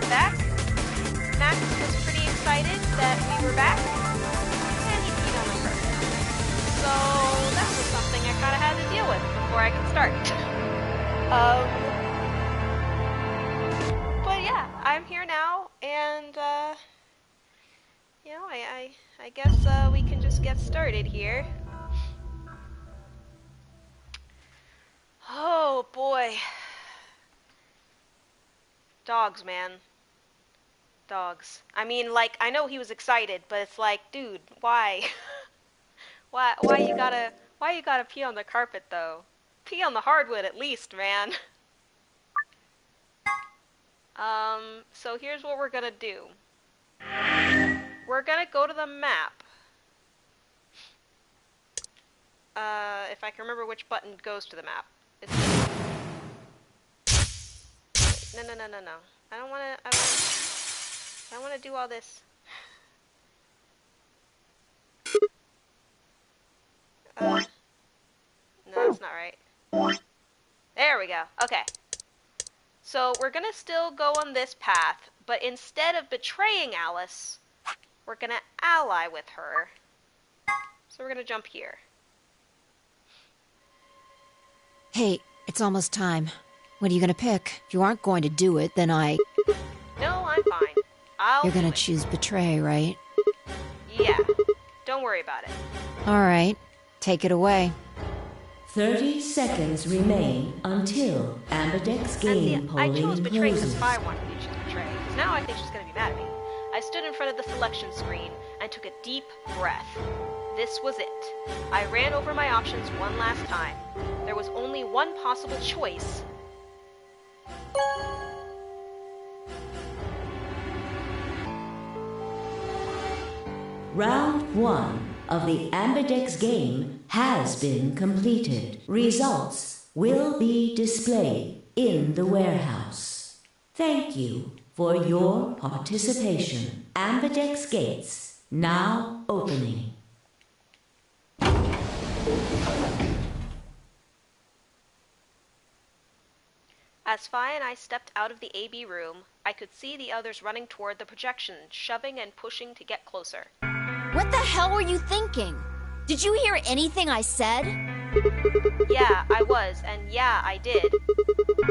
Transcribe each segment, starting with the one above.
got back, Max was pretty excited that we were back, and he peed on the carpet. So that was something I kind of had to deal with before I could start. But yeah, I'm here now, and you know, I guess we can just get started here. Oh boy. Dogs, man. Dogs. I mean, like, I know he was excited, but it's like, dude, why? why you gotta pee on the carpet, though? Pee on the hardwood at least, man. So here's what we're gonna do. We're gonna go to the map. If I can remember which button goes to the map. It's... No. I don't wanna do all this. No, that's not right. There we go. Okay. So we're gonna still go on this path, but instead of betraying Alice, we're gonna ally with her. So we're gonna jump here. Hey, it's almost time. What are you gonna pick? If you aren't going to do it, then No, I'm fine. You're gonna choose betray, right? Yeah. Don't worry about it. Alright. Take it away. 30 seconds remain until Ambidex game polling I chose betray because closes. Spy wanted me to choose betray, because now I think she's gonna be mad at me. I stood in front of the selection screen and took a deep breath. This was it. I ran over my options one last time. There was only one possible choice. Round 1 of the Ambidex game has been completed. Results will be displayed in the warehouse. Thank you for your participation. Ambidex gates now opening. As Spy and I stepped out of the AB room, I could see the others running toward the projection, shoving and pushing to get closer. What the hell were you thinking? Did you hear anything I said? Yeah, I was, and yeah, I did.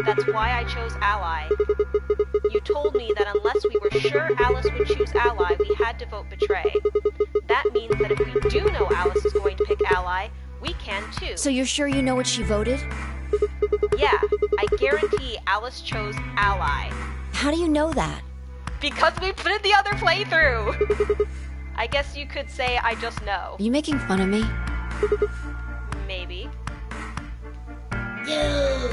That's why I chose Ally. You told me that unless we were sure Alice would choose Ally, we had to vote Betray. That means that if we do know Alice is going to pick Ally, we can too. So you're sure you know what she voted? Yeah, I guarantee Alice chose Ally. How do you know that? Because we put in the other playthrough! I guess you could say I just know. Are you making fun of me? Maybe. Yo,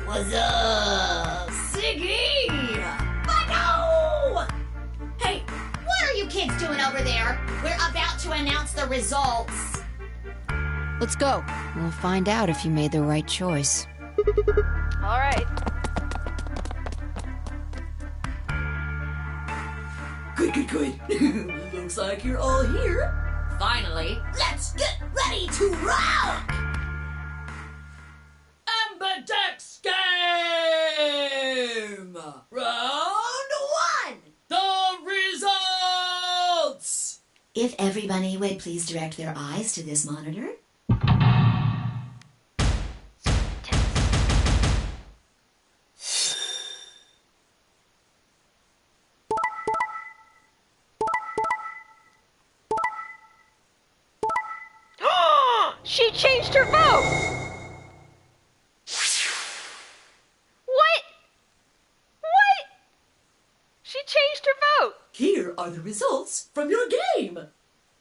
what's up? Siggy! No! Hey, what are you kids doing over there? We're about to announce the results. Let's go. We'll find out if you made the right choice. Alright. Good. Looks like you're all here. Finally, let's get ready to rock! Ambidex game! Round 1! The results! If everybody would please direct their eyes to this monitor. She changed her vote! What? She changed her vote! Here are the results from your game.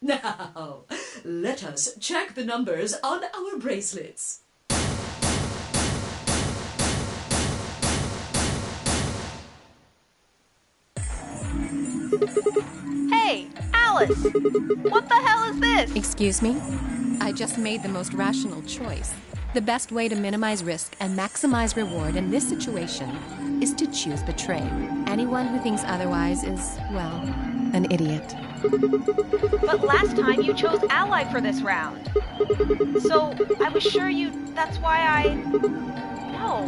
Now, let us check the numbers on our bracelets. Hey, Alice! What the hell is this? Excuse me? I just made the most rational choice. The best way to minimize risk and maximize reward in this situation is to choose Betray. Anyone who thinks otherwise is, well, an idiot. But last time you chose Ally for this round. So, I was sure that's why I... No.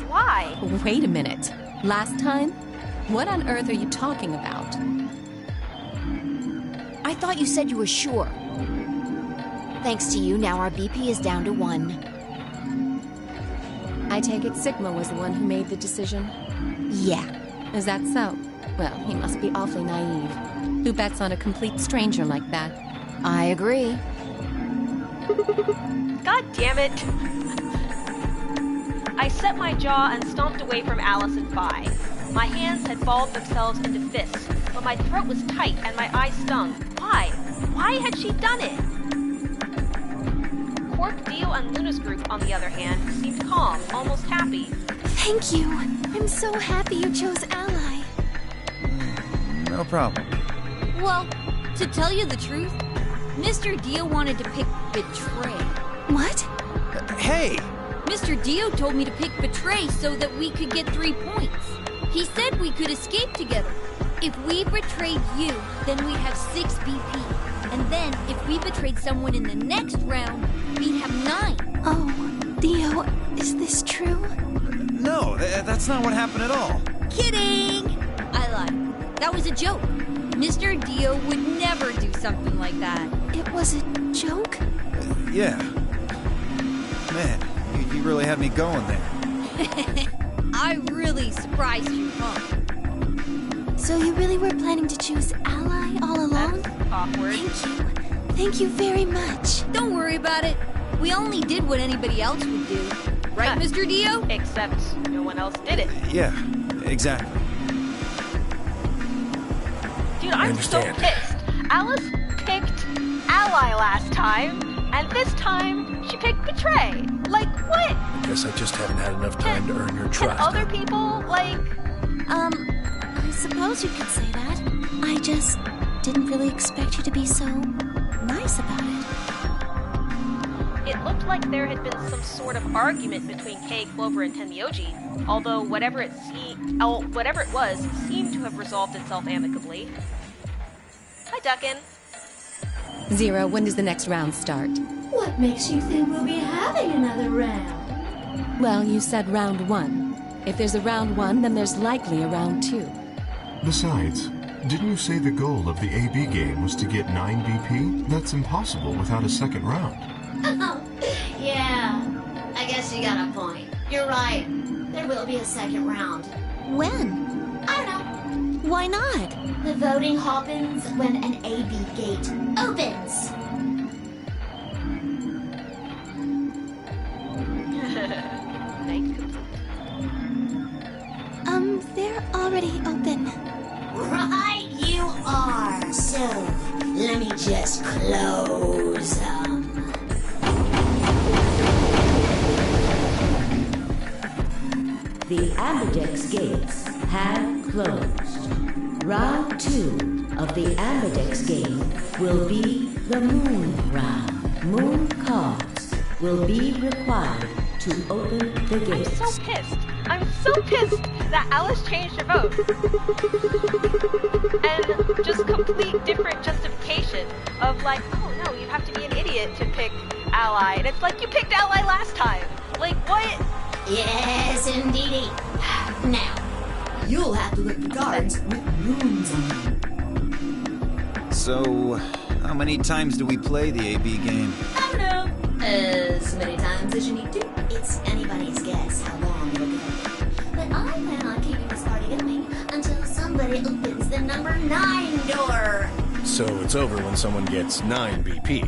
Why? Wait a minute. Last time, What on earth are you talking about? I thought you said you were sure. Thanks to you, now our BP is down to 1. I take it Sigma was the one who made the decision? Yeah. Is that so? Well, he must be awfully naive. Who bets on a complete stranger like that? I agree. God damn it! I set my jaw and stomped away from Alice and Vi. My hands had balled themselves into fists, but my throat was tight and my eyes stung. Why? Why had she done it? Quark, Dio, and Luna's group, on the other hand, seemed calm, almost happy. Thank you. I'm so happy you chose Ally. No problem. Well, to tell you the truth, Mr. Dio wanted to pick Betray. What? Hey! Mr. Dio told me to pick Betray so that we could get 3 points. He said we could escape together. If we betrayed you, then we'd have 6 BP. And then, if we betrayed someone in the next round, we'd have 9. Oh, Dio, is this true? No, that's not what happened at all. Kidding! I lied. That was a joke. Mr. Dio would never do something like that. It was a joke? Yeah. Man, you really had me going there. I really surprised you, huh? So you really were planning to choose Ally all along? That's awkward. Thank you. Thank you very much. Don't worry about it. We only did what anybody else would do. Right, Mr. Dio? Except no one else did it. Yeah, exactly. Dude, I'm so pissed. Alice picked Ally last time, and this time she picked Betray. Like, what? I guess I just haven't had enough time to earn your trust. Can other people, like... I suppose you could say that. I just didn't really expect you to be so nice about it. It looked like there had been some sort of argument between Kay, Clover, and Tenmyoji, although whatever it was seemed to have resolved itself amicably. Hi, Duckin. Zero, when does the next round start? What makes you think we'll be having another round? Well, you said round 1. If there's a round 1, then there's likely a round 2. Besides, didn't you say the goal of the AB game was to get 9 BP? That's impossible without a second round. Yeah, I guess you got a point. You're right. There will be a second round. When? I don't know. Why not? The voting happens when an AB gate opens. Night complete. They're already open. Right, you are. So, let me just close them. The Ambidex gates have closed. Round 2 of the Ambidex game will be the Moon Round. Moon cards will be required to open the gates. I'm so pissed. I'm so pissed that Alice changed her vote. And just complete different justification of like, oh no, you have to be an idiot to pick Ally. And it's like, you picked Ally last time. Like, what? Yes, indeedy. Now, you'll have to look the cards with moons on them. So, how many times do we play the AB game? I don't know. As many times as you need to. It's anybody's guess how long it'll go. But I plan on keeping this party going until somebody opens the number 9 door. So it's over when someone gets 9 BP.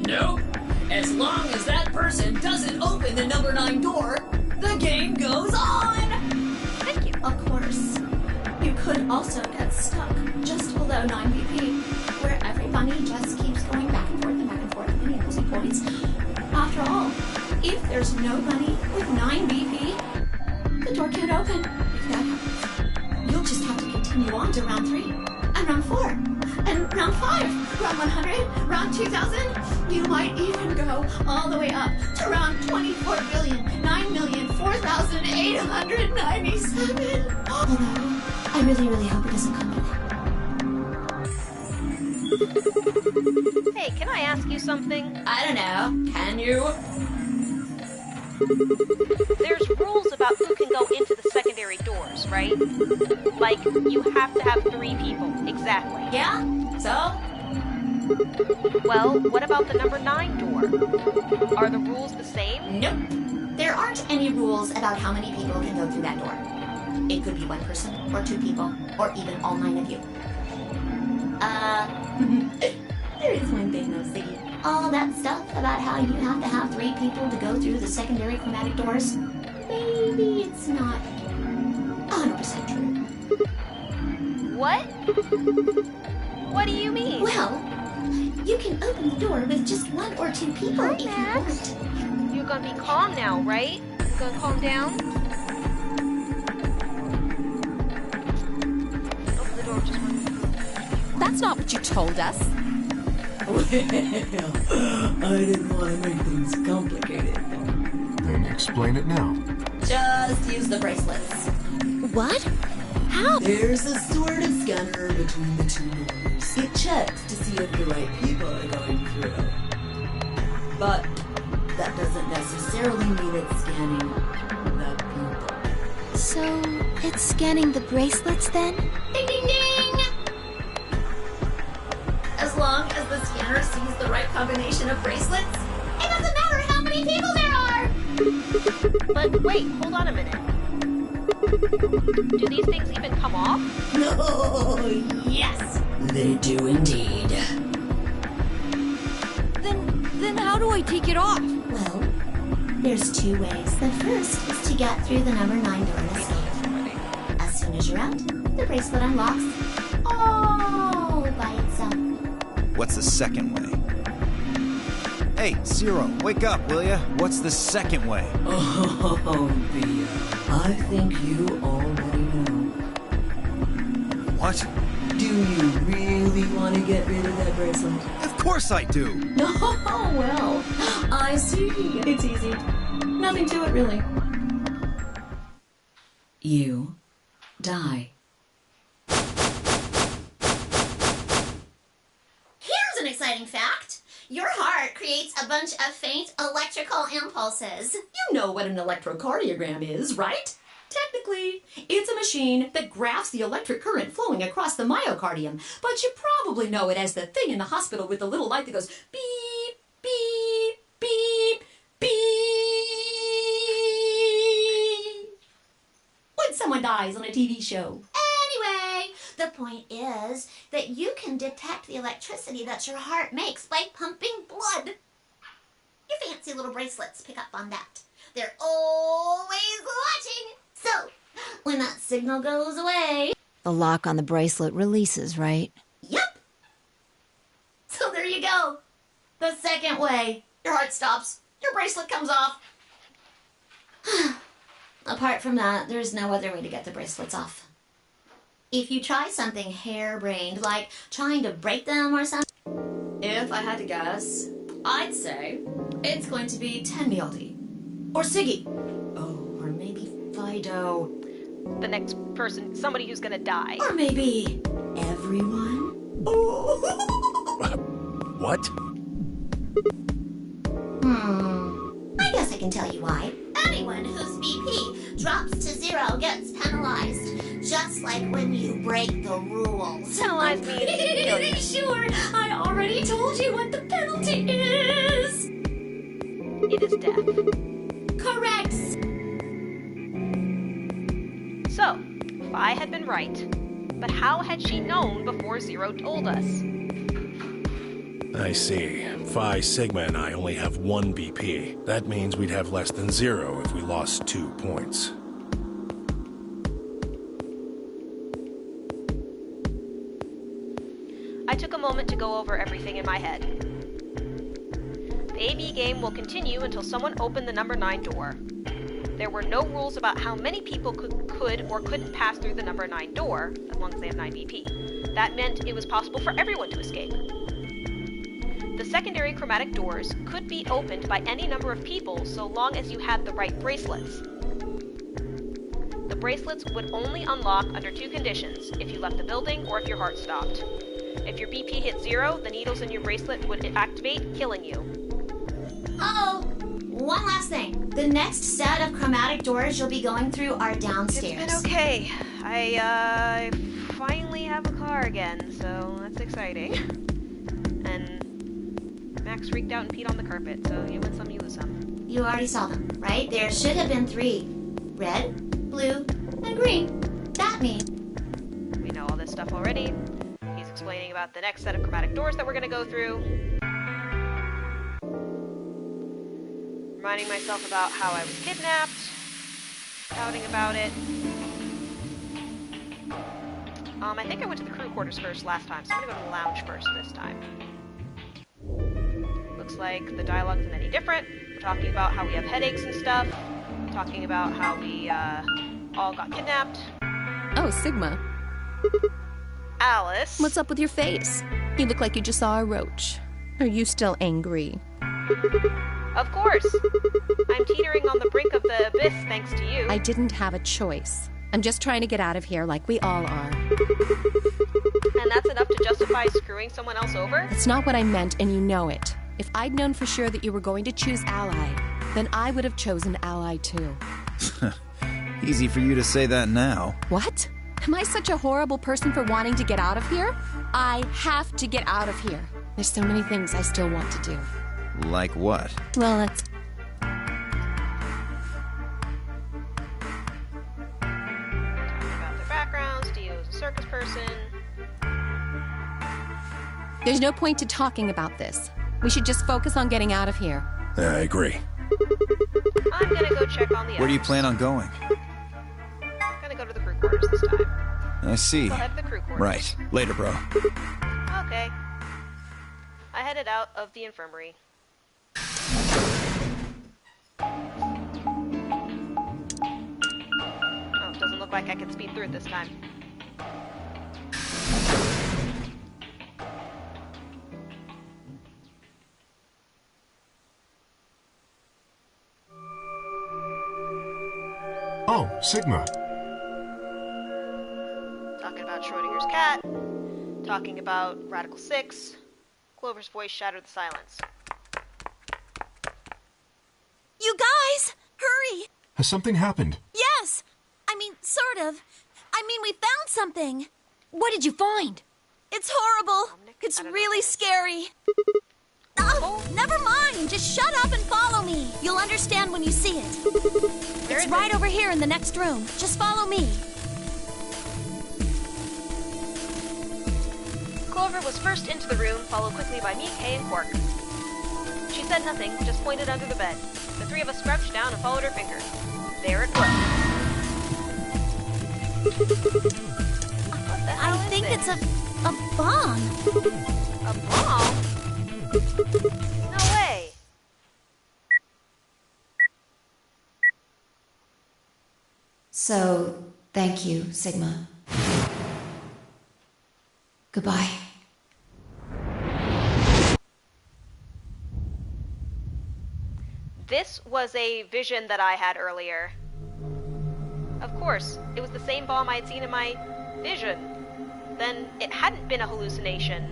Nope. As long as that person doesn't open the number 9 door, the game goes on! Thank you. Of course. You could also get stuck just below 9 BP, where every bunny just keeps going back and forth and back and forth, winning losing points. After all, if there's no bunny with 9 BP, the door can't open. If that happens, you'll just have to continue on to round 3, and round 4, and round 5, round 100, round 2000. You might even go all the way up to round 24,9,004,897. Although, I really, really hope it doesn't come to that. Hey, can I ask you something? I don't know. Can you? There's rules about who can go into the secondary doors, right? Like, you have to have 3 people. Exactly. Yeah? So? Well, what about the number 9 door? Are the rules the same? Nope. There aren't any rules about how many people can go through that door. It could be 1 person, or 2 people, or even all 9 of you. There is one thing though, Siggy. All that stuff about how you have to have 3 people to go through the secondary chromatic doors, maybe it's not 100% true. What? What do you mean? Well, you can open the door with just 1 or 2 people if you want. You're gonna be calm now, right? You're gonna calm down? Open the door just 1 minute. That's not what you told us. Well, I didn't want to make things complicated. Then explain it now. Just use the bracelets. What? How? There's a sort of scanner between the 2 doors. It checks to see if the right people are going through. But that doesn't necessarily mean it's scanning the people. So, it's scanning the bracelets then? Ding ding ding! As long as the scanner sees the right combination of bracelets, it doesn't matter how many people there are! But wait, hold on a minute. Do these things even come off? No, Yes! they do indeed. Then how do I take it off? Well, there's 2 ways. The first is to get through the number 9 door and escape. As soon as you're out, the bracelet unlocks all by itself. What's the second way? Hey, Zero, wake up, will ya? What's the second way? Oh, Bia, I think you already know. What? Do you really want to get rid of that bracelet? Of course I do! Oh, well, I see. It's easy. Nothing to it, really. You die. Here's an exciting fact. Your heart creates a bunch of faint electrical impulses. You know what an electrocardiogram is, right? Technically, it's a machine that graphs the electric current flowing across the myocardium, but you probably know it as the thing in the hospital with the little light that goes beep, beep, beep, beep when someone dies on a TV show. Anyway, the point is that you can detect the electricity that your heart makes by pumping blood. Your fancy little bracelets pick up on that. They're always watching. So, when that signal goes away... The lock on the bracelet releases, right? Yep. So there you go. The second way. Your heart stops. Your bracelet comes off. Apart from that, there's no other way to get the bracelets off. If you try something harebrained, like trying to break them or something... If I had to guess, I'd say it's going to be Tenmialdi. Or Siggy. Oh, or maybe Fido. The next person, somebody who's gonna die. Or maybe everyone. Oh. What? I guess I can tell you why. Anyone whose BP drops to 0 gets penalized. Just like when you break the rules. Penalize me. Pretty sure I already told you what the penalty is. It is death. Correct. So, Phi had been right. But how had she known before Zero told us? I see. Phi, Sigma, and I only have 1 BP. That means we'd have less than 0 if we lost 2 points. I took a moment to go over everything in my head. The AB game will continue until someone opened the number 9 door. There were no rules about how many people could or couldn't pass through the number 9 door, as long as they have 9 BP. That meant it was possible for everyone to escape. The secondary chromatic doors could be opened by any number of people so long as you had the right bracelets. The bracelets would only unlock under 2 conditions, if you left the building or if your heart stopped. If your BP hit 0, the needles in your bracelet would activate, killing you. Uh-oh. one last thing. The next set of chromatic doors you'll be going through are downstairs. It's been okay. I finally have a car again, so that's exciting. And Max freaked out and peed on the carpet, so you win some, you lose some. You already saw them, right? There should have been 3. Red, blue, and green. That means... We know all this stuff already. He's explaining about the next set of chromatic doors that we're gonna go through. Reminding myself about how I was kidnapped. Shouting about it. I think I went to the crew quarters first last time, so I'm gonna go to the lounge first this time. Looks like the dialogue isn't any different. We're talking about how we have headaches and stuff. Talking about how we, all got kidnapped. Oh, Sigma. Alice. What's up with your face? You look like you just saw a roach. Are you still angry? Of course. I'm teetering on the brink of the abyss thanks to you. I didn't have a choice. I'm just trying to get out of here like we all are. And that's enough to justify screwing someone else over? It's not what I meant, and you know it. If I'd known for sure that you were going to choose Ally, then I would have chosen Ally too. Easy for you to say that now. What? Am I such a horrible person for wanting to get out of here? I have to get out of here. There's so many things I still want to do. Like what? Well, let's... About their backgrounds, Dio is a circus person. There's no point to talking about this. We should just focus on getting out of here. I agree. I'm gonna go check on the Where do you others. plan on going? I'm gonna go to the crew quarters this time. I see. So head to the crew quarters. Right. Later, bro. Okay. I headed out of the infirmary. Oh, doesn't look like I can speed through it this time. Oh, Sigma. Talking about Schrodinger's cat. Talking about Radical 6. Clover's voice shattered the silence. You guys! Hurry! Has something happened? Yes! I mean, sort of. I mean, we found something. What did you find? It's horrible. It's really scary. Oh, never mind. Just shut up and follow me. You'll understand when you see it. It's right over here in the next room. Just follow me. Clover was first into the room, followed quickly by me, Kay, and Quark. She said nothing, just pointed under the bed. The 3 of us crouched down and followed her finger. There it was. What the hell I think it's a bomb. A bomb? No way. So, thank you, Sigma. Goodbye. This was a vision that I had earlier. Of course, it was the same bomb I had seen in my vision. Then it hadn't been a hallucination.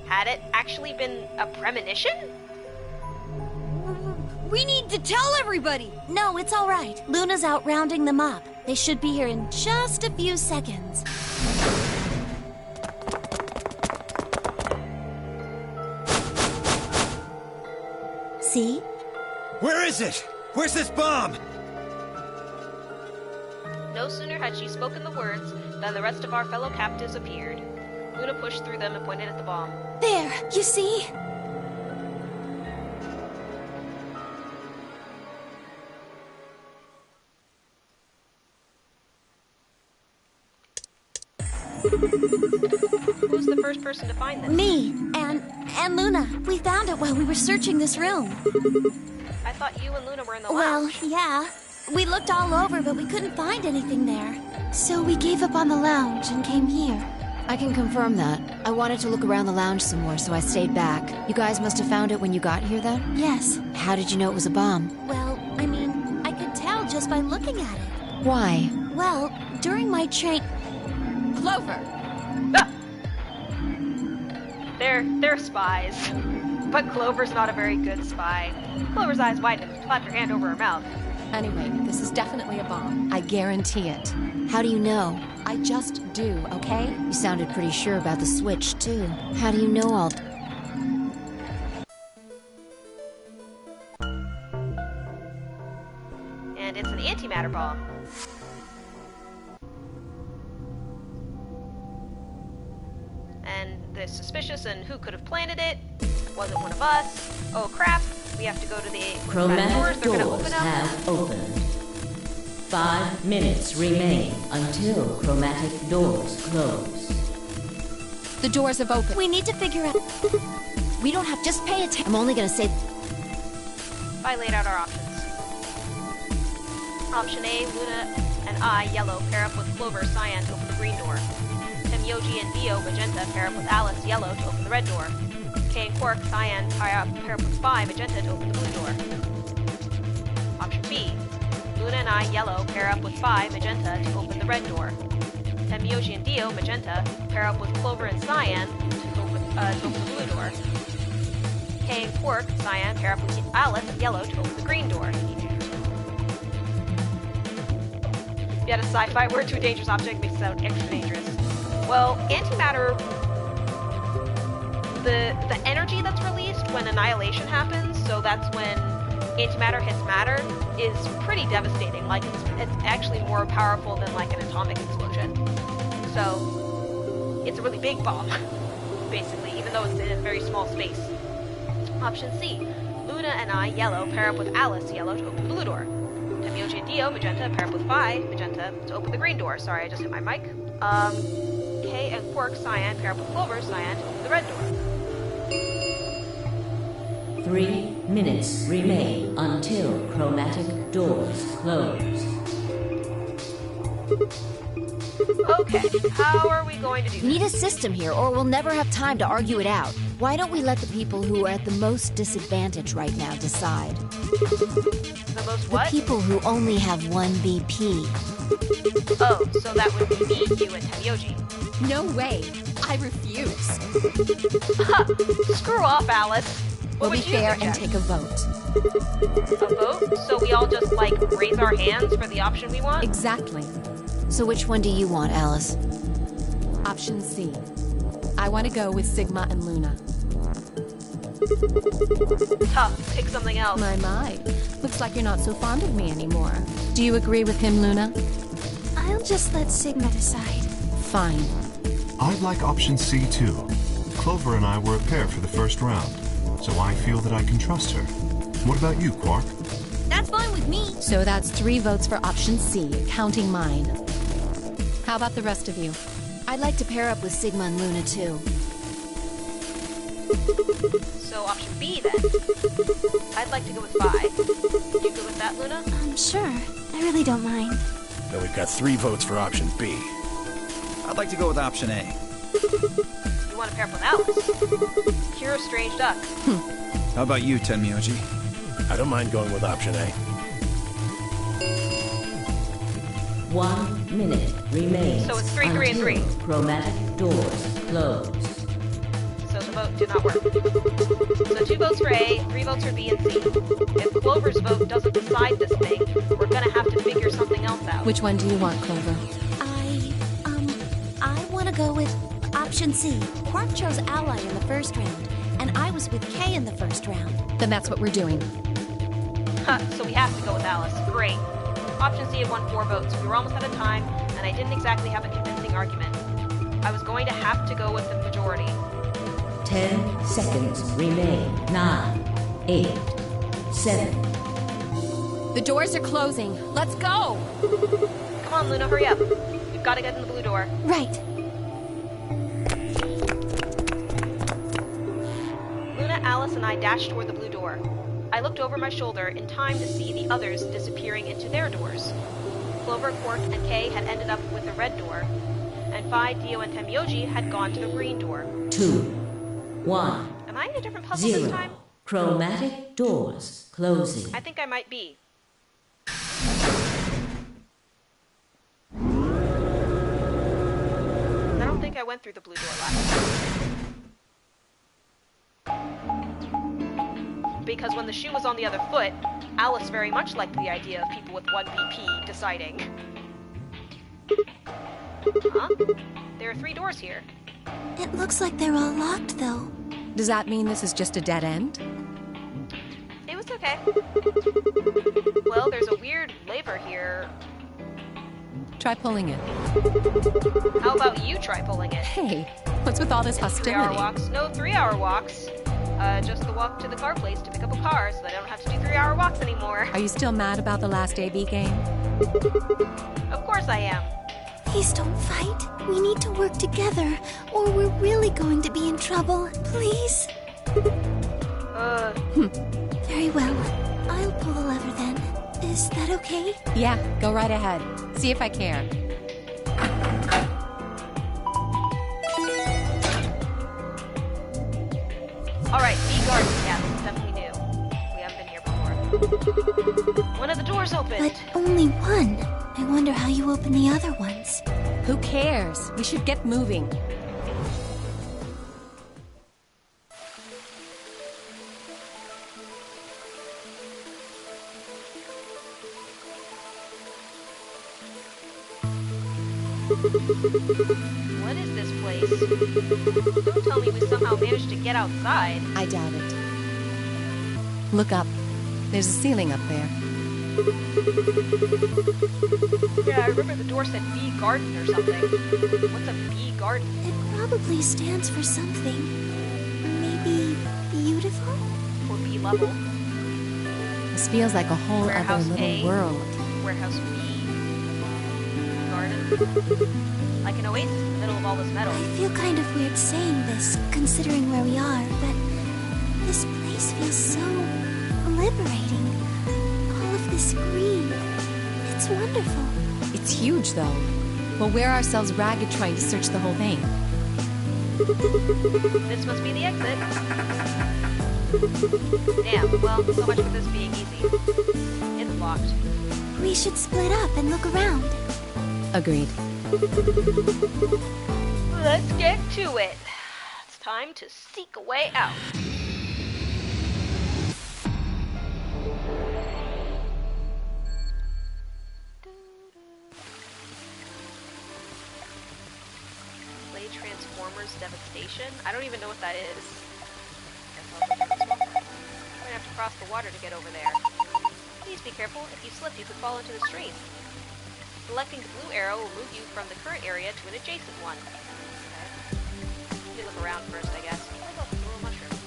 Had it actually been a premonition? We need to tell everybody. No, it's all right. Luna's out rounding them up. They should be here in just a few seconds. See? Where is it? Where's this bomb? No sooner had she spoken the words than the rest of our fellow captives appeared. Luna pushed through them and pointed at the bomb. There, you see? Who's the first person to find this? Me and Luna. We found it while we were searching this room. I thought you and Luna were in the Well, lounge. yeah. We looked all over, but we couldn't find anything there. So we gave up on the lounge and came here. I can confirm that. I wanted to look around the lounge some more, so I stayed back. You guys must have found it when you got here, then? Yes. How did you know it was a bomb? Well, I mean, I could tell just by looking at it. Why? Well, during my train... Clover! Ah! They're spies. But Clover's not a very good spy. Clover's eyes widened and clapped her hand over her mouth. Anyway, this is definitely a bomb. I guarantee it. How do you know? I just do, okay? You sounded pretty sure about the switch, too. How do you know all... And it's an antimatter bomb. And they're suspicious, and who could have planted it? Wasn't one of us. Oh crap, we have to go to the Chromatic doors. They're gonna doors open up. have opened. 5 minutes remain until chromatic doors close. The doors have opened. We need to figure out... We don't have... Just pay attention. I'm only gonna say... I laid out our options. Option A, Luna and I, yellow, pair up with Clover, cyan, to open the green door. Temyoji and Dio, magenta, pair up with Alice, yellow, to open the red door. Kay and Quark, cyan, pair up with Spy, magenta, to open the blue door. Option B, Luna and I, yellow, pair up with Spy, magenta, to open the red door. Temyoji and Dio, magenta, pair up with Clover and cyan, to open the blue door. Kay and Quark, cyan, pair up with Alice, yellow, to open the green door. If you had a sci-fi word to a dangerous object, makes it sound extra dangerous. Well, antimatter, the energy that's released when annihilation happens, so that's when antimatter hits matter, is pretty devastating. Like, it's actually more powerful than, like, an atomic explosion. So, it's a really big bomb, basically, even though it's in a very small space. Option C, Luna and I, yellow, pair up with Alice, yellow, to open the blue door. Temyoji and Dio, magenta, pair up with Phi, magenta, to open the green door. Sorry, I just hit my mic. Kay and Quark, cyan, pair up with Clover, cyan, to open the red door. 3 minutes remain until chromatic doors close. Okay, how are we going to do this? We need a system here, or we'll never have time to argue it out. Why don't we let the people who are at the most disadvantage right now decide? The most what? The people who only have 1 BP. Oh, so that would be me, you, and Temyoji. No way. I refuse. Screw off, Alice. We'll be fair and take a vote. A vote? So we all just, like, raise our hands for the option we want? Exactly. So which one do you want, Alice? Option C. I want to go with Sigma and Luna. Tough. Pick something else. My. Looks like you're not so fond of me anymore. Do you agree with him, Luna? I'll just let Sigma decide. Fine. I'd like option C too. Clover and I were a pair for the first round, so I feel that I can trust her. What about you, Quark? That's fine with me. So that's 3 votes for option C, counting mine. How about the rest of you? I'd like to pair up with Sigma and Luna too. So option B then. I'd like to go with Phi. You good with that, Luna? Sure. I really don't mind. Then we've got 3 votes for option B. I'd like to go with option A. You want to pair up with Alice? You're a strange duck. How about you, Temyoji? I don't mind going with option A. 1 minute remains. So it's 3, 3, and 3. until chromatic doors close. So the vote did not work. So 2 votes for A, 3 votes for B and C. If Clover's vote doesn't decide this thing, we're gonna have to figure something else out. Which one do you want, Clover? I want to go with option C. Quark chose Ally in the first round, and I was with Kay in the first round. Then that's what we're doing. So we have to go with Alice. Great. Option C had won 4 votes. We were almost out of time, and I didn't exactly have a convincing argument. I was going to have to go with the majority. 10 seconds remain. 9, 8, 7. The doors are closing. Let's go! Come on, Luna, hurry up. We've got to get in the blue door. Right. Luna, Alice, and I dashed toward the blue door. I looked over my shoulder in time to see the others disappearing into their doors. Clover, Quark, and Kay had ended up with the red door, and Phi, Dio, and Temyoji had gone to the green door. 2, 1. Am I in a different puzzle 0. this time? Chromatic doors closing. I think I might be. I don't think I went through the blue door last time. because when the shoe was on the other foot, Alice very much liked the idea of people with 1 BP deciding. Huh? There are 3 doors here. It looks like they're all locked, though. Does that mean this is just a dead end? It was okay. Well, there's a weird lever here. Try pulling it. How about you try pulling it? Hey, what's with all this hostility? 3-hour walks. No 3-hour walks. Just the walk to the car place to pick up a car so that I don't have to do 3-hour walks anymore. Are you still mad about the last AB game? Of course I am. Please don't fight. We need to work together, or we're really going to be in trouble. Please? Very well. I'll pull the lever then. Is that okay? Yeah, go right ahead. See if I care. Alright, B garden. Yeah, this is definitely new. We haven't been here before. One of the doors opened. But only one. I wonder how you open the other ones. Who cares? We should get moving. What is this place? Don't tell me we somehow managed to get outside. I doubt it. Look up. There's a ceiling up there. Yeah, I remember the door said B garden or something. What's a B garden? It probably stands for something. Maybe beautiful? Or B level. This feels like a whole Warehouse other little A. world. Warehouse B. Garden. Like an oasis in the middle of all this metal. I feel kind of weird saying this, considering where we are, but this place feels so liberating. All of this green. It's wonderful. It's huge, though. We'll wear ourselves ragged trying to search the whole thing. This must be the exit. Damn, well, so much for this being easy. It's locked. We should split up and look around. Agreed. Let's get to it. It's time to seek a way out. Play Transformers Devastation? I don't even know what that is. Guess I'll have to turn this one. I'm gonna have to cross the water to get over there. Please be careful. If you slip, you could fall into the stream. Selecting the blue arrow will move you from the current area to an adjacent one. Okay. Let me look around first, I guess. Oh, look, a little mushroom.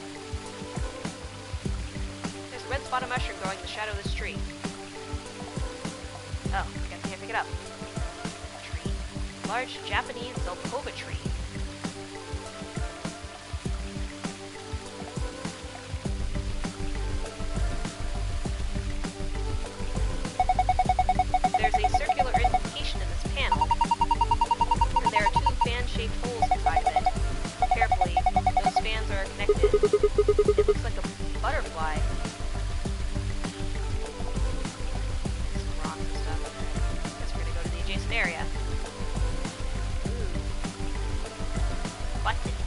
There's a red spot of mushroom growing in the shadow of this tree. Oh, I guess I can't pick it up. Tree. Large Japanese Zelkova tree. There's a circular indentation in this panel, and there are 2 fan-shaped holes inside of it. Carefully, those fans are connected. It looks like a butterfly. Some rocks and stuff. Guess we're gonna go to the adjacent area. Ooh. Buttons.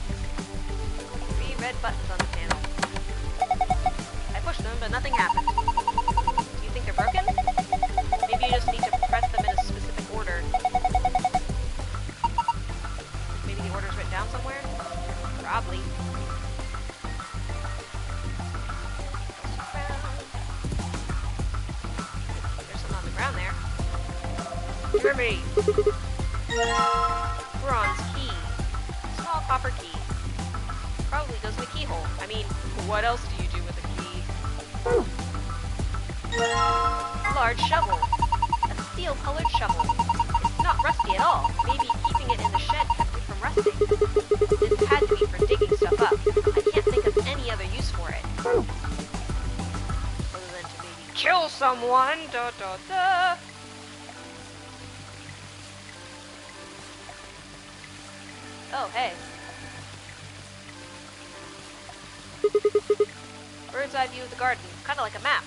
3 red buttons on the panel. I pushed them, but nothing happened. Do you think they're broken? Maybe you just need to press them in a specific order. Maybe the order's written down somewhere? Probably. There's something on the ground there. Remedy. Bronze key. Small copper key. Probably goes in the keyhole. I mean, what else do you do with a key? Large shovel. A steel-colored shovel. It's not rusty at all. Maybe keeping it in the shed kept it from rusting. This had to be for digging stuff up. I can't think of any other use for it. Other than to maybe kill someone. Da da da. Oh, hey. Bird's eye view of the garden. Kind of like a map.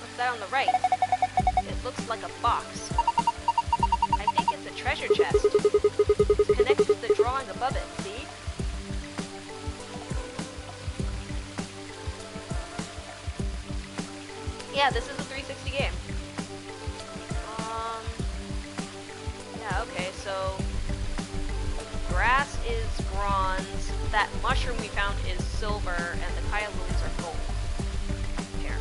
What's that on the right? It looks like a box. I think it's a treasure chest. It's connected to the drawing above it, see? yeah, this is a 360 game. Yeah, okay, so grass is bronze, that mushroom we found is silver, and the Kaya lilies are gold. Here.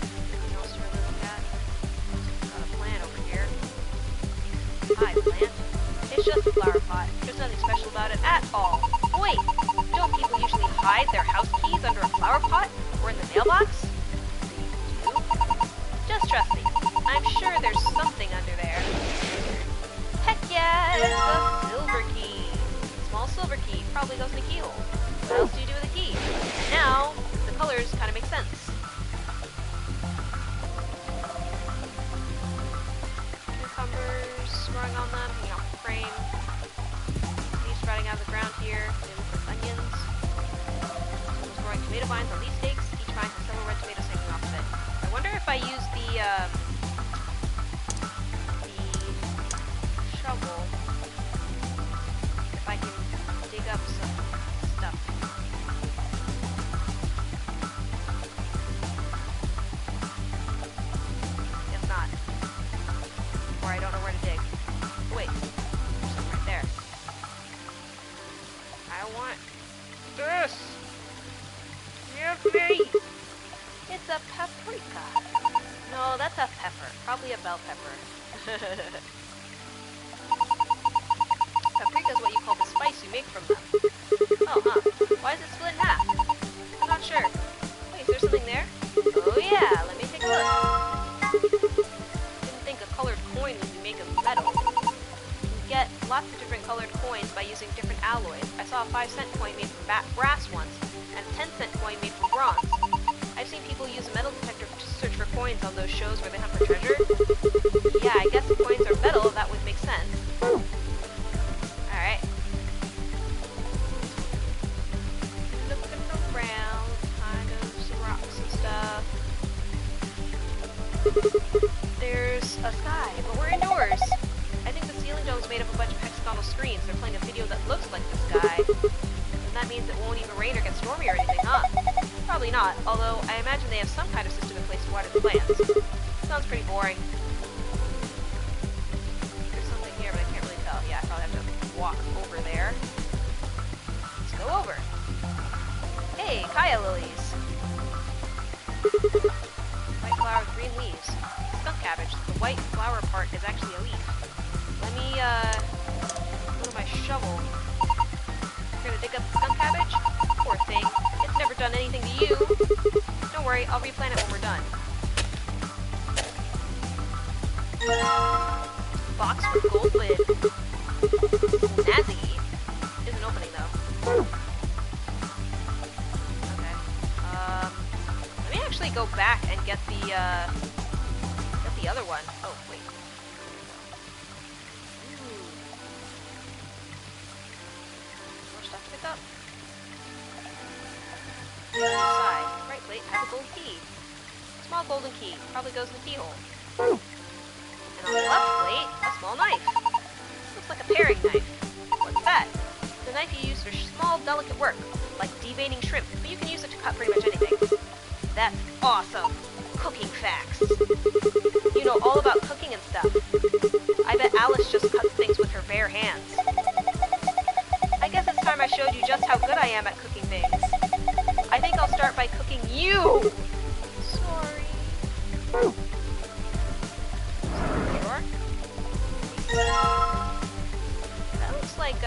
Anything else to really look at? Got a plant over here. Hi, plant. It's just a flower pot. There's nothing special about it at all. Wait, don't people usually hide their house keys under a flower pot or in the mailbox? They do. Just trust me. I'm sure there's something under there. Heck yeah, it's a silver key. Small silver key probably goes in the keyhole. What else do you do with a key? And now, the colors kind of make sense. Cucumbers growing on them, hanging off the frame. Leaves sprouting out of the ground here. They look like onions. Someone's growing tomato vines on leaf stakes. Each vine has several red tomatoes hanging off of it. I wonder if I use the shovel, if I can dig up some stuff. If not. Or I don't know where to dig. Wait, there's something right there. I want this! Give me! It's a paprika. No, that's a pepper. Probably a bell pepper. Paprika is what you call the spice you make from them. Oh, huh. Why is it split in half? I'm not sure. Wait, is there something there? Oh yeah, let me take a look. Didn't think a colored coin would be made of metal. You can get lots of different colored coins by using different alloys. I saw a 5-cent coin made from brass once, and a 10-cent coin made from bronze. I've seen people use a metal detector to search for coins on those shows where they hunt for treasure. Yeah, I guess if coins are metal, that would make sense. Alright. Looking around, kind of some rocks and stuff. There's a sky, but we're indoors. I think the ceiling dome is made of a bunch of hexagonal screens. They're playing a video that looks like the sky. And that means it won't even rain or get stormy or anything, huh? Probably not, although I imagine they have some kind of system in place to water the plants. Sounds pretty boring. There's something here, but I can't really tell. Yeah, I probably have to walk over there. Let's go over. Hey, Kaya lilies. White flower with green leaves. Skunk cabbage. The white flower part is actually a leaf. Let me, go to my shovel. You're gonna dig up the skunk cabbage? Poor thing. It's never done anything to you. Don't worry, I'll replant it when we're done. Box with gold lid. Snazzy. Isn't opening though. Okay. Let me actually go back and get the other one. Oh, wait. More stuff to pick up. On the side, right plate has a gold key. Small golden key, probably goes in the keyhole. And on the left plate, a small knife. Looks like a paring knife. What's that? It's a knife you use for small, delicate work, like deveining shrimp, but you can use it to cut pretty much anything. That's awesome! Cooking facts. You know all about cooking and stuff. I bet Alice just cuts things with her bare hands. I guess it's time I showed you just how good I am at cooking things. I think I'll start by cooking you! Sorry. Sure. That looks like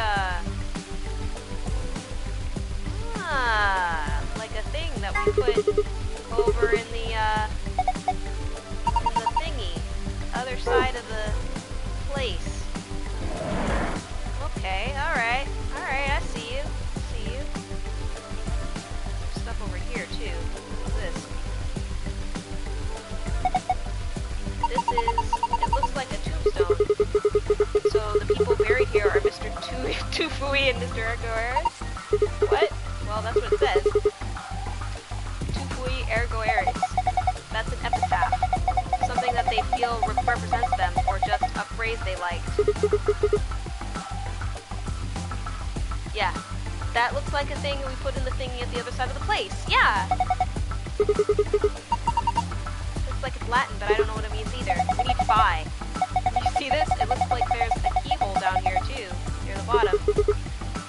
like a thing that we put over in the thingy. Other side of the place. Okay, alright. Alright, I see you. Stuff over here too. What's this? It looks like a tombstone. So the people buried here are Mr. Tufui and Mr. Ergo Aris? What? Well, that's what it says. Tufui Ergo Aris. That's an epitaph. Something that they feel represents them, or just a phrase they liked. Yeah. That looks like a thing we put in the thingy at the other side of the place. Yeah! Latin, but I don't know what it means either. We need phi. You see this? It looks like there's a keyhole down here too, near the bottom.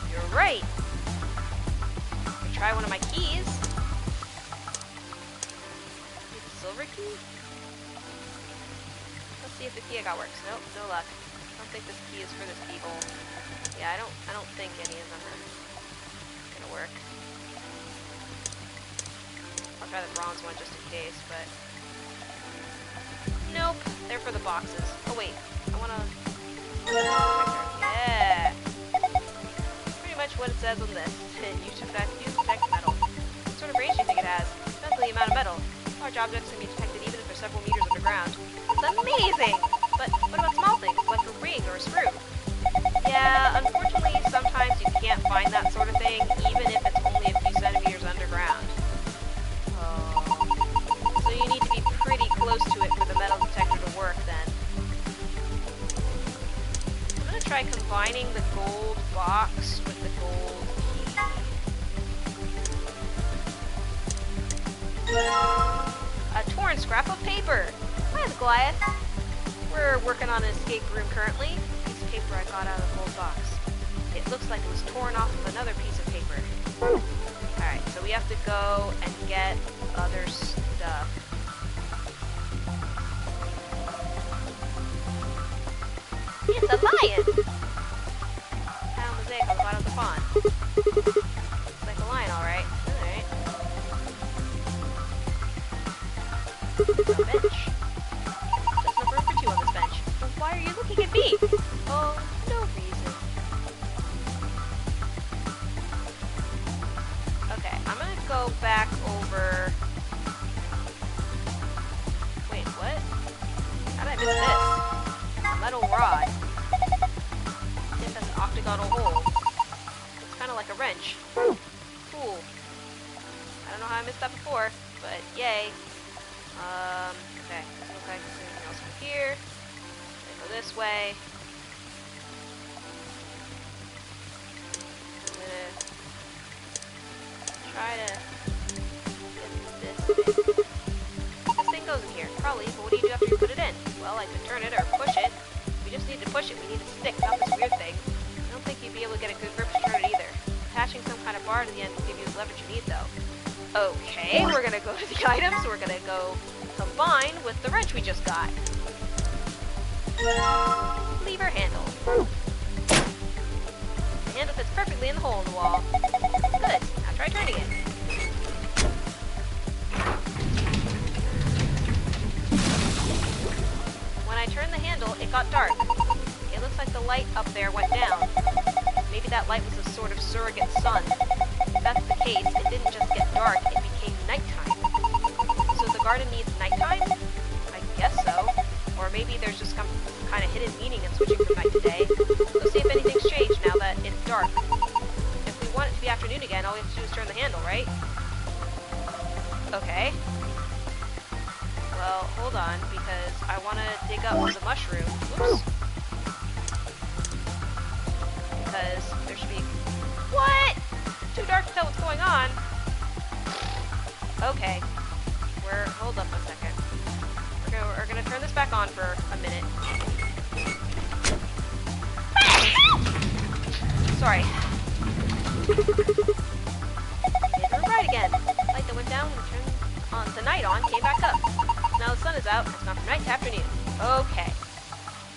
You're right. Try one of my keys. Need a silver key? Let's see if the key I got works. Nope, no luck. I don't think this key is for this keyhole. Yeah, I don't think any of them are gonna work. I'll try the bronze one just in case, but nope, they're for the boxes. Oh wait, I wanna. Yeah. Pretty much what it says on this. Use detect metal. What sort of range do you think it has? Depends on the amount of metal. Large objects can be detected even if they're several meters underground. It's amazing! But what about small things, like a ring or a screw? Yeah, unfortunately, sometimes you can't find that sort of thing, even if it's only a few centimeters underground. So you need to be pretty close to it for the metal detector to work, then. I'm gonna try combining the gold box with the gold key. A torn scrap of paper! Hi, Goliath! We're working on an escape room currently. Piece of paper I got out of the gold box. It looks like it was torn off of another piece of paper. Alright, so we have to go and get other stuff. It's a lion! Tile mosaic on the bottom of the pond. Looks like a lion, alright. Alright. A bench. Just enough room for two on this bench. Well, why are you looking at me? Oh, no reason. Okay, I'm gonna go back over... Wait, what? How did I miss this? A metal rod. I think that's an octagonal hole. It's kind of like a wrench. Cool. I don't know how I missed that before, but yay. Okay, doesn't look like there's anything else from here. Gonna go this way. I'm gonna try to get this thing. This thing goes in here, probably, but what do you do after you put it in? Well, I could turn it or push it. We just need to push it, we need to stick, not this weird thing. I don't think you'd be able to get a good grip to turn it either. Attaching some kind of bar to the end will give you the leverage you need, though. Okay, we're gonna go to the items, we're gonna go combine with the wrench we just got. Lever handle. The handle fits perfectly in the hole in the wall. Good, now try turning it. When I turned the handle, it got dark. It looks like the light up there went down. Maybe that light was a sort of surrogate sun. If that's the case, it didn't just get dark, it became nighttime. So the garden needs nighttime? I guess so. Or maybe there's just some kind of hidden meaning in switching from night to day. Let's see if anything's changed now that it's dark. If we want it to be afternoon again, all we have to do is turn the handle, right? Okay. Well, hold on, because I want to dig up the mushroom. Oops. Because there should be... What? Too dark to tell what's going on. Okay. Hold up a second. We're gonna turn this back on for a minute. Sorry. Hit the room right again. Light that went down when we turned the night on came back up. Now the sun is out, it's gone from night to afternoon. Okay.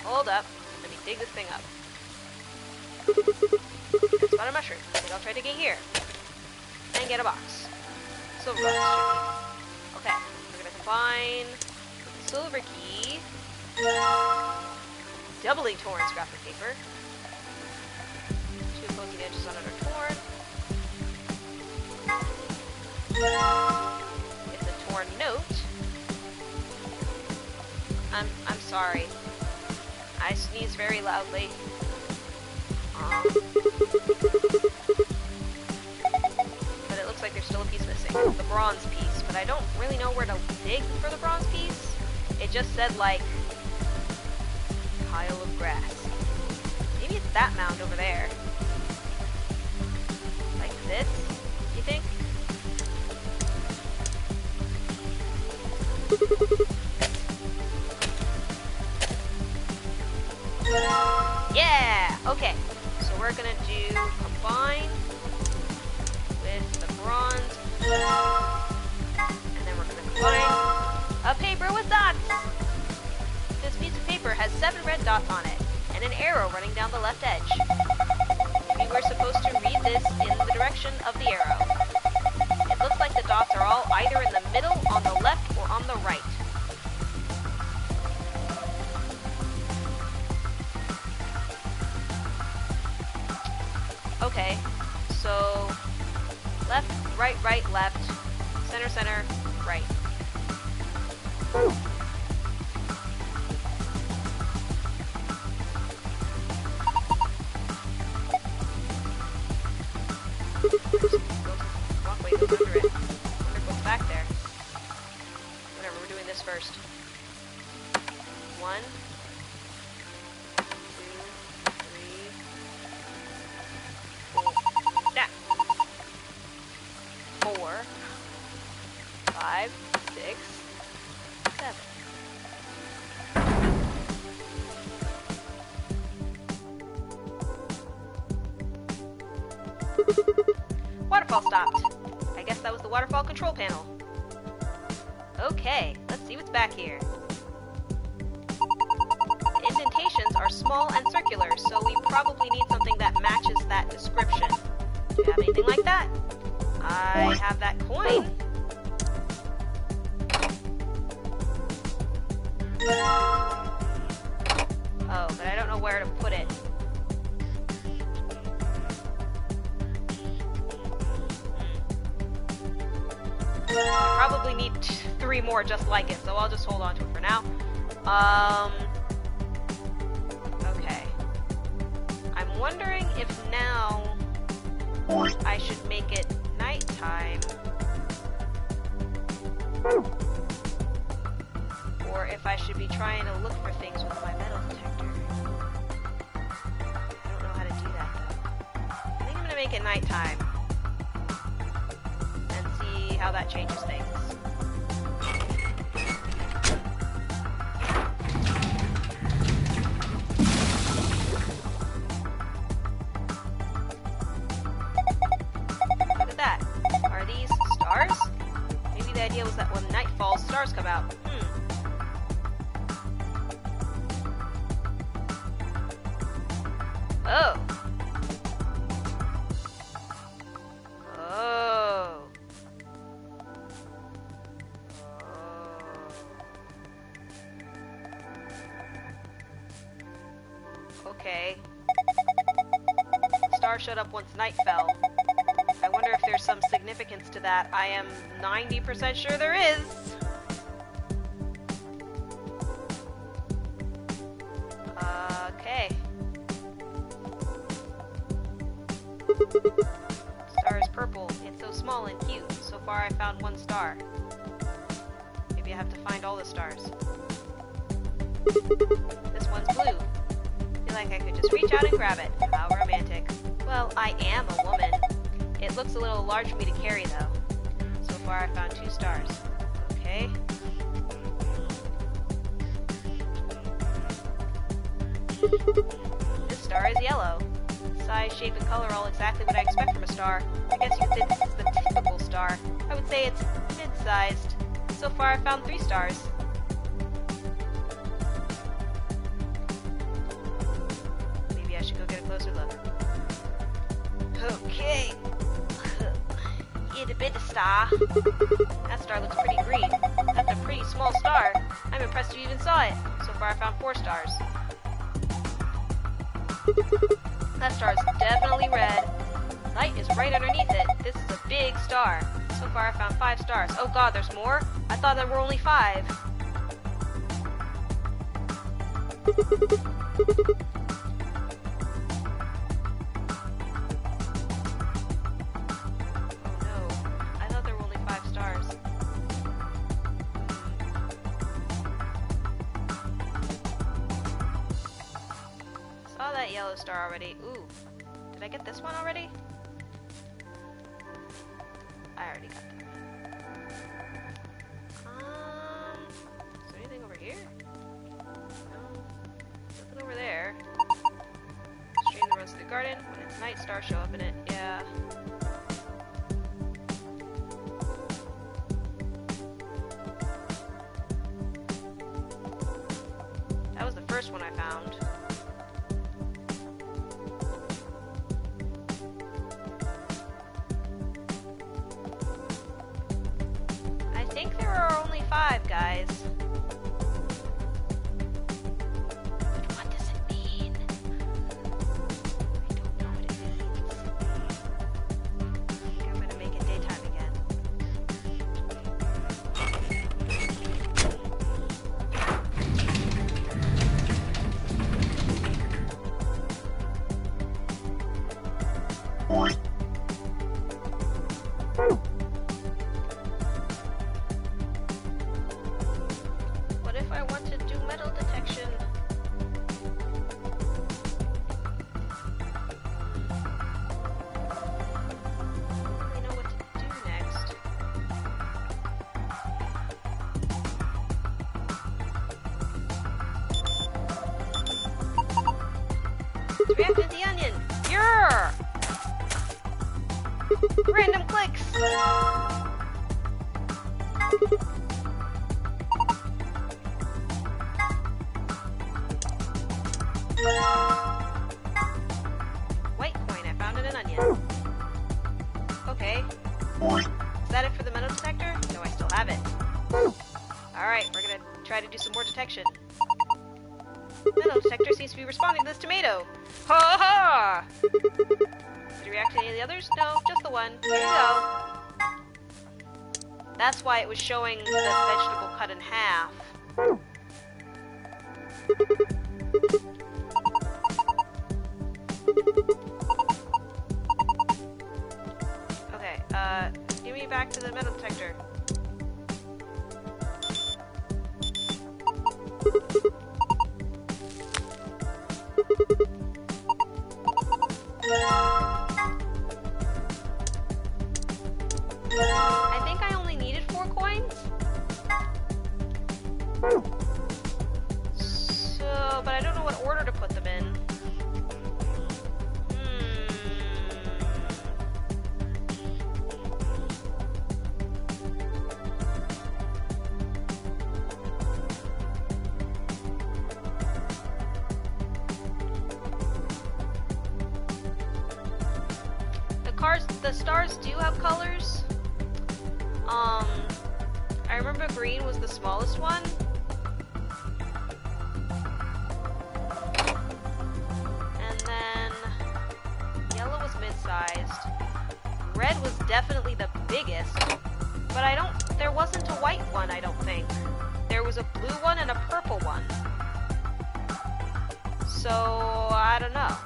Hold up. Let me dig this thing up. That's about a mushroom. I think I'll try digging here. And get a box. Silver box. Okay. We're gonna combine with the silver key. Doubly torn scrap of paper. Two opposing edges on it are torn. It's a torn note. I'm sorry. I sneeze very loudly. But it looks like there's still a piece missing. The bronze piece. But I don't really know where to dig for the bronze piece. It just said, like, pile of grass. Maybe it's that mound over there. Like this, you think? to combine with the bronze. And then we're going to combine a paper with dots. This piece of paper has 7 red dots on it, and an arrow running down the left edge. We were supposed to read this in the direction of the arrow. It looks like the dots are all either in the middle, on the left, or on the right. Okay, so left, right, left, center, center, right. Wrong way, goes under it. Wonder what's back there. Whatever, we're doing this first. 1, 2, 3, 4. Snap. 4, 5, 6, 7. Waterfall stopped. I guess that was the waterfall control panel. Okay, let's see what's back here. The indentations are small and circular, so we probably need something that matches that description. Do you have anything like that? I have that coin. Oh, but I don't know where to put it. I probably need 3 more just like it, so I'll just hold on to it for now. Okay. I'm wondering if now I should make it nighttime. Or if I should be trying to look for things with my metal detector. I don't know how to do that though. I think I'm gonna make it nighttime. How that changes things. Look at that. Are these stars? Maybe the idea was that when night falls, stars come out. Oh. Okay. Star showed up once night fell. I wonder if there's some significance to that. I am 90% sure there is. Okay. Star is purple. It's so small and cute. So far I found 1 star. Maybe I have to find all the stars. This one's blue. I feel like I could just reach out and grab it. How romantic. Well, I am a woman. It looks a little large for me to carry, though. So far, I found 2 stars. Okay. This star is yellow. Size, shape, and color all exactly what I expect from a star. I guess you could say this is the typical star. I would say it's mid-sized. So far, I found 3 stars. I should go get a closer look. Okay. Itty bitty star. That star looks pretty green. That's a pretty small star. I'm impressed you even saw it. So far I found 4 stars. That star is definitely red. Light is right underneath it. This is a big star. So far I found 5 stars. Oh god, there's more? I thought there were only 5. Yellow star already. Ooh. Did I get this one already? I already got that. Is there anything over here? No. Nothing over there. Stream that runs through the garden. When it's night star show up in it? Yeah. That was the first one I found. I think there are only 5, guys. What does it mean? I don't know what it means. I think I'm gonna make it daytime again. What if I want to do metal detection? I know what to do next. Let's react to the onion. Yeah! Random clicks. White coin, I found in an onion. Okay. Is that it for the metal detector? No, I still have it. Alright, we're gonna try to do some more detection. Metal detector seems to be responding to this tomato. Ha ha! Did it react to any of the others? No, just the one. Here you go. That's why it was showing the vegetable cut in half. Okay, give me back to the metal detector. I think I only needed 4 coins. So, but I don't know what order to put them in. The stars do have colors. I remember green was the smallest one. And then yellow was mid-sized. Red was definitely the biggest. But there wasn't a white one, I don't think. There was a blue one and a purple one. So, I don't know.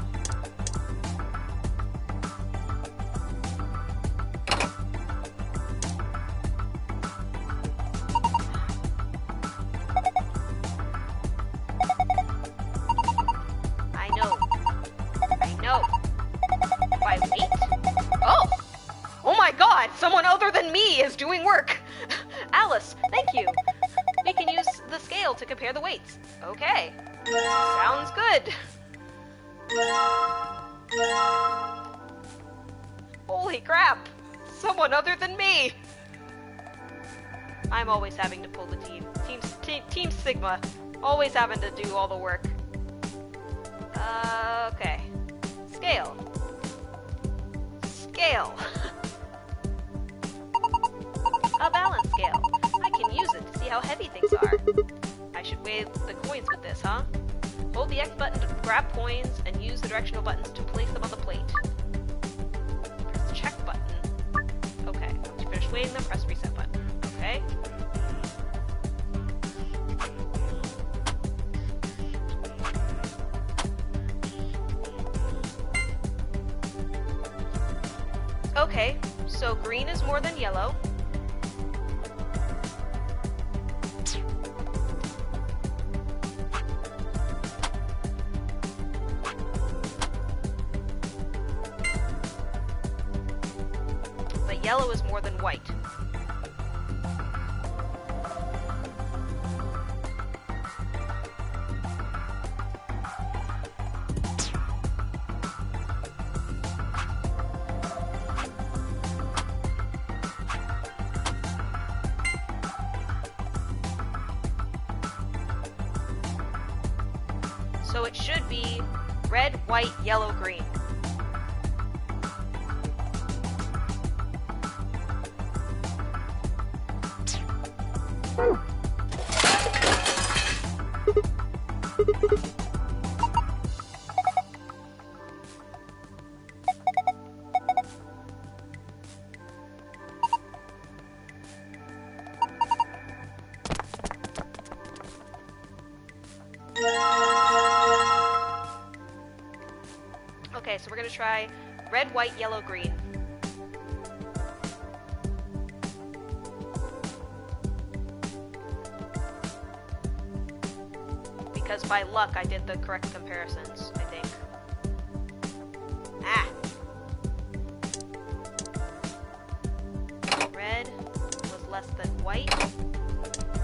Someone other than me is doing work! Alice, thank you! We can use the scale to compare the weights. Okay. Sounds good. Holy crap! Someone other than me! I'm always having to pull the team. Team Sigma. Always having to do all the work. Okay. Scale. Scale. A balance scale. I can use it to see how heavy things are. I should weigh the coins with this, huh? Hold the X button to grab coins and use the directional buttons to place them on the plate. Press the check button. Okay, once you finish weighing them, press reset button. Okay. Okay, so green is more than yellow. Yellow is more than white. So it should be red, white, yellow, green. Okay, so we're gonna try red, white, yellow, green. Because by luck I did the correct comparisons, I think. Ah! Red was less than white,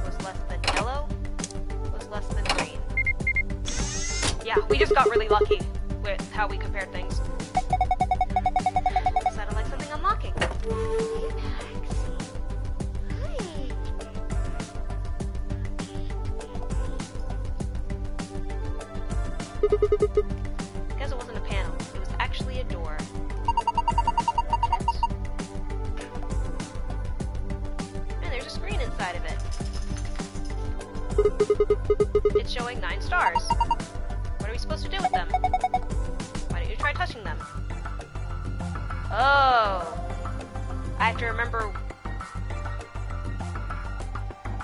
was less than yellow, was less than green. Yeah, we just got really lucky with how we compared things. Sounded like something unlocking. Guess it wasn't a panel. It was actually a door. And there's a screen inside of it. It's showing 9 stars. What are we supposed to do with them? Why don't you try touching them? Oh! I have to remember...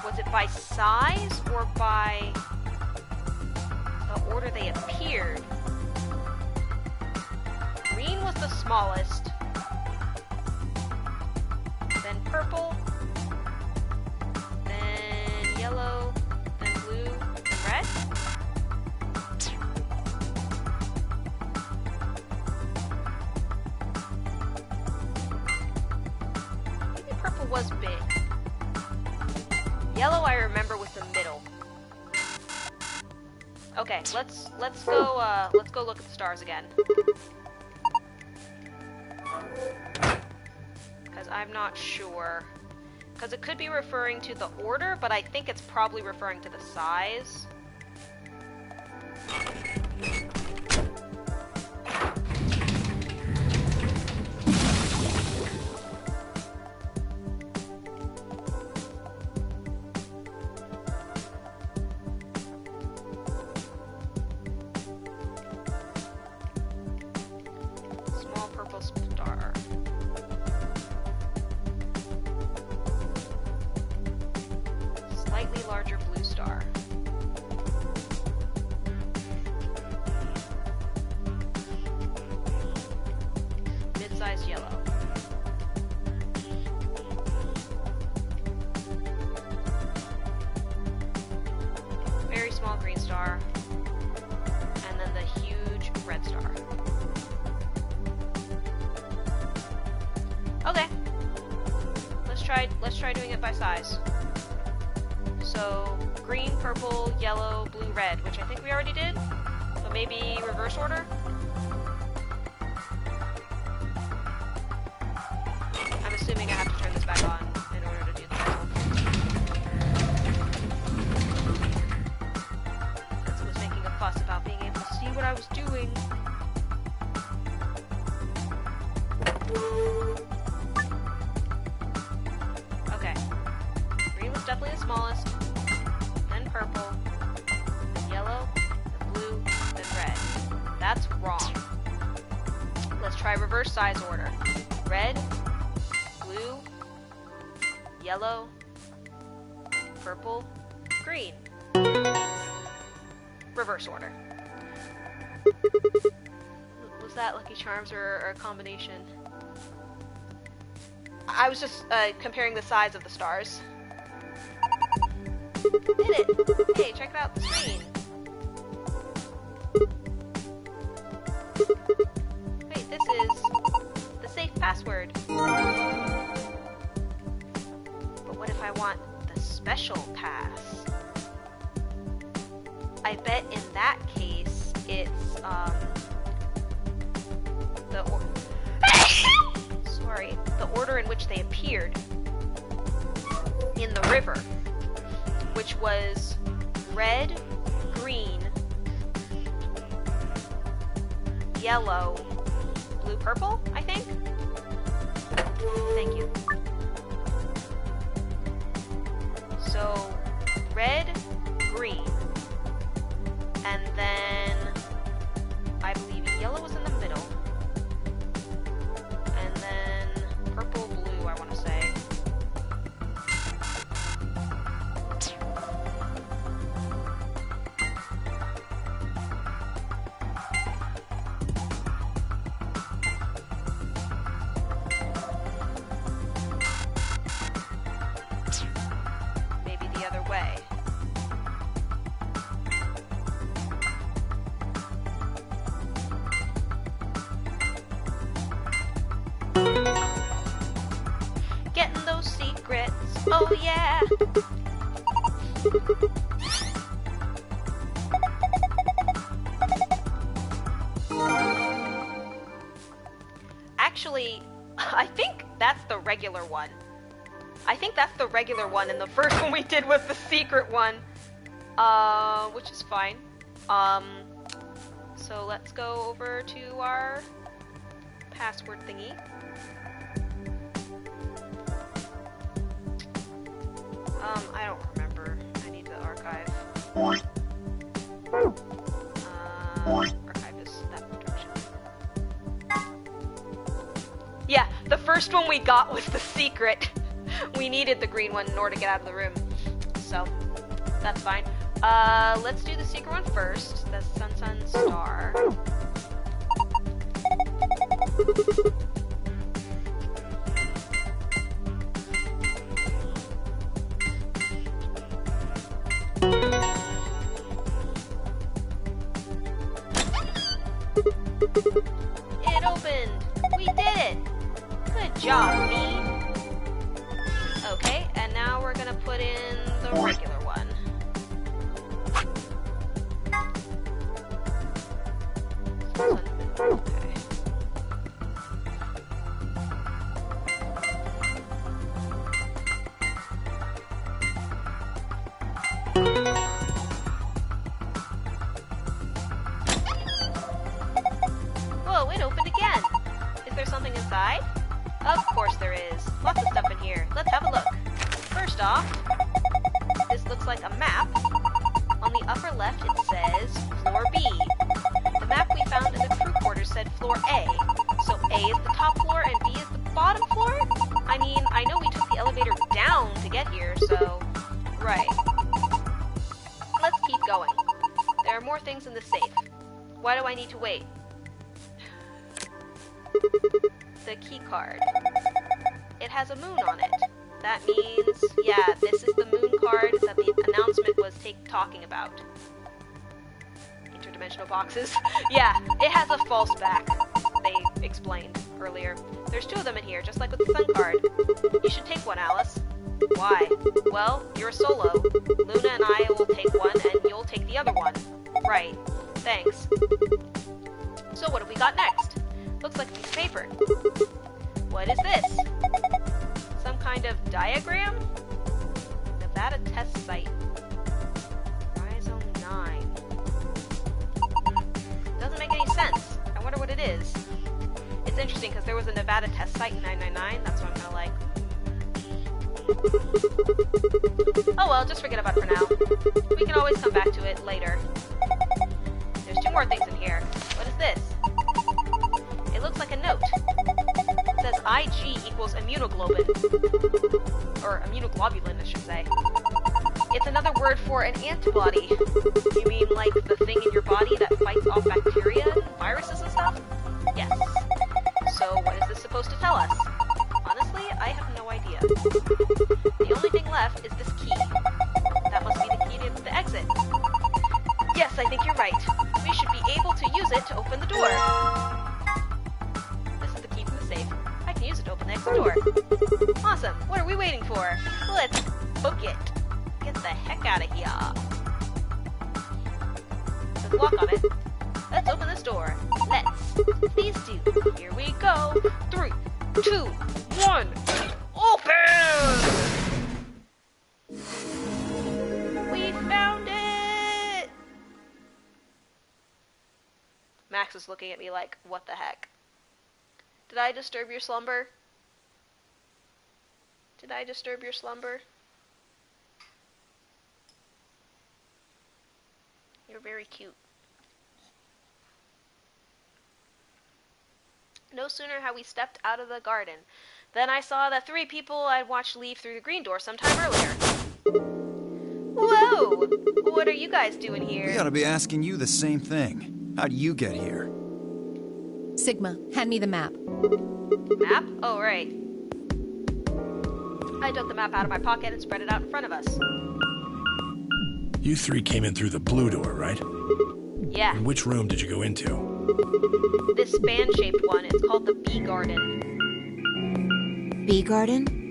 Was it by size or by the order they appeared? Green was the smallest. Then purple. Then yellow. Then blue. Then red. Maybe purple was big. Yellow I remember was the middle. Okay, let's go look at the stars again. Because I'm not sure. Because it could be referring to the order, but I think it's probably referring to the size. Small purple star. Slightly larger blue star. Mid-sized yellow. Very small green star. And then the huge red star. Okay. Let's try doing it by size. So, green, purple, yellow, blue, red, which I think we already did. So maybe reverse order? I'm assuming I have to turn this back on in order to do the puzzle. Because was making a fuss about being able to see what I was doing. Okay. Green was definitely the smallest. Then purple, then yellow, then blue, then red. That's wrong. Let's try reverse size order. Red, blue, yellow, purple, green. Reverse order. Was that Lucky Charms or a combination? I was just comparing the size of the stars. Did it! Hey, check out the screen. Wait, this is the safe password. But what if I want the special pass? I bet in that case it's the order in which they appeared in the river, which was red, green, yellow, blue, purple, I think? Thank you. So, red, green. And then, I believe yellow was in the middle. And then, purple, blue, I want to say. Maybe the other way. Getting those secrets, oh yeah! Actually, I think that's the regular one. I think that's the regular one, and the first one we did was the secret one. Which is fine. So let's go over to our password thingy. I don't remember. I need to archive. Archive is that direction. Yeah, the first one we got was the secret. We needed the green one in order to get out of the room. So, that's fine. Let's do the secret one first. The Sun Star. It opened! We did it! Good job, me! Okay, and now we're gonna put in the regular one. Okay. Whoa, it opened again! Is there something inside? Of course there is. Lots of stuff in here. Let's have a look. First off, this looks like a map. On the upper left it says Floor B. The map we found in the crew quarters said Floor A. So A is the top floor and B is the bottom floor? I mean, I know we took the elevator down to get here, so... Right. Let's keep going. There are more things in the safe. Why do I need to wait? The key card. It has a moon on it. That means, yeah, this is the moon card that the announcement was talking about. Interdimensional boxes. Yeah, it has a false back, they explained earlier. There's two of them in here, just like with the sun card. You should take one, Alice. Why? Well, you're a solo. Luna and I will take one, and you'll take the other one. Right. Thanks. So what have we got next? Looks like a piece of paper. What is this? Some kind of diagram? Nevada test site. Rhizome 9. Doesn't make any sense. I wonder what it is. It's interesting because there was a Nevada test site in 999. That's what I'm kind of like. Oh well, just forget about it for now. We can always come back to it later. There's two more things in here. What is this? It looks like a note. It says IG equals immunoglobulin. Or immunoglobulin, I should say. It's another word for an antibody. You mean like the thing in your body that fights off bacteria and viruses and stuff? Yes. So what is this supposed to tell us? Honestly, I have no idea. The only thing left is this key. That must be the key to the exit. Yes, I think you're right. We should be able to use it to open the door. This is the key from the safe. I can use it to open the exit door. Awesome. What are we waiting for? Let's book it. Get the heck out of here. There's a lock on it. Let's open this door. Let's. Please do. Here we go. 3, 2, 1. Open! We found it! Max is looking at me like, what the heck? Did I disturb your slumber? Did I disturb your slumber? You're very cute. No sooner had we stepped out of the garden than I saw the 3 people I'd watched leave through the green door sometime earlier. Whoa! What are you guys doing here? We ought to be asking you the same thing. How'd you get here? Sigma, hand me the map. Map? Oh, right. I took the map out of my pocket and spread it out in front of us. You 3 came in through the blue door, right? Yeah. And which room did you go into? This span-shaped one. It's called the Bee Garden. Bee garden?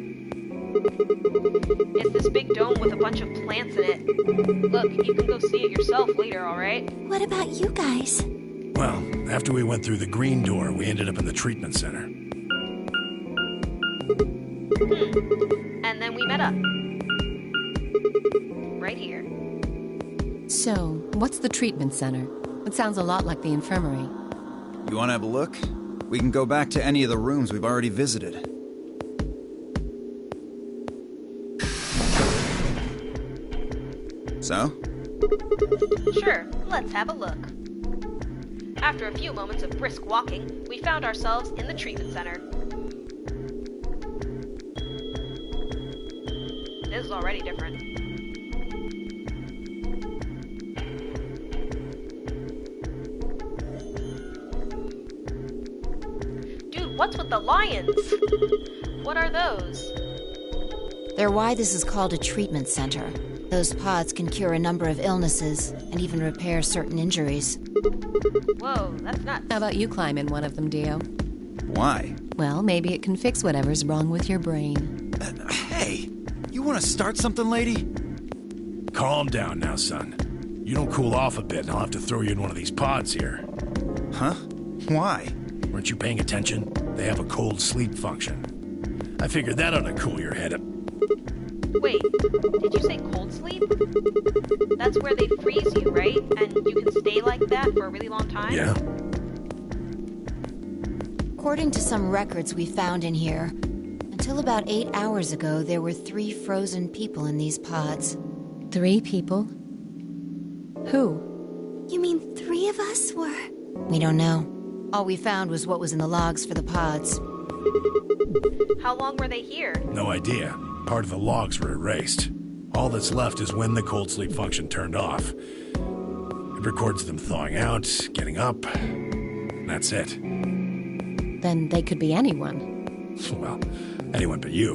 It's this big dome with a bunch of plants in it. Look, you can go see it yourself later, alright? What about you guys? Well, after we went through the green door, we ended up in the treatment center. And then we met up. Right here. So, what's the treatment center? It sounds a lot like the infirmary. You want to have a look? We can go back to any of the rooms we've already visited. So? Sure, let's have a look. After a few moments of brisk walking, we found ourselves in the treatment center. This is already different. Dude, what's with the lions? What are those? They're why this is called a treatment center. Those pods can cure a number of illnesses and even repair certain injuries. Whoa, that's nuts. How about you climb in one of them, Dio? Why? Well, maybe it can fix whatever's wrong with your brain. Hey, you want to start something, lady? Calm down now, son. You don't cool off a bit and I'll have to throw you in one of these pods here. Huh? Why? Weren't you paying attention? They have a cold sleep function. I figured that ought to cool your head up. Wait, did you say cold sleep? That's where they freeze you, right? And you can stay like that for a really long time? Yeah. According to some records we found in here, until about 8 hours ago, there were 3 frozen people in these pods. 3 people? Who? You mean 3 of us were... We don't know. All we found was what was in the logs for the pods. How long were they here? No idea. Part of the logs were erased. All that's left is when the cold sleep function turned off. It records them thawing out, getting up, and that's it. Then they could be anyone. Well, anyone but you.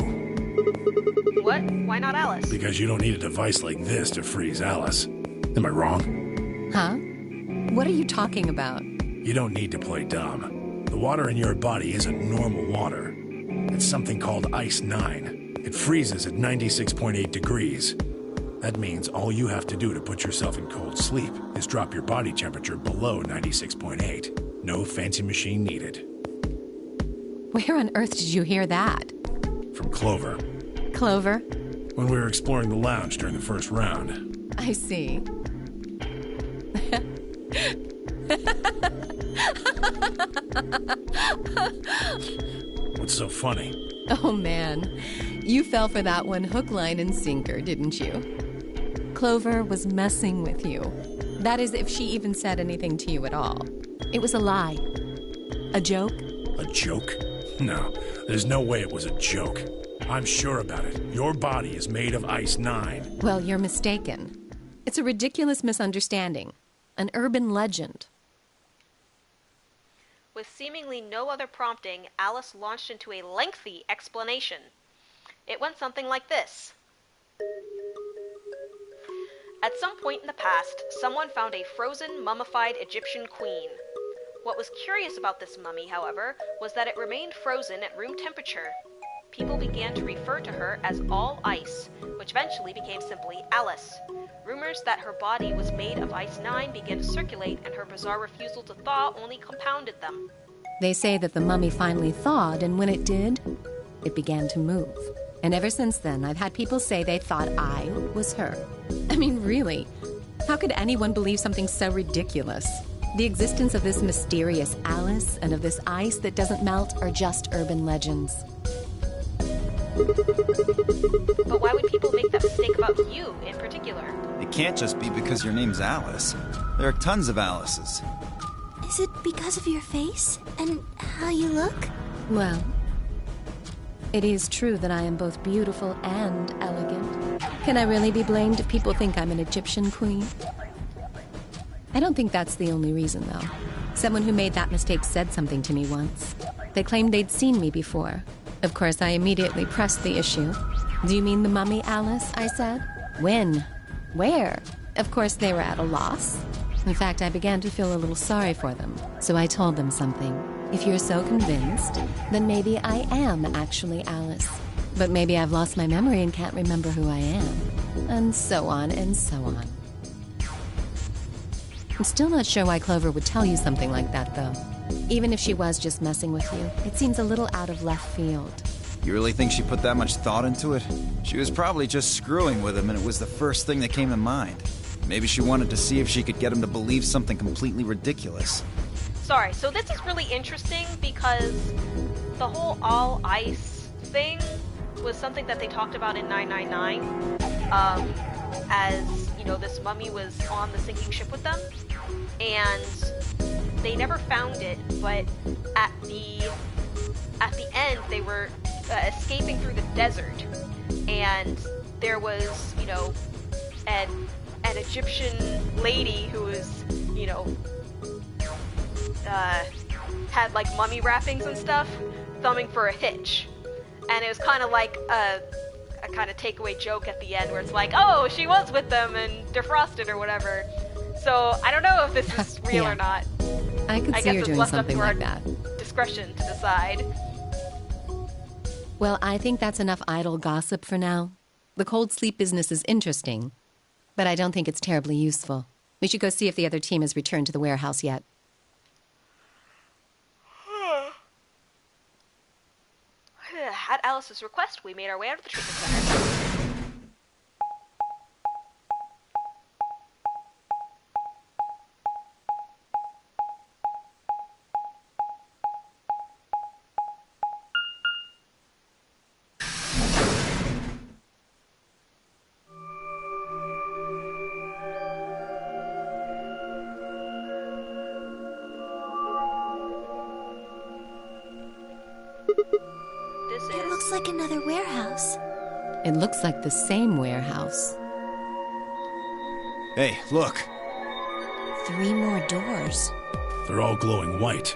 What? Why not Alice? Because you don't need a device like this to freeze Alice. Am I wrong? Huh? What are you talking about? You don't need to play dumb. The water in your body isn't normal water. It's something called Ice 9. It freezes at 96.8 degrees. That means all you have to do to put yourself in cold sleep is drop your body temperature below 96.8. No fancy machine needed. Where on earth did you hear that? From Clover. Clover? When we were exploring the lounge during the first round. I see. What's so funny? Oh man, you fell for that one hook, line, and sinker, didn't you? Clover was messing with you. That is, if she even said anything to you at all. It was a lie. A joke? A joke? No, there's no way it was a joke. I'm sure about it. Your body is made of Ice 9. Well, you're mistaken. It's a ridiculous misunderstanding. An urban legend. With seemingly no other prompting, Alice launched into a lengthy explanation. It went something like this. At some point in the past, someone found a frozen, mummified Egyptian queen. What was curious about this mummy, however, was that it remained frozen at room temperature. People began to refer to her as All Ice, which eventually became simply Alice. Rumors that her body was made of Ice 9 began to circulate, and her bizarre refusal to thaw only compounded them. They say that the mummy finally thawed, and when it did, it began to move. And ever since then, I've had people say they thought I was her. I mean, really, how could anyone believe something so ridiculous? The existence of this mysterious Alice and of this ice that doesn't melt are just urban legends. But why would people make that mistake about you in particular? It can't just be because your name's Alice. There are tons of Alices. Is it because of your face and how you look? Well, it is true that I am both beautiful and elegant. Can I really be blamed if people think I'm an Egyptian queen? I don't think that's the only reason, though. Someone who made that mistake said something to me once. They claimed they'd seen me before. Of course, I immediately pressed the issue. Do you mean the mummy, Alice? I said. When? Where? Of course, they were at a loss. In fact, I began to feel a little sorry for them. So I told them something. If you're so convinced, then maybe I am actually Alice. But maybe I've lost my memory and can't remember who I am. And so on and so on. I'm still not sure why Clover would tell you something like that, though. Even if she was just messing with you, it seems a little out of left field. You really think she put that much thought into it? She was probably just screwing with him, and it was the first thing that came to mind. Maybe she wanted to see if she could get him to believe something completely ridiculous. Sorry, so this is really interesting because the whole all ice thing was something that they talked about in 999. As, you know, this mummy was on the sinking ship with them. And they never found it, but at the end they were escaping through the desert, and there was, you know, an Egyptian lady who was, you know, had like mummy wrappings and stuff, thumbing for a hitch, and it was kind of like a kind of takeaway joke at the end where it's like, oh, she was with them and defrosted or whatever. So I don't know if this is real Yeah. or not. I could see her doing something like that. Discretion to decide. Well, I think that's enough idle gossip for now. The cold sleep business is interesting, but I don't think it's terribly useful. We should go see if the other team has returned to the warehouse yet. At Alice's request, we made our way out of the treatment center. It looks like another warehouse. It looks like the same warehouse. Hey, look. 3 more doors. They're all glowing white.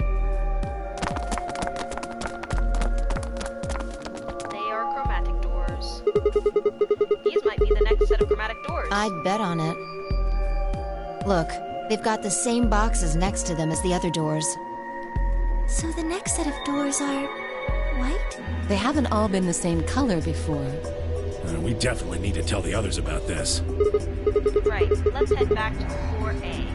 They are chromatic doors. These might be the next set of chromatic doors. I'd bet on it. Look, they've got the same boxes next to them as the other doors. So the next set of doors are white? They haven't all been the same color before. We definitely need to tell the others about this. Right, let's head back to floor A.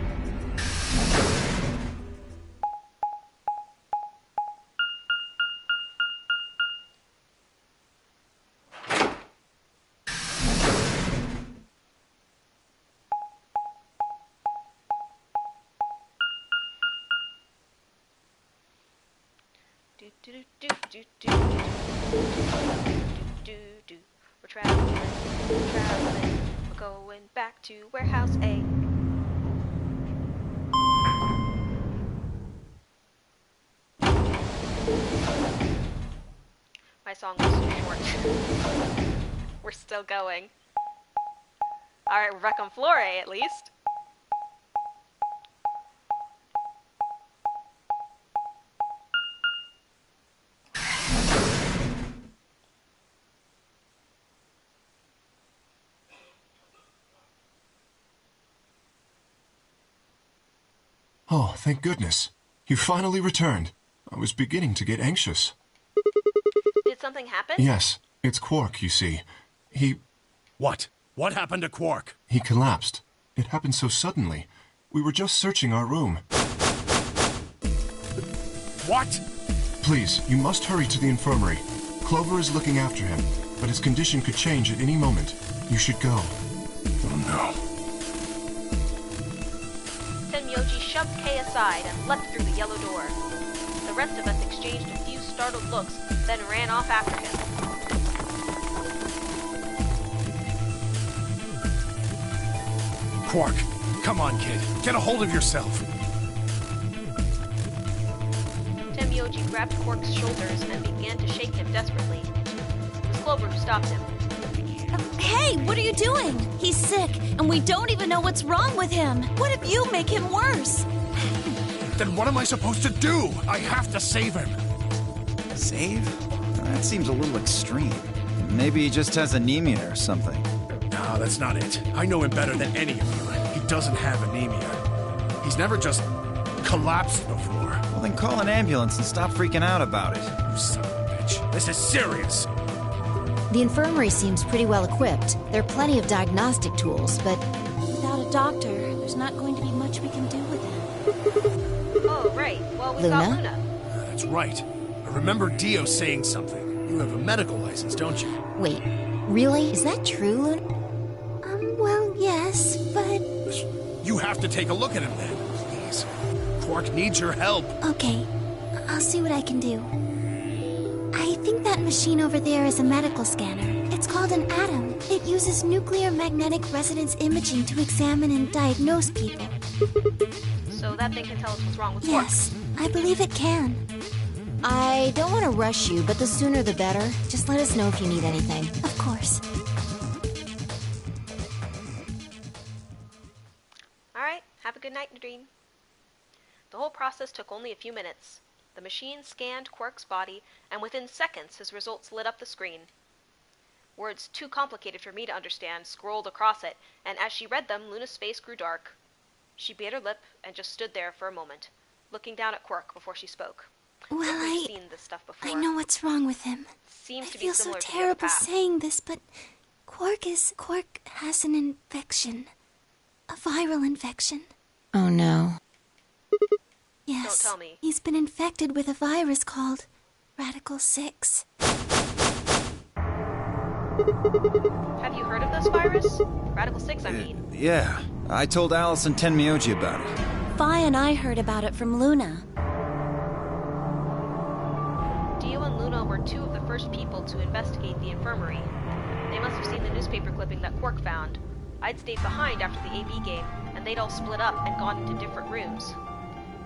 We're traveling, we're going back to warehouse A. My song was too short. We're still going. Alright, we're back on floor A at least. Oh, thank goodness. You finally returned. I was beginning to get anxious. Did something happen? Yes, it's Quark, you see. He... What? What happened to Quark? He collapsed. It happened so suddenly. We were just searching our room. What? Please, you must hurry to the infirmary. Clover is looking after him, but his condition could change at any moment. You should go. Oh, no. Tenmyoji shoved Kay aside and leapt through the yellow door. The rest of us exchanged a few startled looks, then ran off after him. Quark, come on, kid. Get a hold of yourself. Tenmyoji grabbed Quark's shoulders and began to shake him desperately. It was Clover who stopped him. Hey, what are you doing? He's sick, and we don't even know what's wrong with him. What if you make him worse? Then what am I supposed to do? I have to save him. Save? That seems a little extreme. Maybe he just has anemia or something. No, that's not it. I know him better than any of you. He doesn't have anemia. He's never just collapsed before. Well, then call an ambulance and stop freaking out about it. You son of a bitch. This is serious. The infirmary seems pretty well equipped. There are plenty of diagnostic tools, but... Without a doctor, there's not going to be much we can do with him. Oh, right. Well, we've got Luna. That's right. I remember Dio saying something. You have a medical license, don't you? Wait, really? Is that true, Luna? Well, yes, but... You have to take a look at him then, please. Quark needs your help. Okay, I'll see what I can do. I think that machine over there is a medical scanner. It's called an ATOM. It uses nuclear magnetic resonance imaging to examine and diagnose people. So that thing can tell us what's wrong with Quark. Yes, I believe it can. I don't want to rush you, but the sooner the better. Just let us know if you need anything. Of course. Alright, have a good night, Nadine. The whole process took only a few minutes. The machine scanned Quark's body, and within seconds his results lit up the screen. Words too complicated for me to understand scrolled across it, and as she read them, Luna's face grew dark. She bit her lip and just stood there for a moment, looking down at Quark before she spoke. Well, I've seen this stuff before. I know what's wrong with him. Seems I to be feel so similar to the other terrible path. saying this, but Quark has an infection. A viral infection. Oh no. Yes. Don't tell me. He's been infected with a virus called Radical 6. Have you heard of this virus? Radical 6, I mean. Yeah, I told Alice and Tenmyoji about it. Fi and I heard about it from Luna. Dio and Luna were two of the first people to investigate the infirmary. They must have seen the newspaper clipping that Quark found. I'd stayed behind after the AB game, and they'd all split up and gone into different rooms.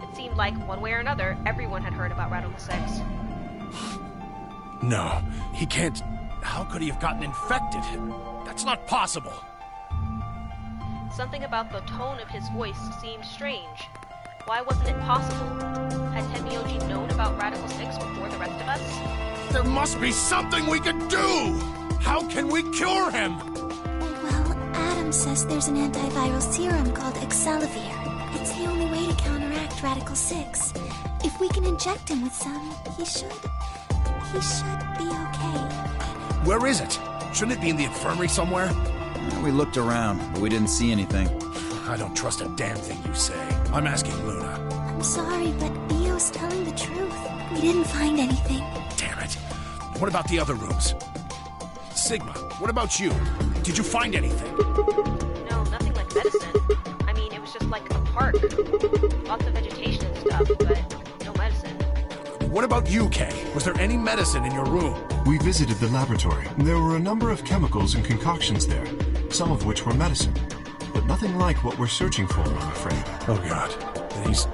It seemed like, one way or another, everyone had heard about Radical 6. No, he can't... How could he have gotten infected? That's not possible. Something about the tone of his voice seemed strange. Why wasn't it possible? Had Tenmyoji known about Radical 6 before the rest of us? There must be something we can do! How can we cure him? Well, Adam says there's an antiviral serum called Excelivir. It's the only way to counteract Radical 6. If we can inject him with some, he should be okay. Where is it? Shouldn't it be in the infirmary somewhere? We looked around, but we didn't see anything. I don't trust a damn thing you say. I'm asking Luna. I'm sorry, but Io's telling the truth. We didn't find anything. Damn it. What about the other rooms? Sigma, what about you? Did you find anything? No, nothing like medicine. I mean, it was just like a park. Lots of vegetation and stuff, but no medicine. What about you, Kay? Was there any medicine in your room? We visited the laboratory. There were a number of chemicals and concoctions there, some of which were medicine. But nothing like what we're searching for, I'm afraid. Oh, God. Then he's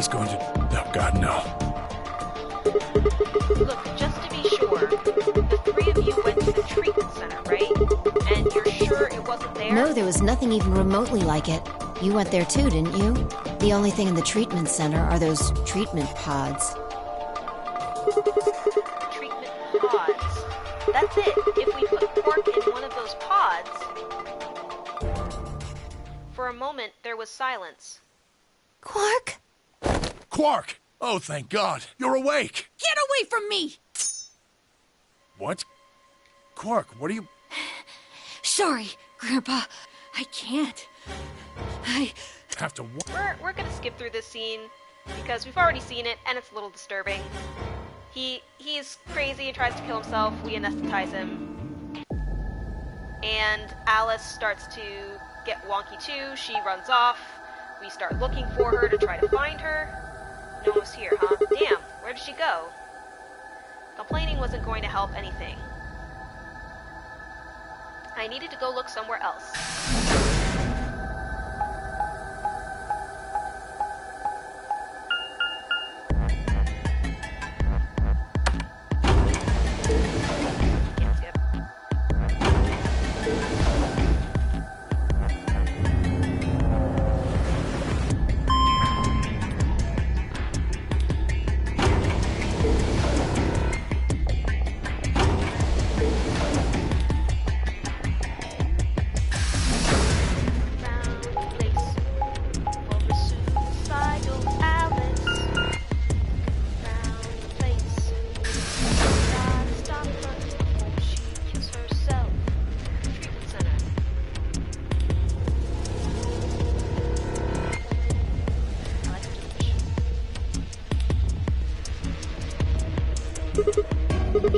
going to... Oh, God, no. Look, just to be sure, the three of you went to the treatment center, right? And you're sure it wasn't there? No, there was nothing even remotely like it. You went there too, didn't you? The only thing in the treatment center are those treatment pods. Treatment pods. That's it. If we put Quark in one of those pods... For a moment, there was silence. Quark? Quark! Oh, thank God. You're awake. Get away from me! What? Quark, what are you... Sorry, Grandpa. I can't. I have to... We're gonna skip through this scene because we've already seen it and it's a little disturbing. He's crazy and tries to kill himself. We anesthetize him. And Alice starts to get wonky too. She runs off. We start looking for her to try to find her. No one was here, huh? Damn, where did she go? Complaining wasn't going to help anything. I needed to go look somewhere else.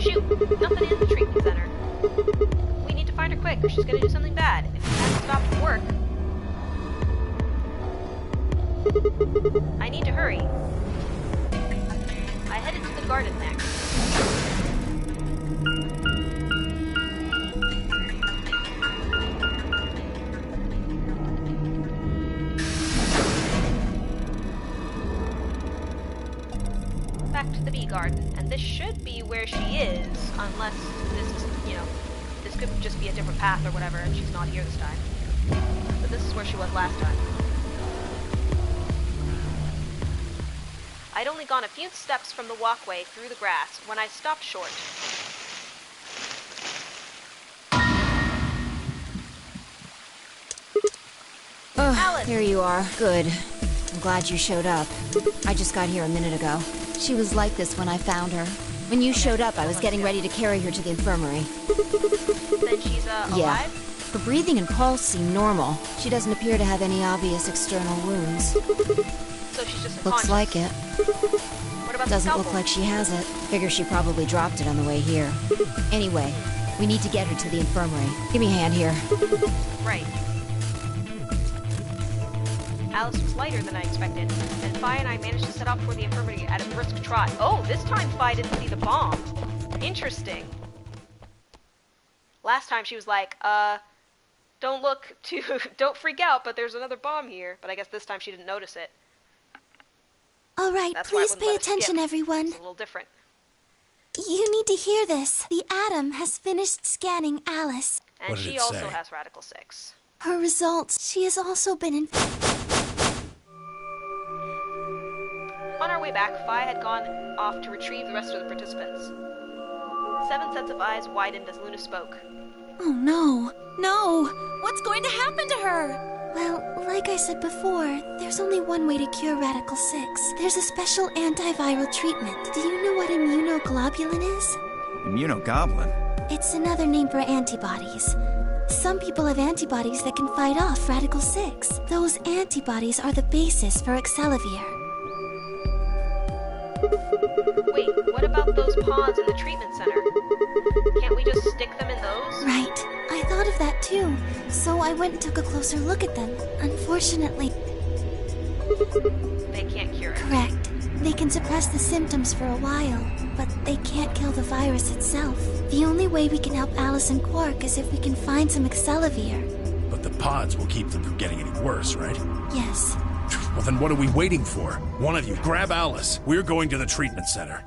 Shoot! Nothing in the treatment center. We need to find her quick, or she's gonna do something bad. If she hasn't stopped work. I need to hurry. I headed to the garden next. Back to the bee garden, and this should be where she is, unless this is, this could just be a different path or whatever, and she's not here this time. But this is where she was last time. I'd only gone a few steps from the walkway through the grass when I stopped short. Oh, there you are. Good. I'm glad you showed up. I just got here a minute ago. She was like this when I found her. When you showed up, I was getting ready to carry her to the infirmary. Then she's, Yeah. alive? Her breathing and pulse seem normal. She doesn't appear to have any obvious external wounds. So she's just Looks unconscious. like it. What about Doesn't the look scalpel? like she has it. Figure she probably dropped it on the way here. Anyway, we need to get her to the infirmary. Give me a hand here. Right. Alice was lighter than I expected, and Fi and I managed to set off for the infirmary at a brisk trot. Oh, this time Fi didn't see the bomb. Interesting. Last time she was like, don't freak out, but there's another bomb here. But I guess this time she didn't notice it. All right, That's why I please wouldn't pay let us attention, skip. everyone. It's a little different. You need to hear this. The Atom has finished scanning Alice. And What did she it also say? has Radical 6. Her results, she has also been in... On our way back, Fi had gone off to retrieve the rest of the participants. 7 sets of eyes widened as Luna spoke. Oh no. No! What's going to happen to her? Well, like I said before, there's only one way to cure Radical 6. There's a special antiviral treatment. Do you know what immunoglobulin is? Immunogoblin? It's another name for antibodies. Some people have antibodies that can fight off Radical 6. Those antibodies are the basis for Excelavir. Wait, what about those pods in the treatment center? Can't we just stick them in those? Right. I thought of that too. So I went and took a closer look at them. Unfortunately... They can't cure it. Correct. They can suppress the symptoms for a while, but they can't kill the virus itself. The only way we can help Alice and Quark is if we can find some Excelavir. But the pods will keep them from getting any worse, right? Yes. Well, then what are we waiting for? One of you, grab Alice. We're going to the treatment center.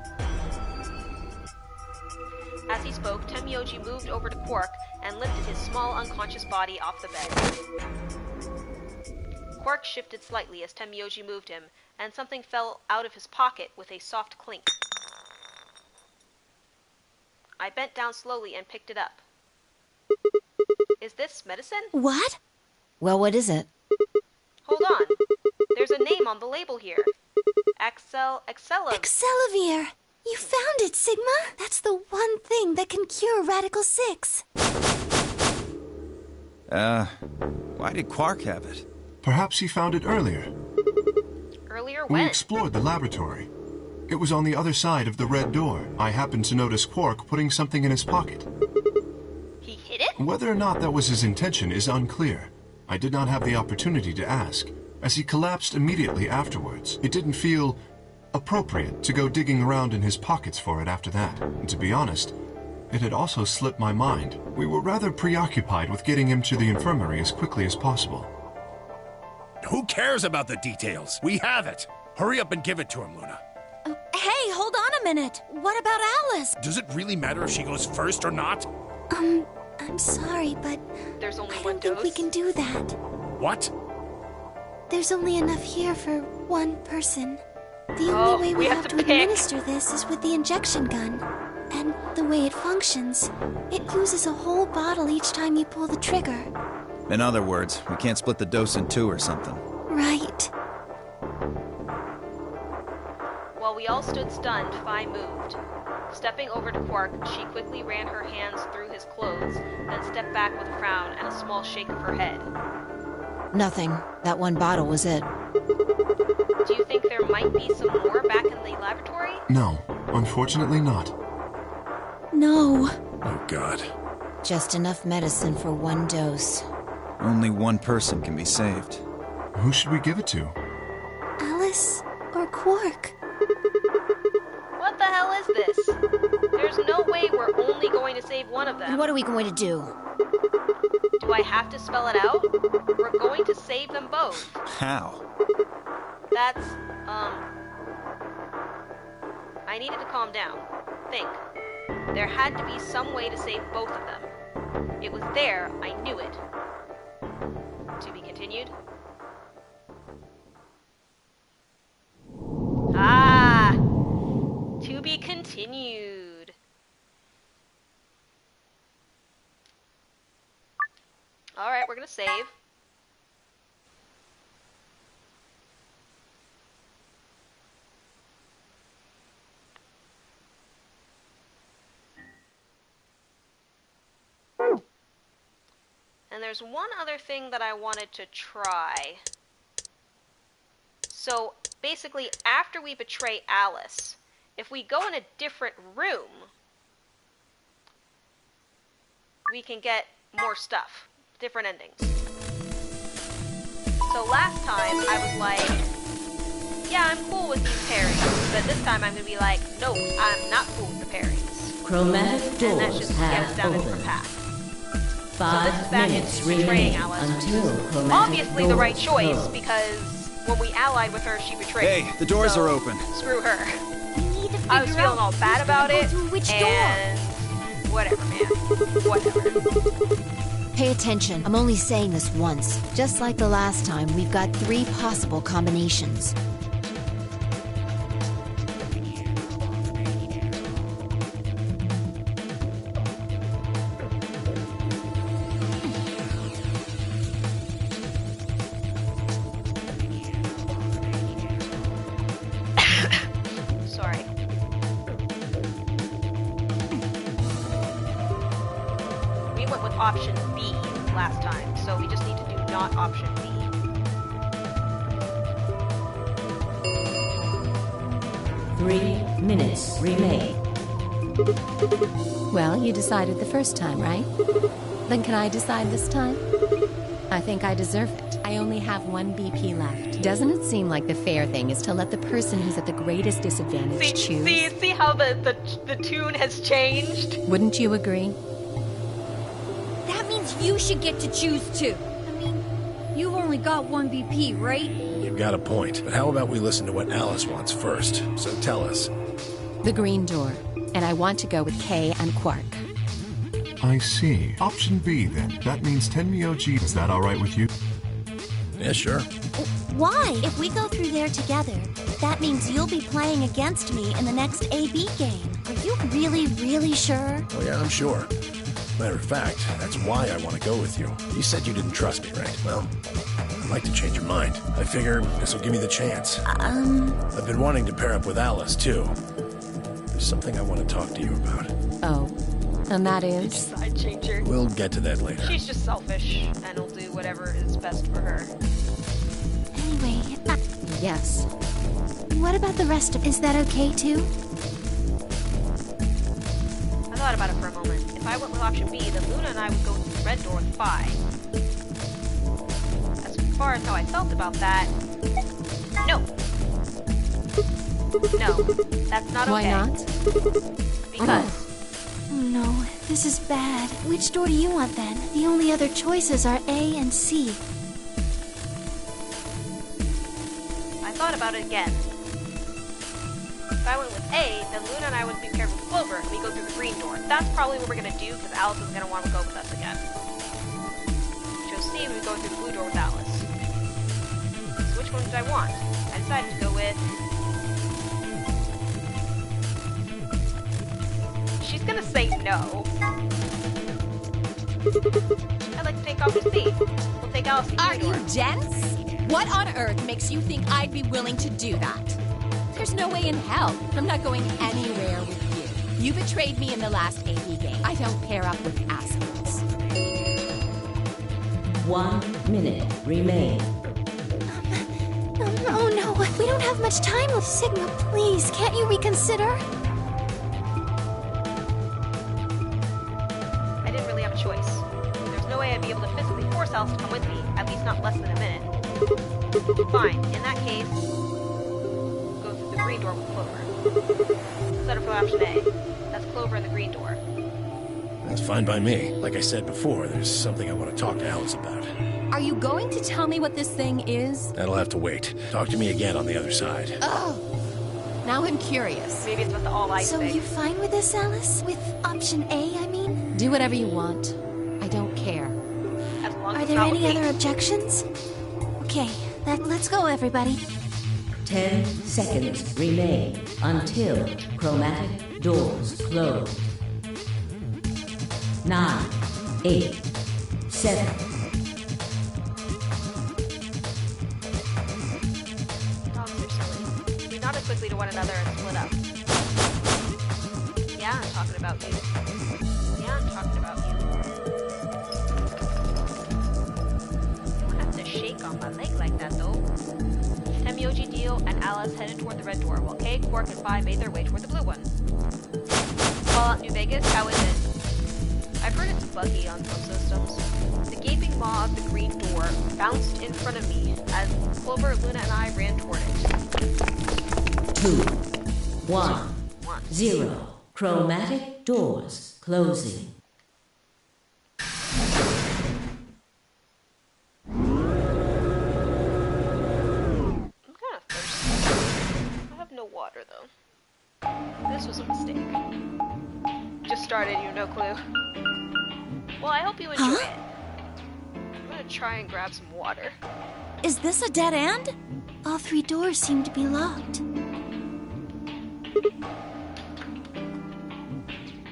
As he spoke, Temyoji moved over to Quark and lifted his small, unconscious body off the bed. Quark shifted slightly as Temyoji moved him, and something fell out of his pocket with a soft clink. I bent down slowly and picked it up. Is this medicine? What? Well, what is it? Hold on. There's a name on the label here. Excelavir. Excelavir! You found it, Sigma! That's the one thing that can cure Radical 6. Why did Quark have it? Perhaps he found it earlier. Earlier We when? explored the laboratory. It was on the other side of the red door. I happened to notice Quark putting something in his pocket. He hid it? Whether or not that was his intention is unclear. I did not have the opportunity to ask. as he collapsed immediately afterwards. It didn't feel appropriate to go digging around in his pockets for it after that. And to be honest, it had also slipped my mind. We were rather preoccupied with getting him to the infirmary as quickly as possible. Who cares about the details? We have it. Hurry up and give it to him, Luna. Hey, hold on a minute. What about Alice? Does it really matter if she goes first or not? I'm sorry, but There's only I one don't think dose. we can do that. What? There's only enough here for one person. The Oh, only way we we have have to to pick. administer this is with the injection gun. And the way it functions, it uses a whole bottle each time you pull the trigger. In other words, we can't split the dose in two or something. Right. While we all stood stunned, Fi moved. Stepping over to Quark, she quickly ran her hands through his clothes, then stepped back with a frown and a small shake of her head. Nothing. That one bottle was it. Do you think there might be some more back in the laboratory? No, unfortunately not. No. Oh, God. Just enough medicine for one dose. Only one person can be saved. Who should we give it to? Alice or Quark? What the hell is this? There's no way we're only going to save one of them. And what are we going to do? Do I have to spell it out? We're going to save them both. How? That's, I needed to calm down. Think. There had to be some way to save both of them. It was there, I knew it. To be continued? Ah! To be continued. Alright, we're gonna save. And there's one other thing that I wanted to try. So, basically, after we betray Alice, if we go in a different room, we can get more stuff. Different endings. So last time, I was like, yeah, I'm cool with these pairings. But this time, I'm going to be like, no, I'm not cool with the pairings. Chromatic And that's doors just get us have down a different opened. path. 5 back minutes into betraying remain Alice, which until is chromatic obviously the doors right choice close. because when we allied with her, she betrayed. Hey, the doors So, are open. Screw her. We need to I was figure feeling out all bad who's about gonna it, go through which and whatever, man. Whatever. Pay attention. I'm only saying this once. Just like the last time, we've got 3 possible combinations. Sorry. We went with option B last time, so we just need to do not option B. Three minutes remain. Well, you decided the first time, right? Then can I decide this time? I think I deserve it. I only have 1 BP left. Doesn't it seem like the fair thing is to let the person who's at the greatest disadvantage choose? See how the tune has changed? Wouldn't you agree? That means you should get to choose too. I mean, you've only got 1 BP, right? You've got a point. But how about we listen to what Alice wants first? So tell us. The green door. And I want to go with Kay and Quark. I see. Option B, then. That means Tenmyoji. Is that all right with you? Yeah, sure. Why? If we go through there together, that means you'll be playing against me in the next AB game. Are you really, really sure? Oh, yeah, I'm sure. Matter of fact, that's why I want to go with you. You said you didn't trust me, right? Well, I'd like to change your mind. I figure this will give me the chance. I've been wanting to pair up with Alice, too. There's something I want to talk to you about. Oh, and that is? Side changer. We'll get to that later. She's just selfish, and will do whatever is best for her. Anyway, Yes. what about the rest of... Is that okay, too? I thought about it for a moment. If I went with option B, then Luna and I would go through the red door with Phi. As far as how I felt about that, no. No, that's not okay. Why not? Because... Oh no, this is bad. Which door do you want then? The only other choices are A and C. I thought about it again. If I went with A, then Luna and I would be paired with Clover, and we go through the green door. That's probably what we're gonna do, because Alice is gonna want to go with us again. Chose C, we go through the blue door with Alice. So which one did I want? I decided to go with... She's gonna say no. I'd like to take off with C. We'll take Alice to the Are green door. you dense? What on earth makes you think I'd be willing to do that? There's no way in hell. I'm not going anywhere with you. You betrayed me in the last AP game. I don't pair up with assholes. 1 minute remains. Oh no, we don't have much time. Sigma, please, can't you reconsider? I didn't really have a choice. There's no way I'd be able to physically force Alice to come with me, at least not less than a minute. Fine, in that case, go through the green door with Clover. Set up for option A. That's Clover in the green door. That's fine by me. Like I said before, there's something I want to talk to Alice about. Are you going to tell me what this thing is? That'll have to wait. Talk to me again on the other side. Oh! Now I'm curious. Maybe it's with the all-ice So thing. you fine with this, Alice? With option A, I mean? Do whatever you want. I don't care. As long as Are it's there not with any me. other objections? Okay, let's go, everybody. 10 seconds remain until chromatic doors close. 9, 8, 7. Dogs are silly. We nodded quickly to one another and split up. Yeah, I'm talking about you. Yeah, I'm talking about you. You don't have to shake on my leg like that, though. Temyoji, Dio, and Alice headed toward the red door, while Kay, Quark, and Phi made their way toward the blue one. Fallout New Vegas, how is it? I've heard it's buggy on some systems. The gaping maw of the green door bounced in front of me as Clover, Luna, and I ran toward it. 2, 1, 0. Chromatic doors closing. I'm kind of thirsty. I have no water, though. This was a mistake. Just started, you have no clue. Well, I hope you enjoy it. I'm gonna try and grab some water. Is this a dead end? All 3 doors seem to be locked.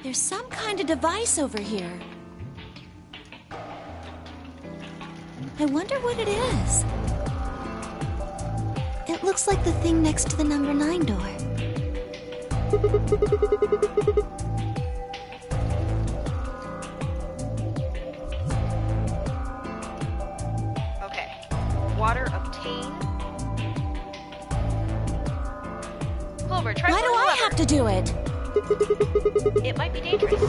There's some kind of device over here. I wonder what it is. It looks like the thing next to the number 9 door. Okay. Water obtained. Clover, try Why do pulling the I lever. have to do it? It might be dangerous.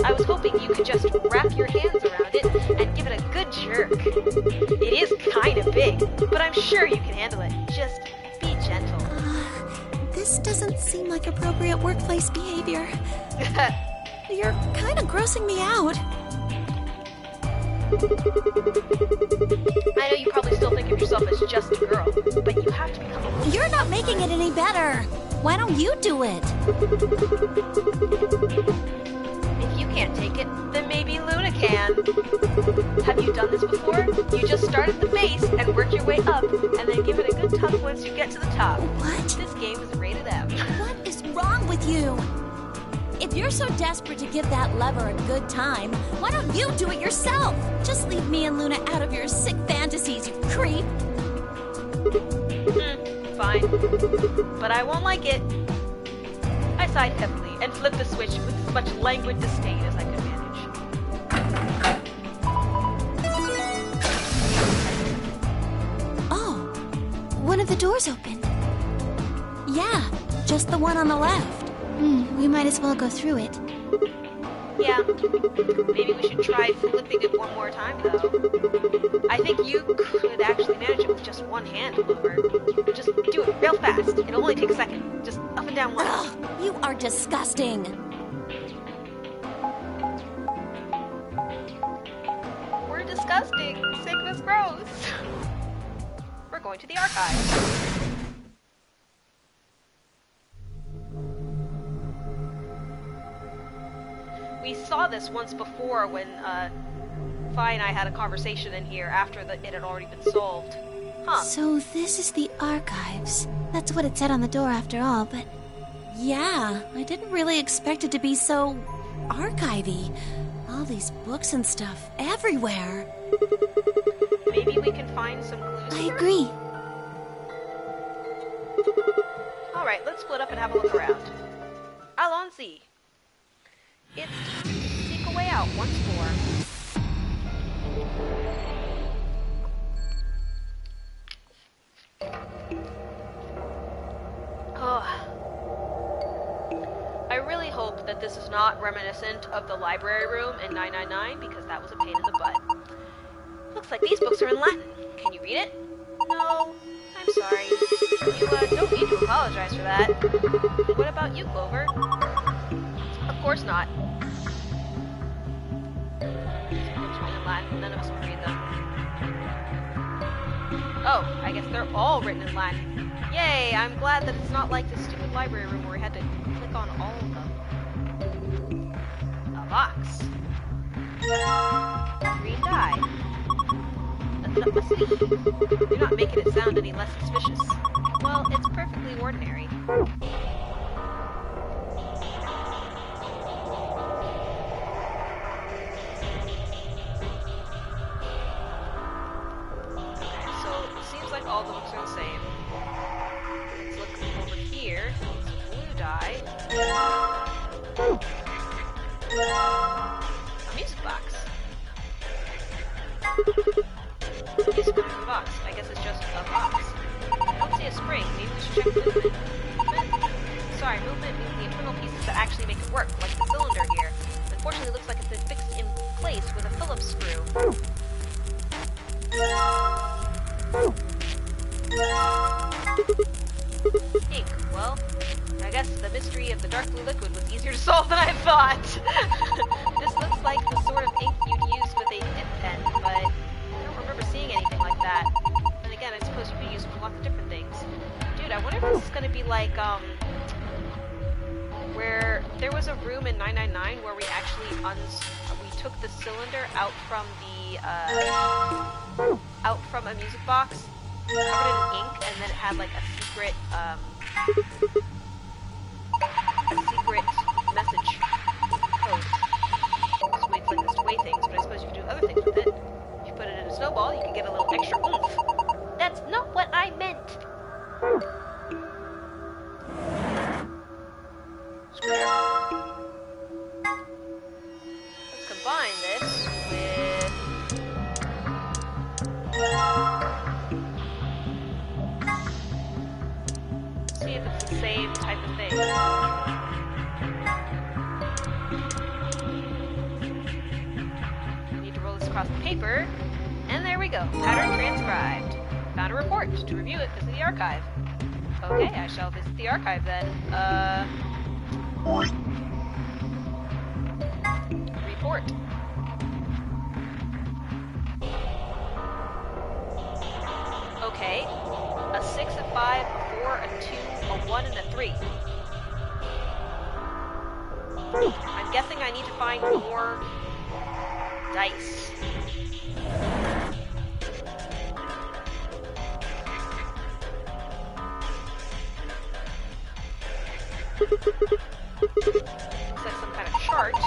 I was hoping you could just wrap your hands around it and give it a good jerk. It is kind of big, but I'm sure you can handle it. Just be gentle. This doesn't seem like appropriate workplace behavior. You're kind of grossing me out. I know you probably still think of yourself as just a girl, but you have to become a woman. You're not making it any better. Why don't you do it? If you can't take it, then maybe Luna can. Have you done this before? You just start at the base and work your way up, and then give it a good tug once you get to the top. What? This game is rated M. What is wrong with you? If you're so desperate to give that lever a good time, why don't you do it yourself? Just leave me and Luna out of your sick fantasies, you creep. Fine. But I won't like it. I sighed heavily and flipped the switch with as much languid disdain as I could manage. Oh, one of the doors opened. Yeah, just the one on the left. We might as well go through it. Yeah, maybe we should try flipping it one more time, though. I think you could actually manage it with just one hand, Clover. Just do it real fast. It'll only take a second. Just up and down once. Ugh, you are disgusting. We're disgusting. Sickness grows. We're going to the archives. We saw this once before when Fi and I had a conversation in here after it had already been solved. Huh. So this is the archives. That's what it said on the door after all, but... Yeah, I didn't really expect it to be so... archivy. All these books and stuff everywhere. Maybe we can find some clues. I agree. Alright, let's split up and have a look around. Allons-y. It's time to sneak a way out once more. I really hope that this is not reminiscent of the library room in 999 because that was a pain in the butt. Looks like these books are in Latin. Can you read it? No, I'm sorry. You don't need to apologize for that. What about you, Clover? Of course not. These books are in Latin. None of us can read them. Oh, I guess they're all written in Latin. Yay, I'm glad that it's not like this stupid library room where we had to click on all of them. A box. Green dye. A sleeve. You're not making it sound any less suspicious. Well, it's perfectly ordinary. All the books are the same. Let's look over here. It's a blue dye. A music box. A music box. I guess it's just a box. I don't see a spring. Maybe we should check movement. Sorry, movement means the internal pieces that actually make it work, like the cylinder here. Unfortunately, it looks like it's been fixed in place with a Phillips screw. Ink. Well, I guess the mystery of the dark blue liquid was easier to solve than I thought. This looks like the sort of ink you'd use with a dip pen, but I don't remember seeing anything like that. And again, I suppose you could use it for lots of different things. Dude, I wonder if this is going to be like, where there was a room in 999 where we actually we took the cylinder out from the, out from a music box, covered it in ink, and then it had like a secret message code. Just ways like this to weigh things, but I suppose you can do other things with it. If you put it in a snowball, you can get a little extra oomph. That's not what I meant! Square. Let's combine this with... see if it's the same type of thing. We need to roll this across the paper, and there we go. Pattern transcribed. Found a report. To review it, visit the archive. Okay, I shall visit the archive then. Report. Okay. A 6, a 5, a 4, a 2, a 1, and a 3. I'm guessing I need to find more dice. Looks like some kind of chart. It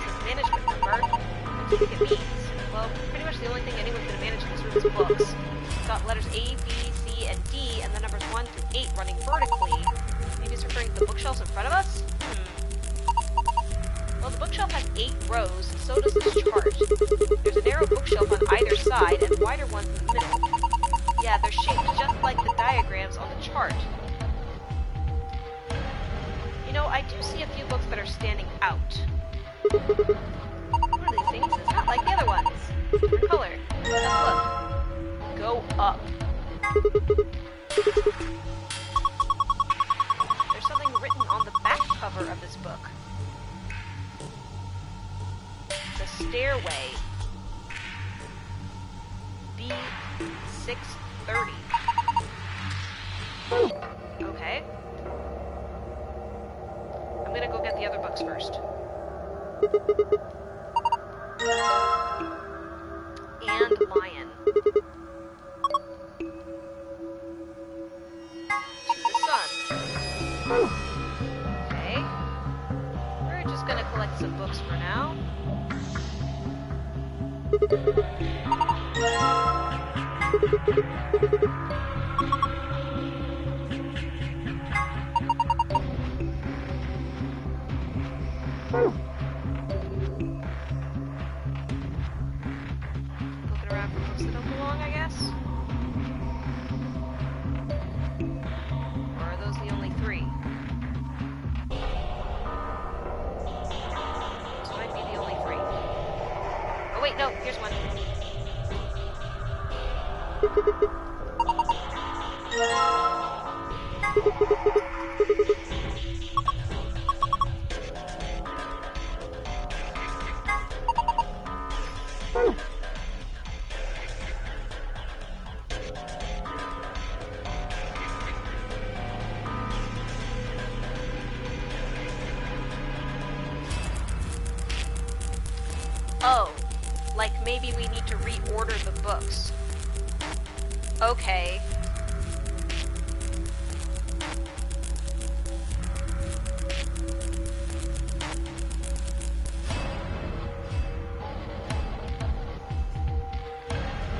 says management number. What do you think it means? Well, pretty much the only thing anyone's going to manage in this room is books. It's got letters A, B, C, and D, and the numbers 1 through 8 running vertically. Maybe it's referring to the bookshelves in front of us? Well, the bookshelf has 8 rows, so does this chart. There's a narrow bookshelf on either side, and wider ones in the middle. Yeah, they're shaped just like the diagrams on the chart. You know, I do see a few books that are standing out. One of these things is not like the other ones. Different color. Let's look. Go up. There's something written on the back cover of this book. The stairway. B630. Okay. I'm gonna go get the other books first. And lion. To the sun. Okay. We're just gonna collect some books for now. Looking around for books that don't belong, I guess? Or are those the only three? This might be the only three. Oh wait, no, here's one. Oh, like maybe we need to reorder the books. Okay.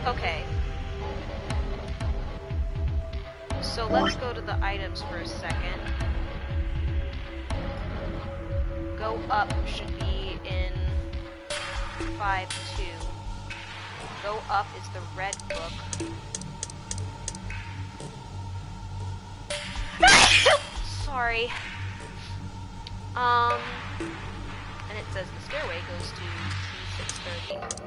Okay. So let's go to the items for a second. Go up should be in 5-2. Go up is the red book. Sorry. And it says the stairway goes to B630.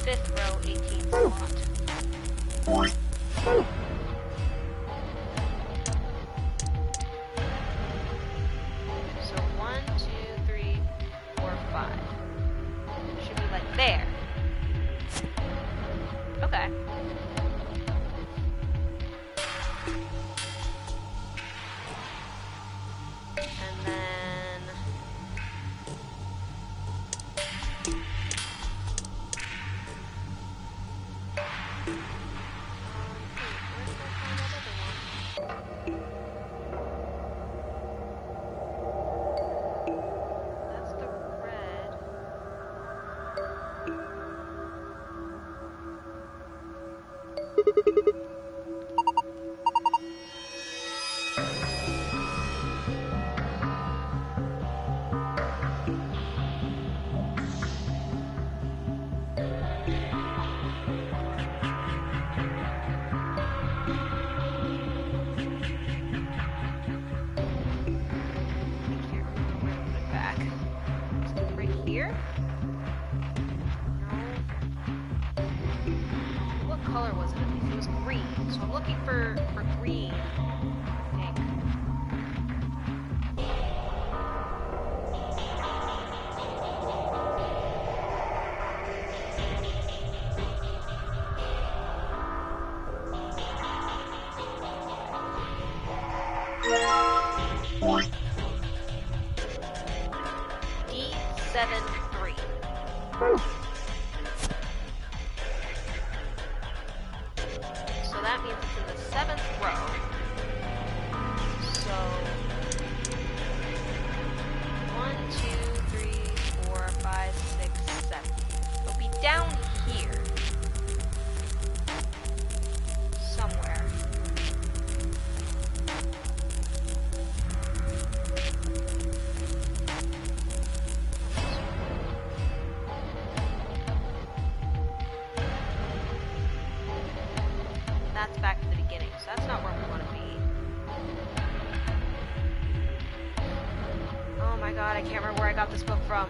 Fifth row, 18th slot. So 1, 2, 3, 4, 5. Should be like there. Okay. color was it? It was green. So I'm looking for green. Pink. D73. So that means it's in the 7th row. So 1, 2, 3, 4, 5, 6, 7. It'll be down here. Somewhere. That's back to the beginning, so that's not where we want to be. Oh my god, I can't remember where I got this book from.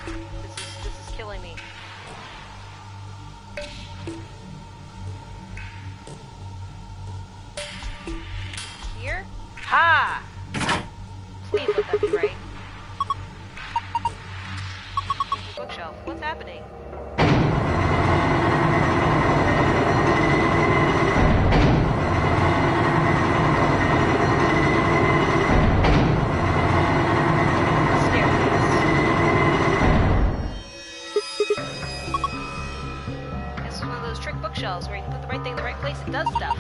This is killing me. Here? Ha! Please let that be right. Bookshelf. What's happening? Bookshelves where you can put the right thing in the right place and does stuff.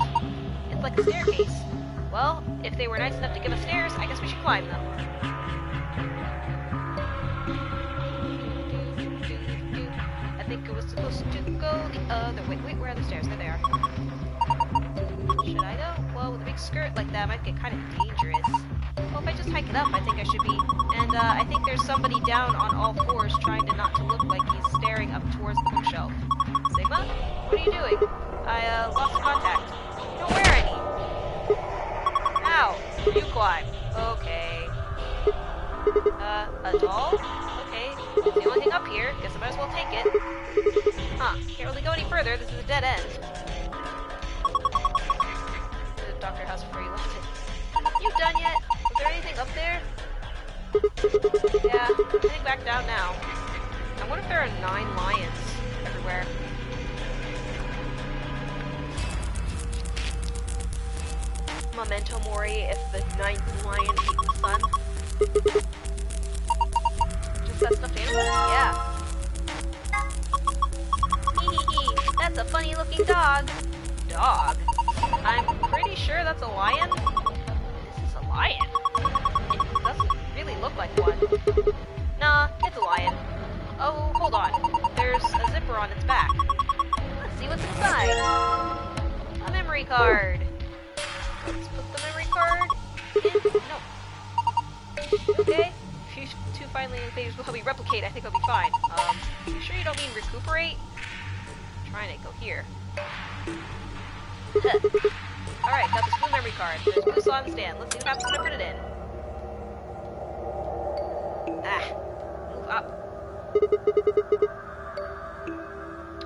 It's like a staircase. Well, if they were nice enough to give us stairs, I guess we should climb them. I think it was supposed to go the other way. Wait, where are the stairs? There they are. Should I go? Well, with a big skirt like that, might get kind of dangerous. Well, if I just hike it up, I think I should be. And I think there's somebody down on all fours trying to not to look like he's staring up towards the bookshelf. Sigma? What are you doing? I lost contact. You don't wear any. Ow. You climb. Okay. A doll? Okay. It's the only thing up here. Guess I might as well take it. Huh. Can't really go any further. This is a dead end. The doctor house before you left it. You done yet? Is there anything up there? Yeah. I'm heading back down now. I wonder if there are 9 lions everywhere. Memento Mori if the 9th lion ate the sun. Just that stuffed animal? Yeah. Hee. That's a funny looking dog. Dog? I'm pretty sure that's a lion. This is a lion. It doesn't really look like one. Nah, it's a lion. Oh, hold on. There's a zipper on its back. Let's see what's inside. A memory card. Let's put the memory card in. No. Okay. If you two finally invaders will help me replicate, I think I'll be fine. You sure you don't mean recuperate? I'm trying to go here. Alright, got this blue memory card. There's a blue slot on the stand. Let's see what happens when I put it in. Ah. Move up.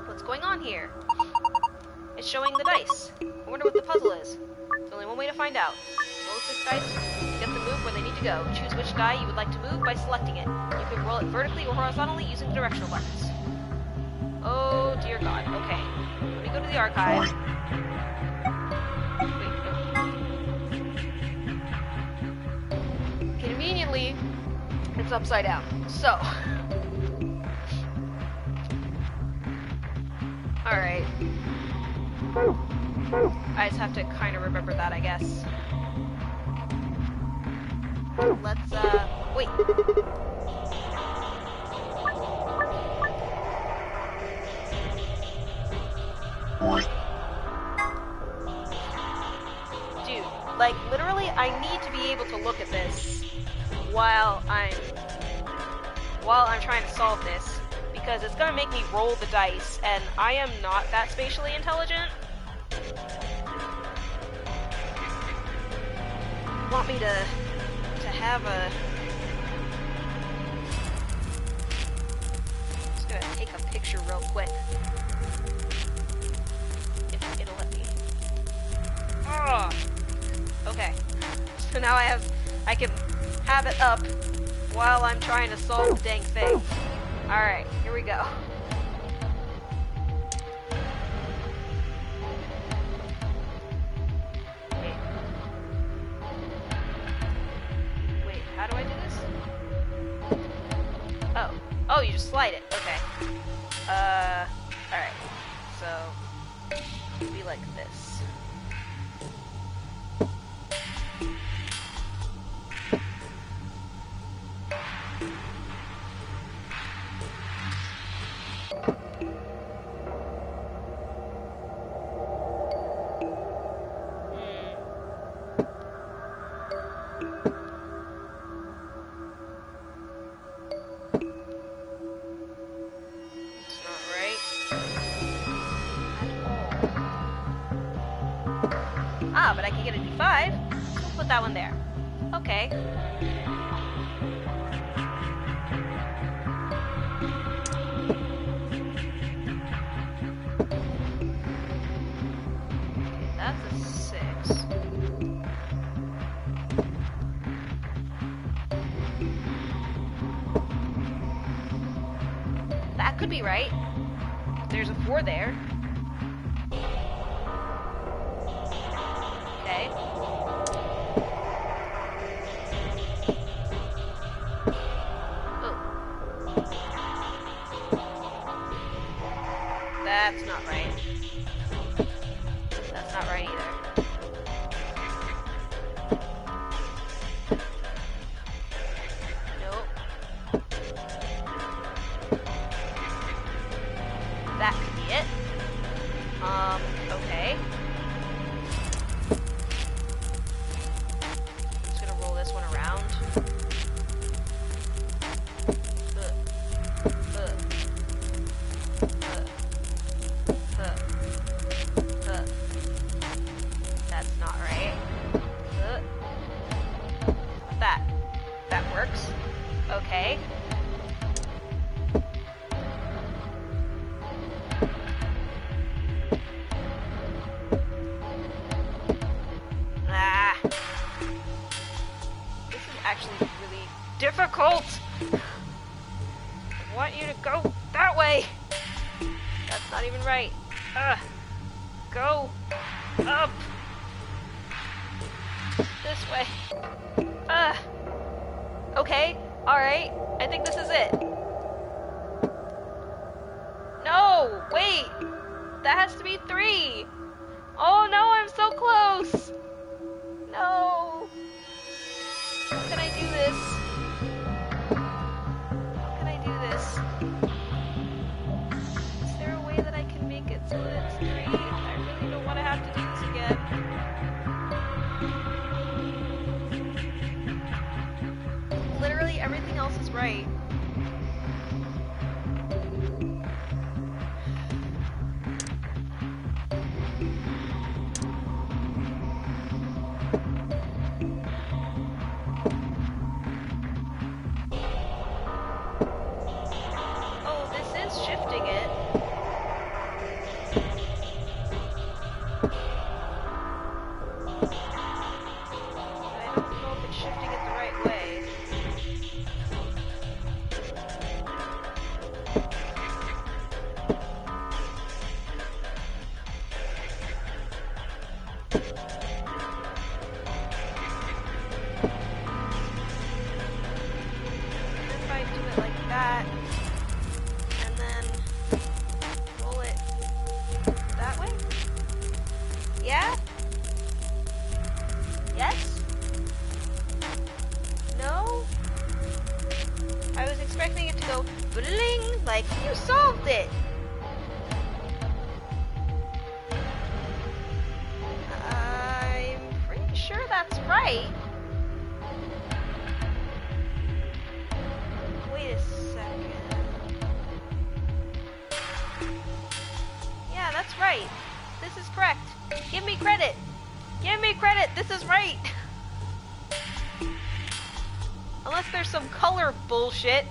What's going on here? It's showing the dice. I wonder what the puzzle is. There's only one way to find out. Roll this dice to get them move where they need to go. Choose which die you would like to move by selecting it. You can roll it vertically or horizontally using the directional buttons. Oh dear god. Okay. Let me go to the archive. Wait, no. Conveniently, it's upside down. So. Alright. I just have to kind of remember that, I guess. Let's, wait. Dude, like, literally, I need to be able to look at this while I'm trying to solve this, because it's gonna make me roll the dice, and I am not that spatially intelligent. Want me to have a... Just gonna take a picture real quick. So now I can have it up while I'm trying to solve the dang thing. Alright, here we go. Wait, how do I do this? Oh, you just slide it. Okay. Alright. So, it'll be like this. But I can get a D5. We'll put that one there. Okay. That's a 6. That could be right. There's a 4 there. Okay. Oh. That's not right. That's not right either. Nope. That could be it. Okay. Okay. Ah. This is actually really difficult. I want you to go that way. That's not even right. Go up. This way. Okay. Alright, I think this is it. No, wait! That has to be 3! Oh no, I'm so close! No! How can I do this? How can I do this? Is there a way that I can make it so that it's 3? I really don't want to have to do this again. Literally everything else is right. Oh, this is shifting it. I don't know if it's shifting it the right way. If I do it like that, and then roll it that way? Yeah? Yes? No? I was expecting it to go bling, like you solved it! I'm pretty sure that's right. Wait a second. Yeah, that's right. This is correct. Give me credit. Give me credit. This is right. Unless there's some color bullshit.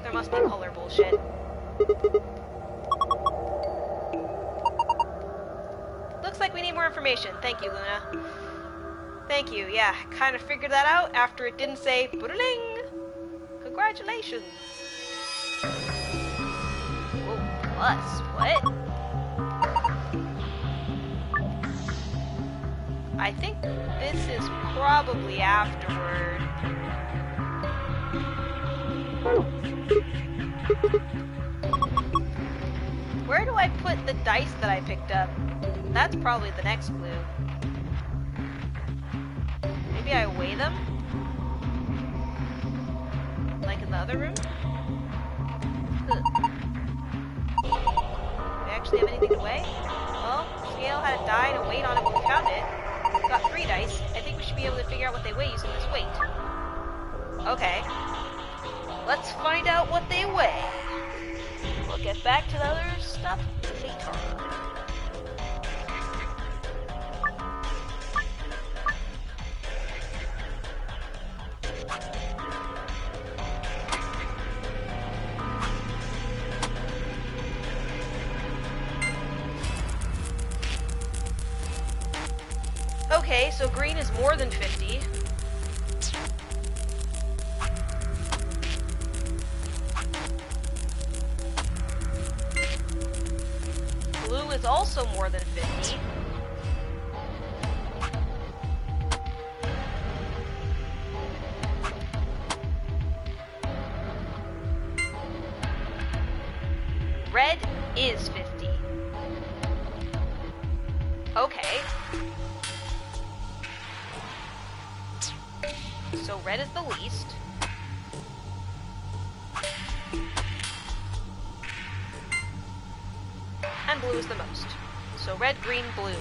There must be color bullshit. Looks like we need information. Thank you, Luna. Thank you. Yeah, kind of figured that out after it didn't say "Bling." Congratulations. Whoa, plus what? I think this is probably afterward. Where do I put the dice that I picked up? That's probably the next clue. Maybe I weigh them? Like in the other room? Ugh. Do I actually have anything to weigh? Well, Scale had a die and a weight on it when we found it. We've got 3 dice. I think we should be able to figure out what they weigh using this weight. Okay. Let's find out what they weigh. We'll get back to the other stuff later. Okay, so green is more than 50. Blue is also more than 50. Red is 50. Okay. So red is the least. And blue is the most. So red, green, blue.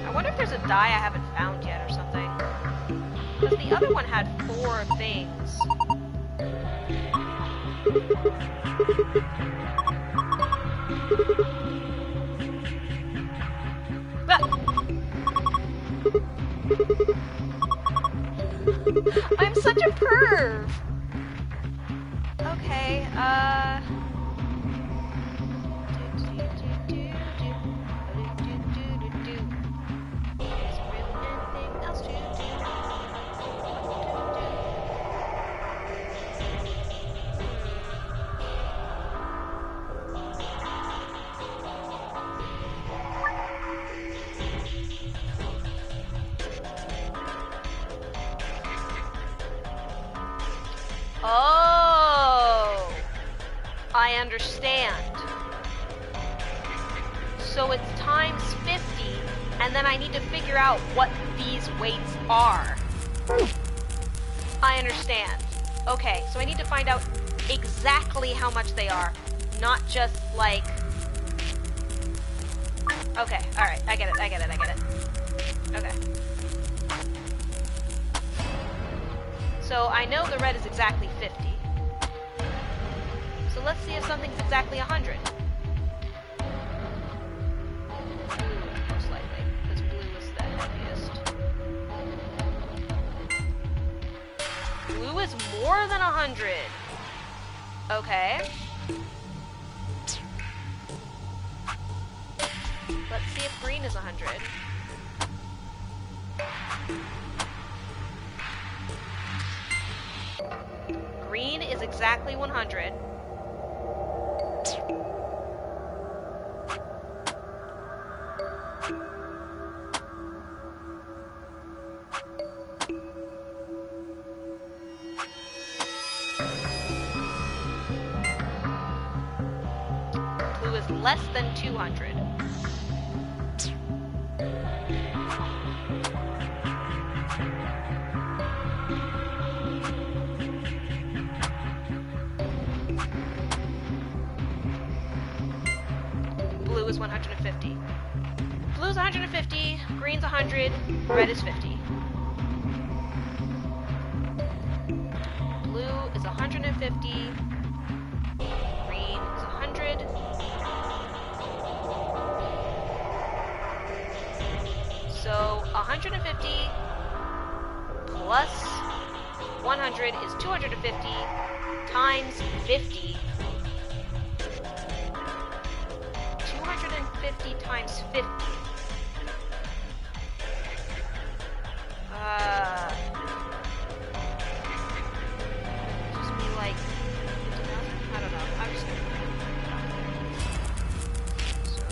I wonder if there's a die I haven't found yet or something. Because the other one had 4 things. I'm such a perv! Okay, oh, I understand. So it's times 50, and then I need to figure out what these weights are. I understand. Okay, so I need to find out exactly how much they are, not just like... Okay, alright, I get it. Okay. So I know the red is exactly 50. So let's see if something's exactly 100. Blue, most likely, because blue is the heaviest. Blue is more than 100. Okay. Let's see if green is 100. Green is exactly 100. Blue is less than 200. Blue is 150. Blue's 150, green's 100, red is 50. Blue is 150, green is 100, 150 plus 100 is 250 times 50. 250 times 50. Just be like, I don't know. I'm just gonna. So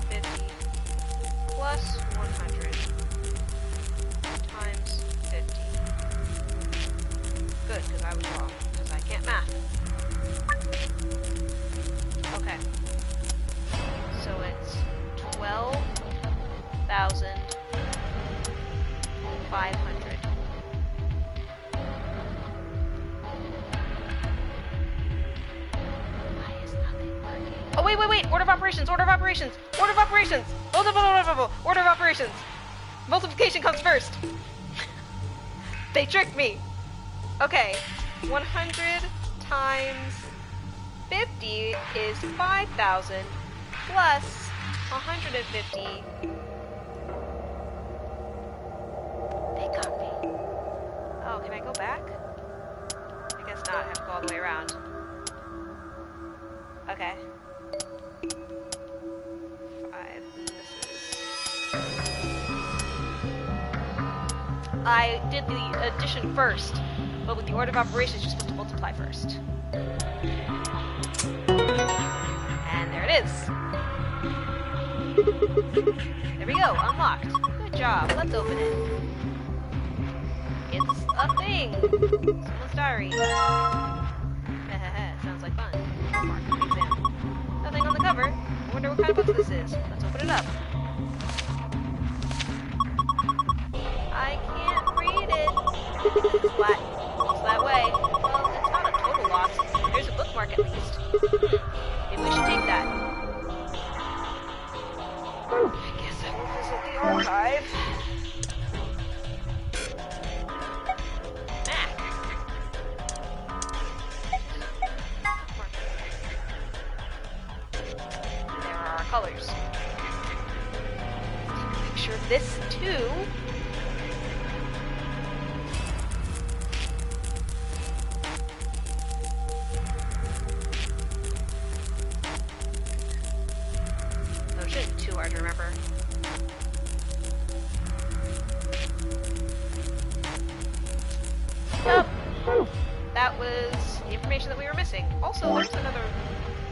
50 plus 100 times 50. Good, because I was wrong. Because I can't math. Okay. So it's 12,500. Why is nothing working? Oh, wait. Order of operations. Order of operations. Multiplication comes first. They tricked me. Okay. 100 times 50 is 5,000 plus 150. They got me. Oh, can I go back? I guess not. I have to go all the way around. Okay. 5. This is... I did the addition first, but with the order of operations, you're supposed to multiply first. And there it is. There we go, unlocked. Good job, let's open it. It's a thing. Someone's diary. Sounds like fun. Mark, exam. Nothing on the cover. I wonder what kind of book this is. Let's open it up. I can't read it. It's flat. It's that way. Well, it's not a total loss. There's a bookmark at least. Maybe we should take that. I guess I will visit the archive. There are our colors. Picture this too. Too hard to remember. Yep. That was the information that we were missing. Also, there's another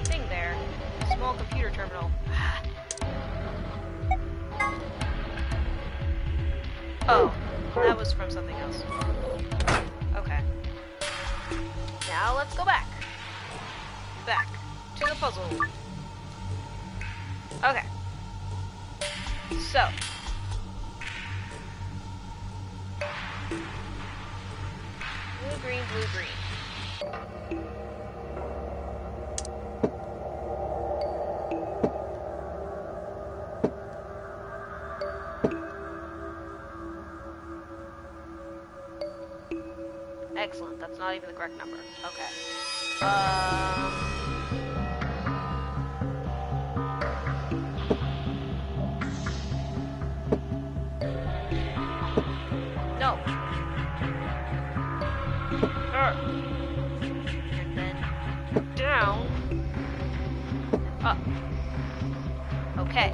thing there. A small computer terminal. Oh, that was from something else. Okay. Now let's go back. Back to the puzzle. Okay. So. Blue, green, blue, green. Excellent. That's not even the correct number. Okay. No. And then down. Up. Okay.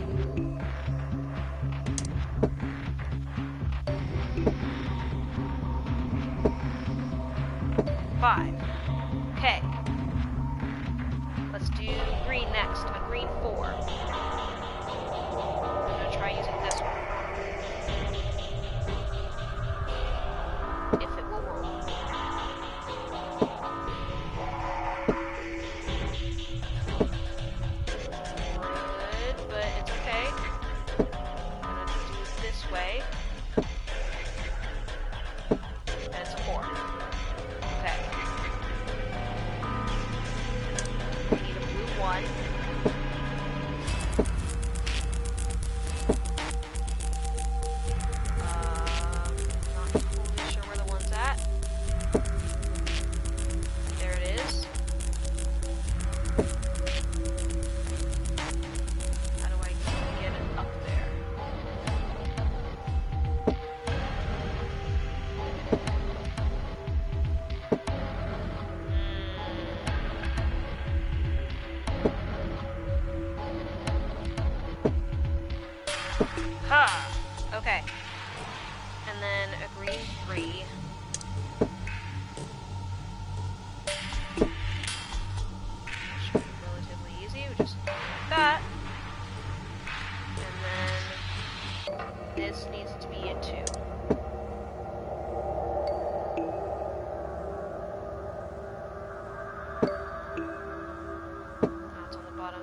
Five. Okay. Let's do green next. A green 4. I'm gonna try using this one. If it will work. Good, but it's okay. I'm gonna do it this way. And it's a 4. Okay. We need a blue 1.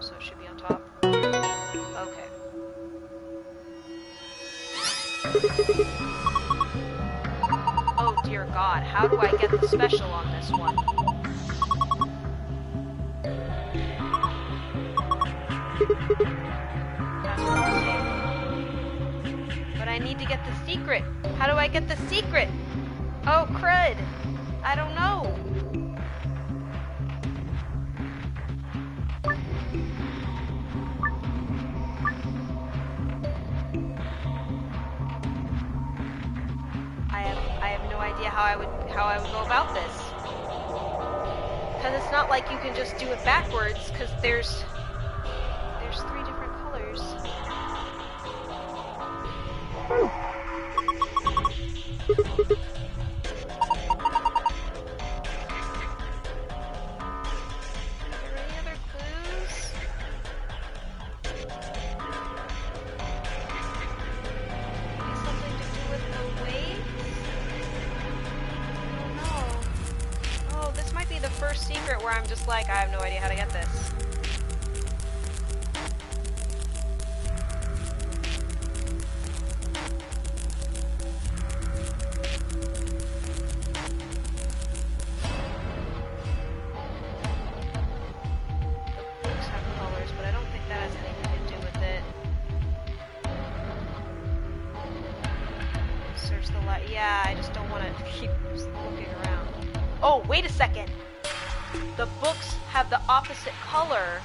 so it should be on top. Okay. Oh dear God, how do I get the special on this one? That's what I'm saying. But I need to get the secret. How do I get the secret? Oh crud! I don't know. I have no idea how I would go about this. Because it's not like you can just do it backwards, because there's 3 different colors. I have no idea how to get this. The books have colors, but I don't think that has anything to do with it. Search the light. Yeah, I just don't want to keep looking around. Oh, wait a second! The books have the opposite color.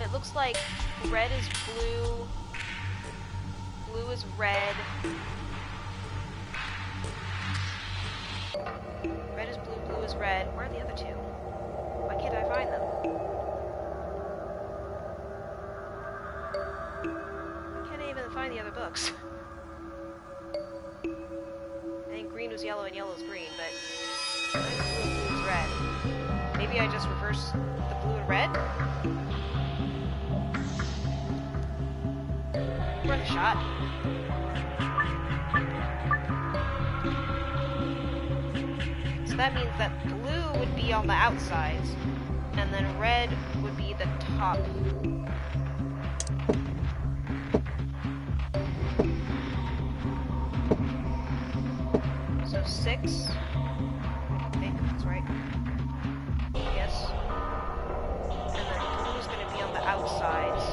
It looks like red is blue, blue is red. Red is blue, blue is red. Where are the other 2? Why can't I find them? Why can't I even find the other books? Green was yellow and yellow was green, but blue is red. Maybe I just reverse the blue and red? Worth a shot. So that means that blue would be on the outsides, and then red would be the top. So 6. I think that's right. Yes. And then blue is going to be on the outsides.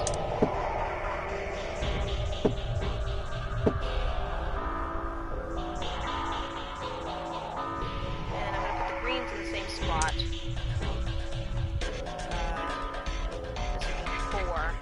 And I'm going to put the greens in the same spot. This would be 4.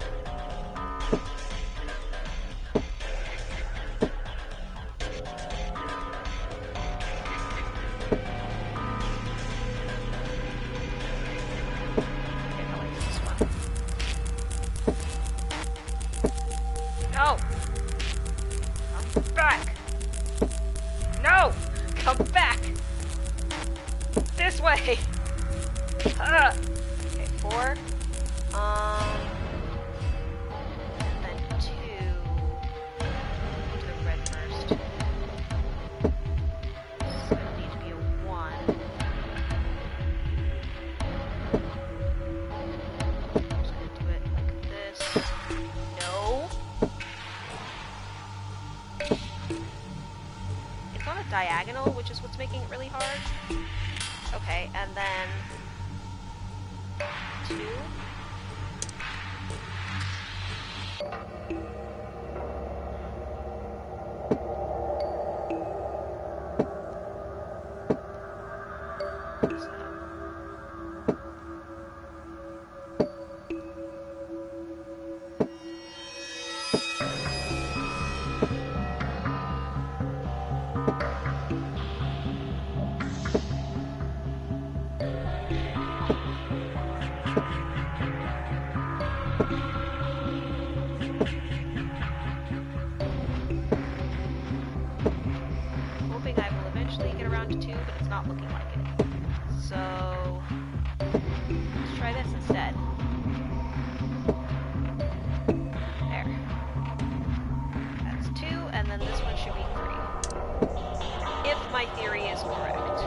Okay, 4. And then 2. Do the red first. It's gonna need to be a 1. I'm just gonna do it like this. No. It's on a diagonal, which is what's making it really hard. Okay, and then 2. Hoping I will eventually get around to 2, but it's not looking like it. So let's try this instead. There. That's 2, and then this one should be 3. If my theory is correct.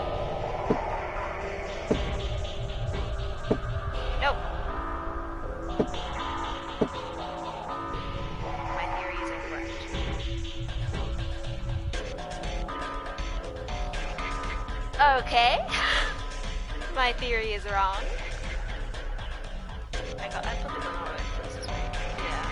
Okay. My theory is wrong. I put them in all right places, right? Yeah.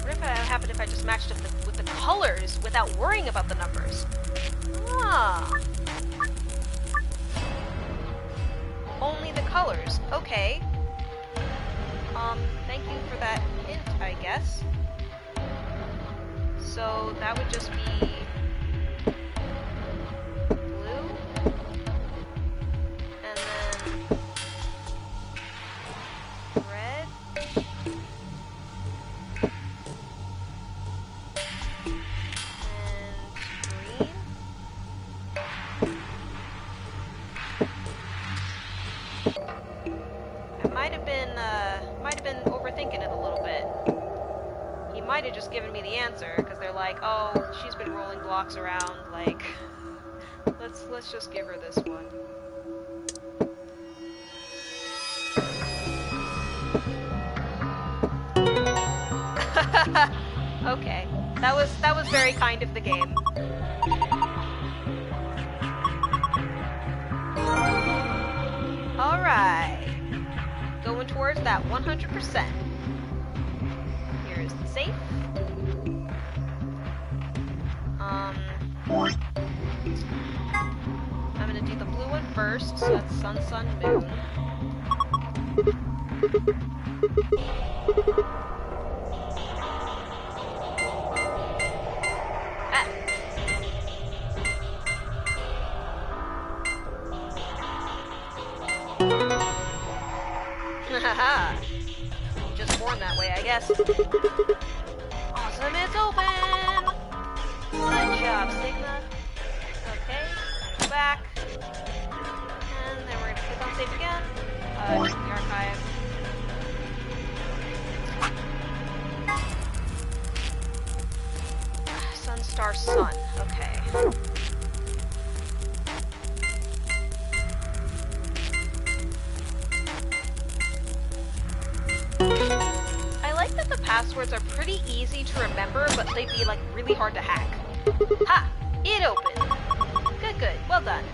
What if it happened if I just matched up with the colors without worrying about the numbers? Ah. Only the colors. Okay. Thank you for that hint, I guess. So that would just be blue. And then red. And green. Might have been overthinking it a little bit. He might have just given me the answer because they're like, oh, she's been rolling blocks around. Like, let's just give her this one. Okay, that was very kind of the game. All right. Going towards that 100%. Here's the safe. I'm gonna do the blue one first, so that's sun, sun, moon. Haha. Just born that way, I guess. Awesome, it's open! Good job, Sigma. Okay, go back. And then we're gonna click on save again. Check the archive. Sun, star, sun. Okay. I like that the passwords are pretty easy to remember, but they'd be like really hard to hack. Ha! It opened! Good, good. Well done.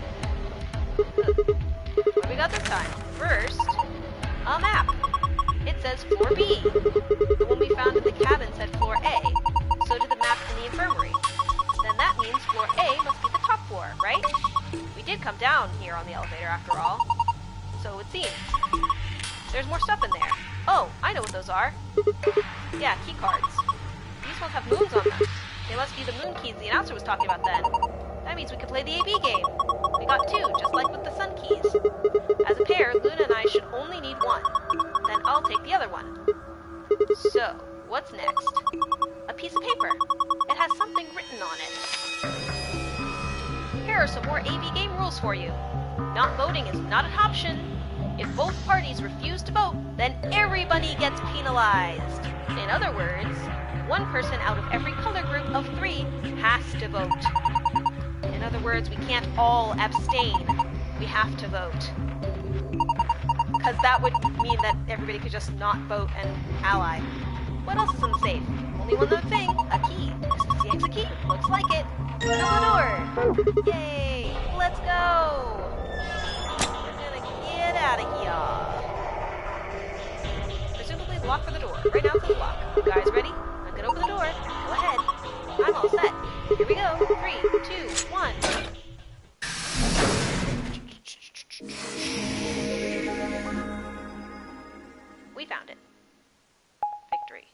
What do we got this time? First, a map. It says floor B. The one we found in the cabin said floor A. So did the map in the infirmary. Then that means floor A must be the top floor, right? We did come down here on the elevator after all. So it would seem. There's more stuff in there. Oh, I know what those are. Yeah, key cards. These ones have moons on them. They must be the moon keys the announcer was talking about then. That means we could play the AB game. We got two, just like with the sun keys. As a pair, Luna and I should only need one. Then I'll take the other one. So, what's next? A piece of paper. It has something written on it. Here are some more AB game rules for you. Not voting is not an option. If both parties refuse to vote, then everybody gets penalized. In other words, one person out of every color group of 3 has to vote. In other words, we can't all abstain. We have to vote. Because that would mean that everybody could just not vote and ally. What else is in the safe? Only one other thing, a key. Is this the exit key? Looks like it. Open the door. Yay! Let's go! Get out of here. Presumably the lock for the door. Right now it's the lock. You guys ready? I'm gonna open the door. Go ahead. I'm all set. Here we go. 3, 2, 1. We found it. Victory.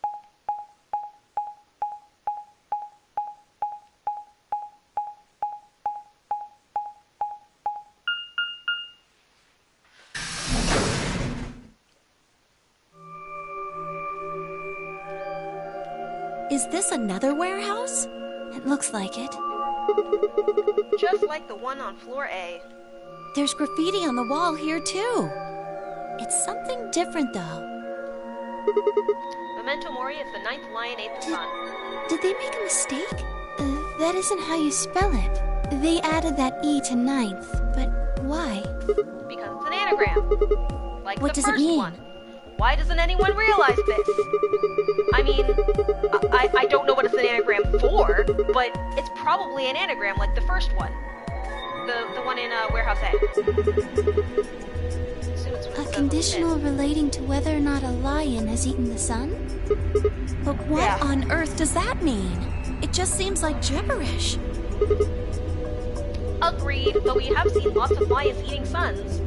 Is this another warehouse? It looks like it. Just like the one on floor A. There's graffiti on the wall here, too. It's something different, though. Memento Mori is the 9th lion, 8th sun. Did they make a mistake? That isn't how you spell it. They added that E to 9th, but why? Because it's an anagram. Like What the does it first mean? one. Why doesn't anyone realize this? I mean, I don't know what it's an anagram for, but it's probably an anagram like the first one. The one in Warehouse A. A conditional relating to whether or not a lion has eaten the sun? But what on earth does that mean? It just seems like gibberish. Agreed, but we have seen lots of lions eating suns.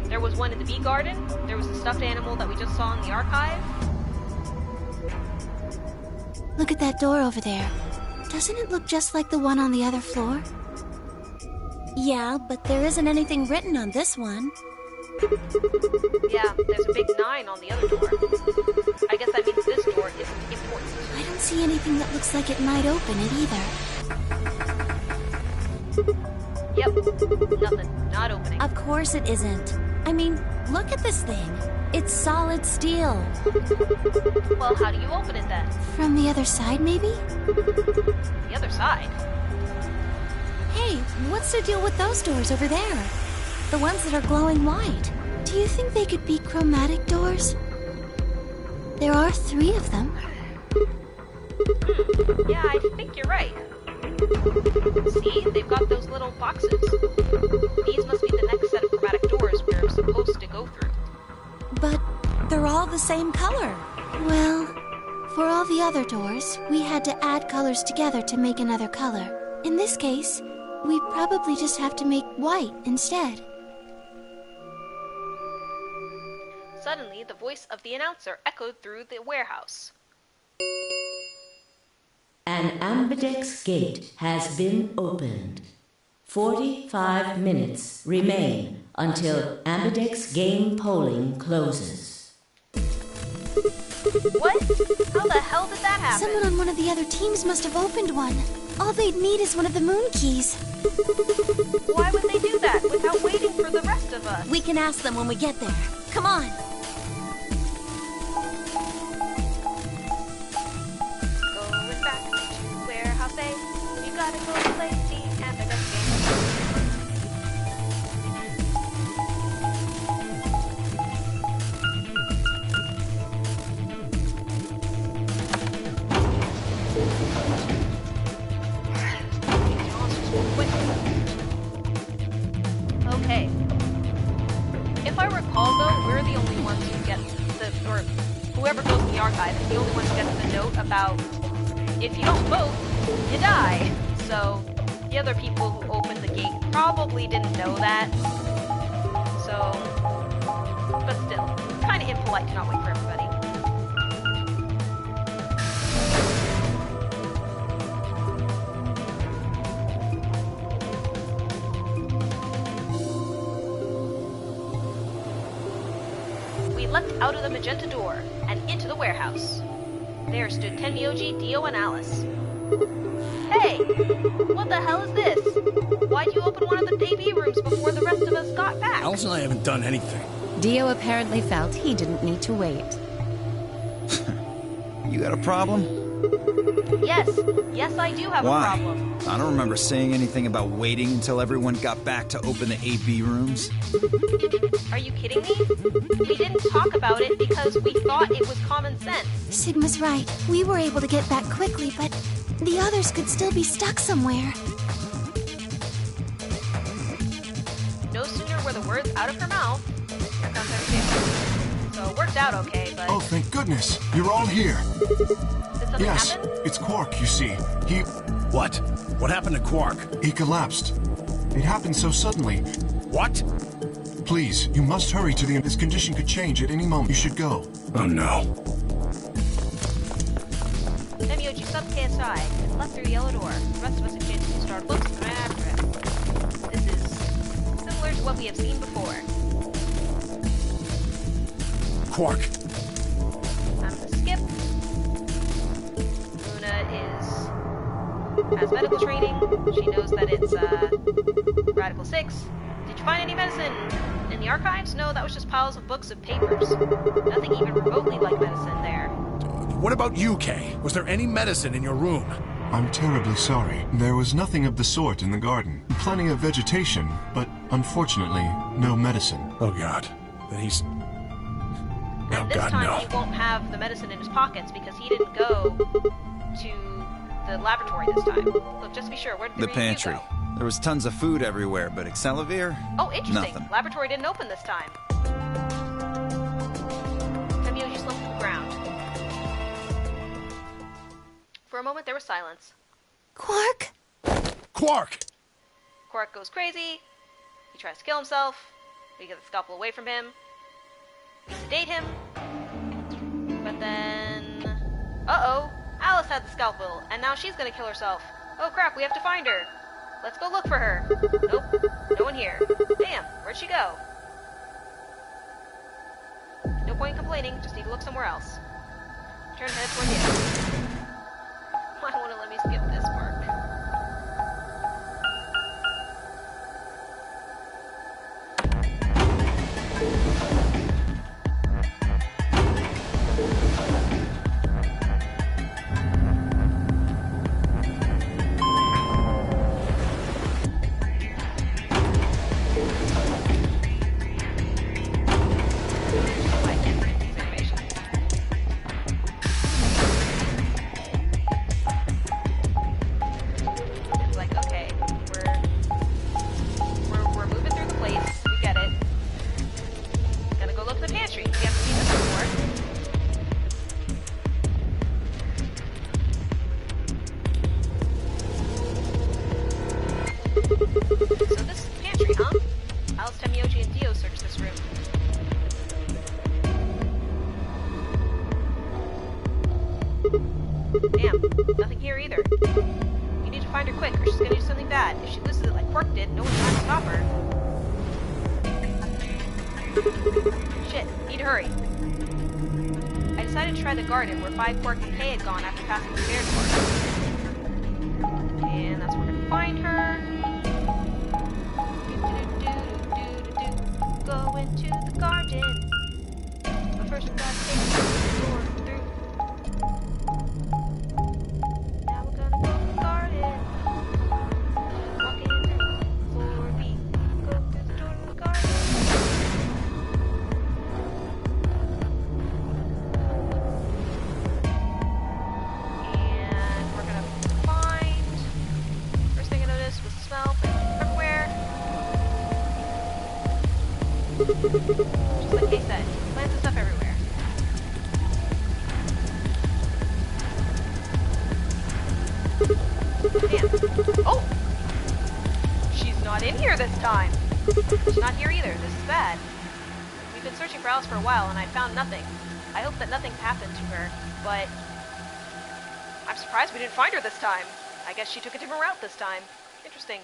There was one in the bee garden. There was a stuffed animal that we just saw in the archive. Look at that door over there. Doesn't it look just like the one on the other floor? Yeah, but there isn't anything written on this one. Yeah, there's a big 9 on the other door. I guess that means this door isn't important. I don't see anything that looks like it might open it either. Yep, nothing. Not opening. Of course it isn't. I mean, look at this thing. It's solid steel. Well, how do you open it then? From the other side, maybe? The other side? Hey, what's the deal with those doors over there? The ones that are glowing white. Do you think they could be chromatic doors? There are 3 of them. Yeah, I think you're right. See, they've got those little boxes. These must be the next set of chromatic doors we're supposed to go through. But they're all the same color. Well, for all the other doors, we had to add colors together to make another color. In this case, we probably just have to make white instead. Suddenly, the voice of the announcer echoed through the warehouse. An Ambidex gate has been opened. 45 minutes remain until Ambidex game polling closes. What? How the hell did that happen? Someone on one of the other teams must have opened one. All they'd need is one of the moon keys. Why would they do that without waiting for the rest of us? We can ask them when we get there. Come on. Going back to Warehouse A. We gotta go play the Ambidex game. Okay. If I recall, though, we're the only ones who get or whoever goes in the archive is the only one who gets the note about if you don't vote, you die. So the other people who opened the gate probably didn't know that. So, but still, kind of impolite to not wait for everybody. We leapt out of the magenta door and into the warehouse. There stood Tenmyoji, Dio, and Alice. Hey! What the hell is this? Why'd you open one of the AV rooms before the rest of us got back? Alice and I haven't done anything. Dio apparently felt he didn't need to wait. You got a problem? Yes. Yes, I do have Why? a problem. I don't remember saying anything about waiting until everyone got back to open the AV rooms. Are you kidding me? We didn't talk about it because we thought it was common sense. Sigma's right. We were able to get back quickly, but the others could still be stuck somewhere. No sooner were the words out of her mouth. Here comes her too. So it worked out okay, but... Oh, thank goodness. You're all here. Did something Yes, happen? it's Quark, you see. He... What? What happened to Quark? He collapsed. It happened so suddenly. What? Please, you must hurry to the end. His condition could change at any moment. You should go. Oh, no. Tenmyoji stepped aside and left through the yellow door. The rest of us exchanged some startled looks and ran after him. This is similar to what we have seen before. Quark. I'm gonna skip. Luna has medical training. She knows that it's Radical 6. Did you find any medicine in the archives? No, that was just piles of books of papers. Nothing even remotely like medicine there. What about you, Kay? Was there any medicine in your room? I'm terribly sorry. There was nothing of the sort in the garden. Plenty of vegetation, but unfortunately, no medicine. Oh God. Then he's... And Oh this God, time no. he won't have the medicine in his pockets because he didn't go to the laboratory this time. Look, just to be sure, where did The three of you pantry. go? There was tons of food everywhere, but Excelivir? Oh, interesting. Nothing. Laboratory didn't open this time. Temyoji slumped to the ground. For a moment, there was silence. Quark? Quark! Quark goes crazy. He tries to kill himself. We get the scalpel away from him. We sedate him. But then... Uh-oh! Alice had the scalpel, and now she's gonna kill herself. Oh crap, we have to find her. Let's go look for her. Nope, no one here. Damn, where'd she go? No point in complaining, just need to look somewhere else. Turn head toward the exit. Why won't it let me skip this part? Damn, nothing here either. You need to find her quick, or she's gonna do something bad. If she loses it like Quark did, no one's trying to stop her. Shit, need to hurry. I decided to try the garden where 5 Quark and Kay had gone after passing the bear door. And that's where we're gonna find her. Go into the garden. But first we gotta take the door through. Now we're gonna go to the garden. Walk in floor B. Go through the door to the garden. And we're gonna find... First thing I noticed was the smell everywhere. Just like Kay said, plants and stuff everywhere. Damn. Oh! She's not in here this time! She's not here either. This is bad. We've been searching for Alice for a while, and I found nothing. I hope that nothing's happened to her, but... I'm surprised we didn't find her this time. I guess she took a different route this time. Interesting.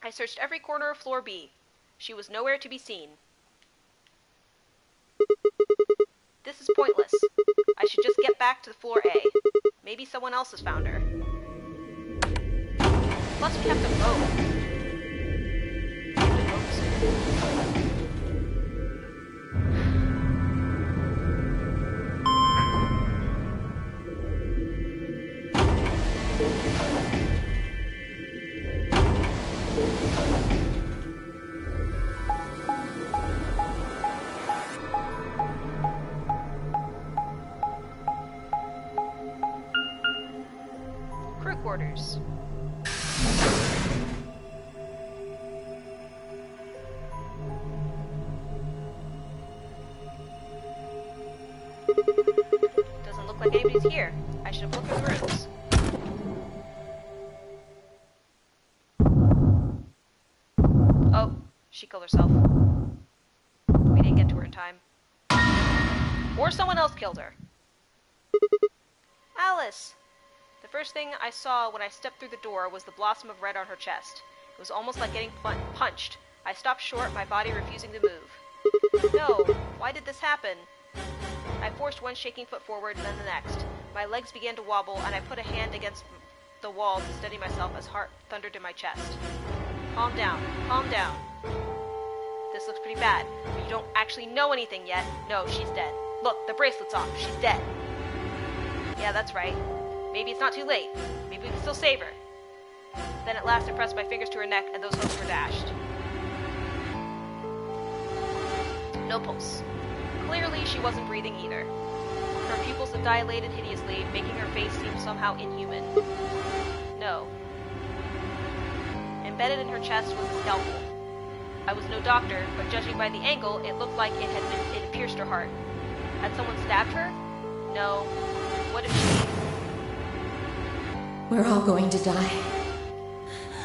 I searched every corner of floor B. She was nowhere to be seen. This is pointless. I should just get back to floor A. Maybe someone else has found her. Plus we have to vote. We have to vote soon. Crew quarters. Doesn't look like anybody's here. I should have looked at the rooms. Oh, she killed herself. We didn't get to her in time. Or someone else killed her. Alice! The first thing I saw when I stepped through the door was the blossom of red on her chest. It was almost like getting punched. I stopped short, my body refusing to move. No, why did this happen? I forced one shaking foot forward and then the next. My legs began to wobble, and I put a hand against the wall to steady myself as heart thundered in my chest. Calm down, calm down. This looks pretty bad, but you don't actually know anything yet. No, she's dead. Look, the bracelet's off. She's dead. Yeah, that's right. Maybe it's not too late. Maybe we can still save her. Then at last I pressed my fingers to her neck and those hopes were dashed. No pulse. Clearly she wasn't breathing either. Her pupils had dilated hideously, making her face seem somehow inhuman. No. Embedded in her chest was a scalpel. I was no doctor, but judging by the angle, it looked like it had pierced her heart. Had someone stabbed her? No. What if she... We're all going to die.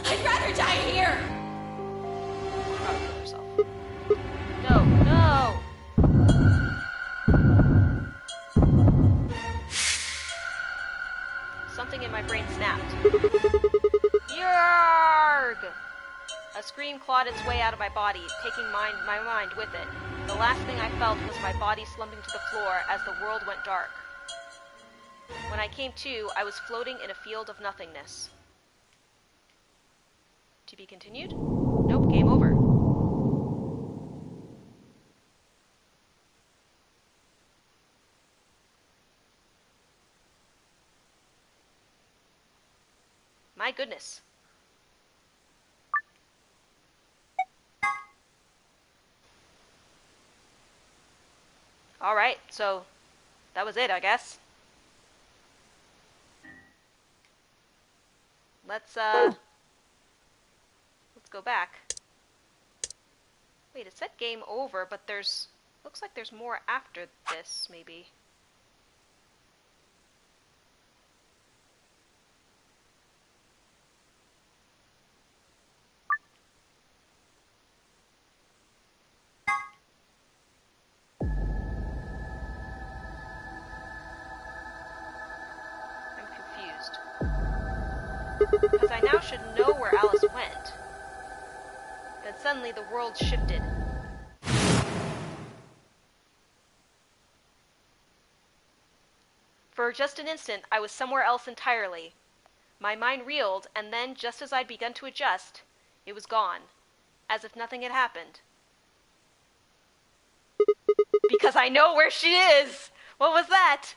I'd rather die here! She'll probably kill herself. No, no! Something in my brain snapped. Yarg! A scream clawed its way out of my body, taking my mind with it. The last thing I felt was my body slumping to the floor as the world went dark. When I came to, I was floating in a field of nothingness. To be continued? Nope, game over. My goodness. Alright, so that was it, I guess. Let's go back. Wait, it said game over, but looks like there's more after this, maybe. Because I now should know where Alice went. Then suddenly the world shifted. For just an instant, I was somewhere else entirely. My mind reeled, and then, just as I'd begun to adjust, it was gone, as if nothing had happened. Because I know where she is! What was that?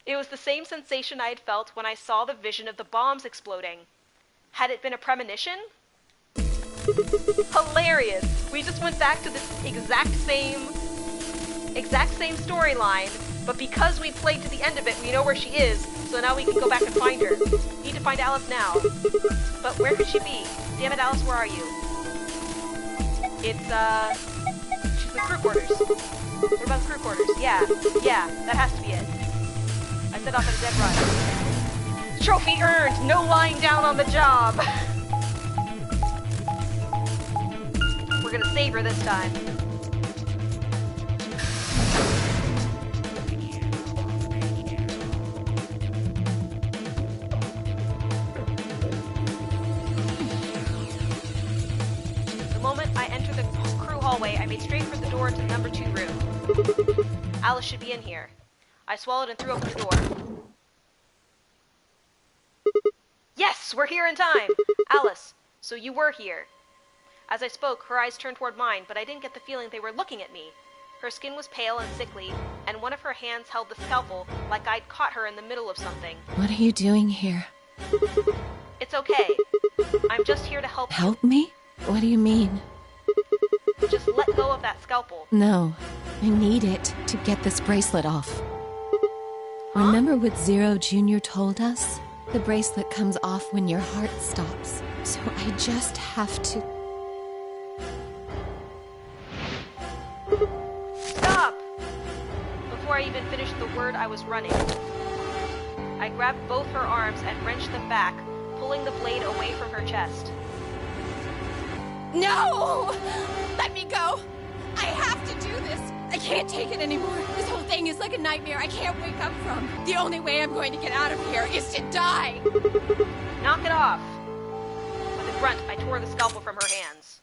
It was the same sensation I had felt when I saw the vision of the bombs exploding. Had it been a premonition? Hilarious! We just went back to this exact same storyline, but because we played to the end of it, we know where she is, so now we can go back and find her. Need to find Alice now. But where could she be? Damn it, Alice, where are you? It's, she's in the crew quarters. What about the crew quarters? Yeah, that has to be it. I set off at a dead run. Trophy earned! No lying down on the job! We're gonna save her this time. The moment I entered the crew hallway, I made straight for the door to the number 2 room. Alice should be in here. I swallowed and threw open the door. Yes, we're here in time! Alice, so you were here. As I spoke, her eyes turned toward mine, but I didn't get the feeling they were looking at me. Her skin was pale and sickly, and one of her hands held the scalpel like I'd caught her in the middle of something. What are you doing here? It's okay. I'm just here to help you. Help me? What do you mean? Just let go of that scalpel. No, I need it to get this bracelet off. Huh? Remember what Zero Jr. told us? The bracelet comes off when your heart stops. So I just have to... Stop! Before I even finished the word, I was running. I grabbed both her arms and wrenched them back, pulling the blade away from her chest. No! Let me go! I have to do this! I can't take it anymore. This whole thing is like a nightmare I can't wake up from. The only way I'm going to get out of here is to die! Knock it off! With a grunt, I tore the scalpel from her hands.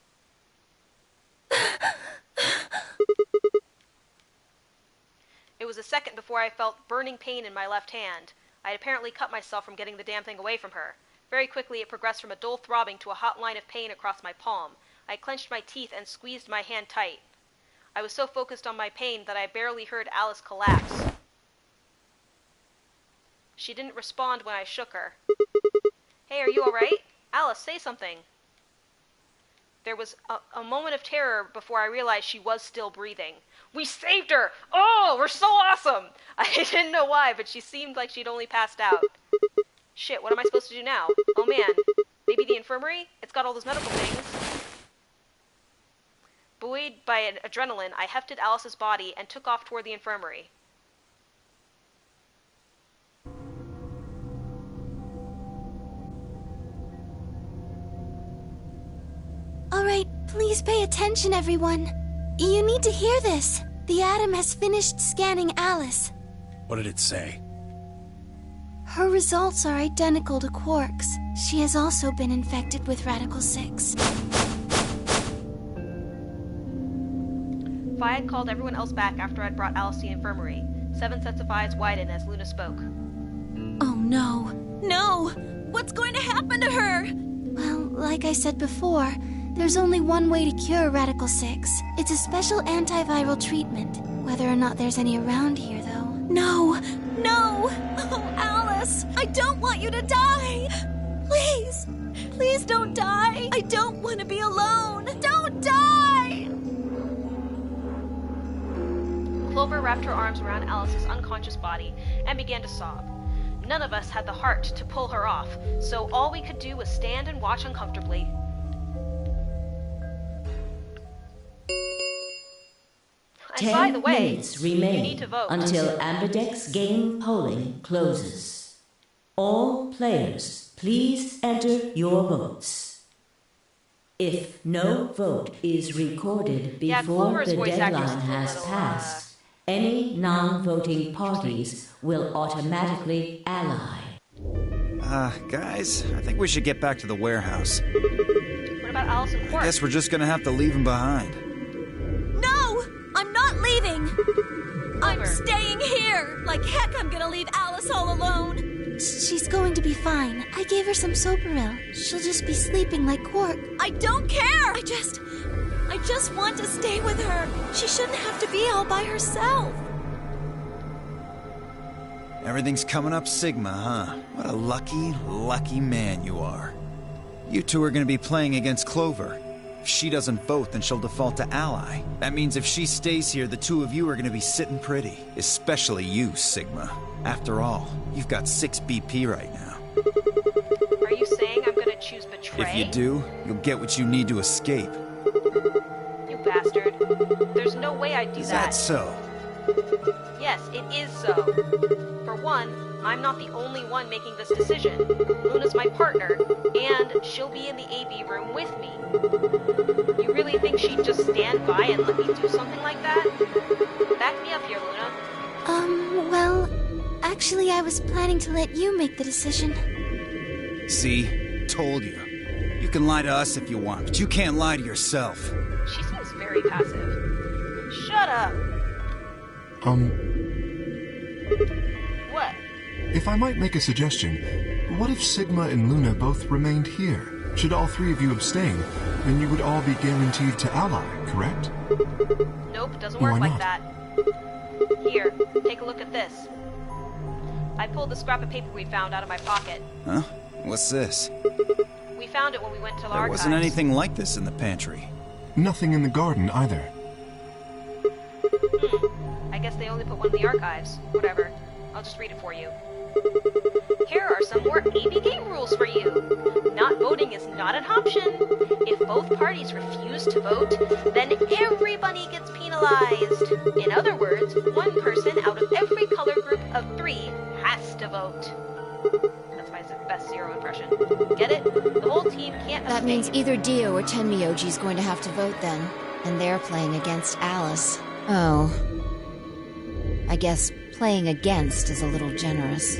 It was a second before I felt burning pain in my left hand. I had apparently cut myself from getting the damn thing away from her. Very quickly, it progressed from a dull throbbing to a hot line of pain across my palm. I clenched my teeth and squeezed my hand tight. I was so focused on my pain that I barely heard Alice collapse. She didn't respond when I shook her. Hey, are you alright? Alice, say something. There was a moment of terror before I realized she was still breathing. We saved her! Oh, we're so awesome! I didn't know why, but she seemed like she'd only passed out. Shit, what am I supposed to do now? Oh man, maybe the infirmary? It's got all those medical things. Buoyed by adrenaline, I hefted Alice's body and took off toward the infirmary. Alright, please pay attention, everyone. You need to hear this. The Atom has finished scanning Alice. What did it say? Her results are identical to Quark's. She has also been infected with Radical 6. Phi had called everyone else back after I'd brought Alice to the infirmary. 7 sets of eyes widened as Luna spoke. Oh no. No! What's going to happen to her? Well, like I said before, there's only one way to cure Radical 6. It's a special antiviral treatment. Whether or not there's any around here, though. No! No! Oh, Alice! I don't want you to die! Please! Please don't die! I don't want to be alone! Don't die! Clover wrapped her arms around Alice's unconscious body and began to sob. None of us had the heart to pull her off, so all we could do was stand and watch uncomfortably. And by the 10 way, minutes you need remain to vote. until Ambidex game polling closes. All players, please enter your votes. If no vote is recorded before Clover's the voice actor's deadline has a little, passed, any non-voting parties will automatically ally. Guys, I think we should get back to the warehouse. What about Alice and Quark? I guess we're just gonna have to leave him behind. No! I'm not leaving! I'm Clover. staying here! Like heck I'm gonna leave Alice all alone! She's going to be fine. I gave her some Soparil. She'll just be sleeping like Quark. I don't care! I just want to stay with her. She shouldn't have to be all by herself. Everything's coming up Sigma, huh? What a lucky man you are. You two are gonna be playing against Clover. If she doesn't vote, then she'll default to ally. That means if she stays here, the two of you are gonna be sitting pretty. Especially you, Sigma. After all, you've got 6 BP right now. Are you saying I'm gonna choose betray? If you do, you'll get what you need to escape. You bastard. There's no way I'd do Is that so? Yes, it is so. For one, I'm not the only one making this decision. Luna's my partner, and she'll be in the AB room with me. You really think she'd just stand by and let me do something like that? Back me up here, Luna. Well, actually I was planning to let you make the decision. See? Told you. You can lie to us if you want, but you can't lie to yourself. She seems very passive. Shut up! What? If I might make a suggestion, what if Sigma and Luna both remained here? Should all 3 of you abstain, then you would all be guaranteed to ally, correct? Nope, it doesn't work Why like not? that. Here, take a look at this. I pulled the scrap of paper we found out of my pocket. Huh? What's this? We found it when we went to the There archives. wasn't anything like this in the pantry. Nothing in the garden either. I guess they only put one in the archives. Whatever. I'll just read it for you. Here are some more AB game rules for you. Not voting is not an option. If both parties refuse to vote, then everybody gets penalized. In other words, one person out of every color group of 3 has to vote. That's my best Zero impression. Get it? The whole team can't That abstain. means either Dio or Tenmyoji's going to have to vote then. And they're playing against Alice. Oh. I guess playing against is a little generous.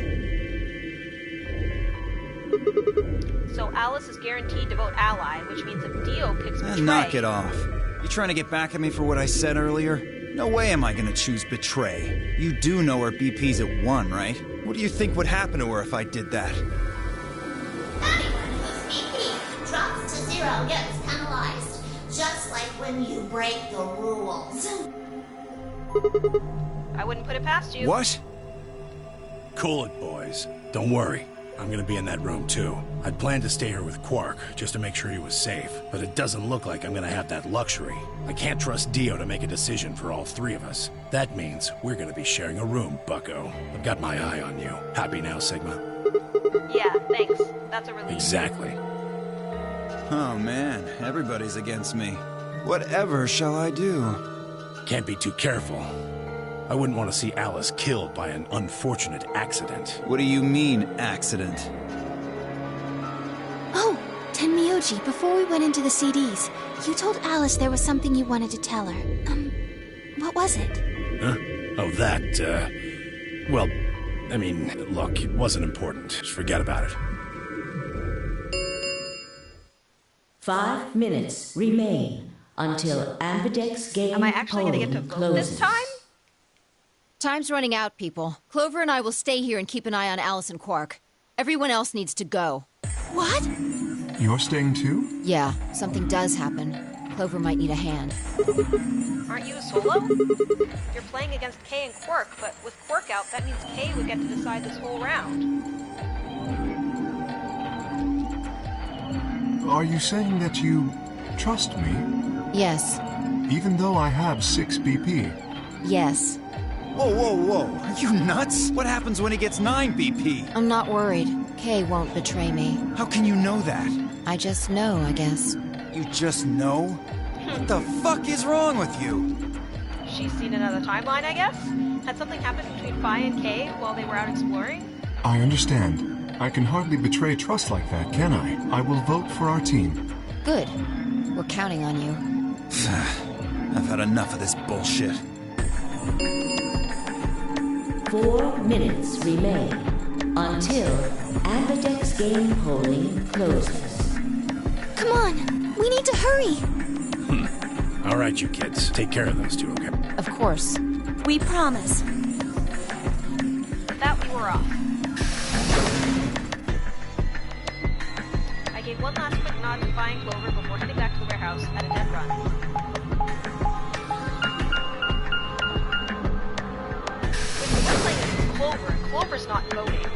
So Alice is guaranteed to vote ally, which means if Dio picks betray... Knock it off. You trying to get back at me for what I said earlier? No way am I gonna choose betray. You do know her BP's at 1, right? What do you think would happen to her if I did that? Anyone whose BP drops to 0 gets penalized. Just like when you break the rules. I wouldn't put it past you. What? Cool it, boys. Don't worry. I'm gonna be in that room, too. I'd planned to stay here with Quark, just to make sure he was safe. But it doesn't look like I'm gonna have that luxury. I can't trust Dio to make a decision for all three of us. That means we're gonna be sharing a room, bucko. I've got my eye on you. Happy now, Sigma? Yeah, thanks. That's a relief. Exactly. Oh man, everybody's against me. Whatever shall I do? Can't be too careful. I wouldn't want to see Alice killed by an unfortunate accident. What do you mean, accident? Oh, Tenmyoji, before we went into the CDs, you told Alice there was something you wanted to tell her. What was it? Huh? Oh, that, well, I mean, look, it wasn't important. Just forget about it. 5 minutes remain until Ambidex game Am I actually going to get to polling vote closes. this time? Time's running out, people. Clover and I will stay here and keep an eye on Alice and Quark. Everyone else needs to go. What? You're staying too? Yeah, something does happen. Clover might need a hand. Aren't you a solo? You're playing against Kay and Quark, but with Quark out, that means Kay would get to decide this whole round. Are you saying that you trust me? Yes. Even though I have 6 BP? Yes. Whoa, whoa, whoa. Are you nuts? What happens when he gets 9 BP? I'm not worried. Kay won't betray me. How can you know that? I just know, I guess. You just know? What the fuck is wrong with you? She's seen another timeline, I guess? Had something happened between Phi and Kay while they were out exploring? I understand. I can hardly betray trust like that, can I? I will vote for our team. Good. We're counting on you. I've had enough of this bullshit. 4 minutes remain until Ambidex game polling closes. Come on, we need to hurry. All right, you kids. Take care of those two, okay? Of course. We promise. With that, we were off. I gave one last quick nod to Phi and Clover before heading back to the warehouse at a dead run. We're playing against Clover, and Clover's not voting.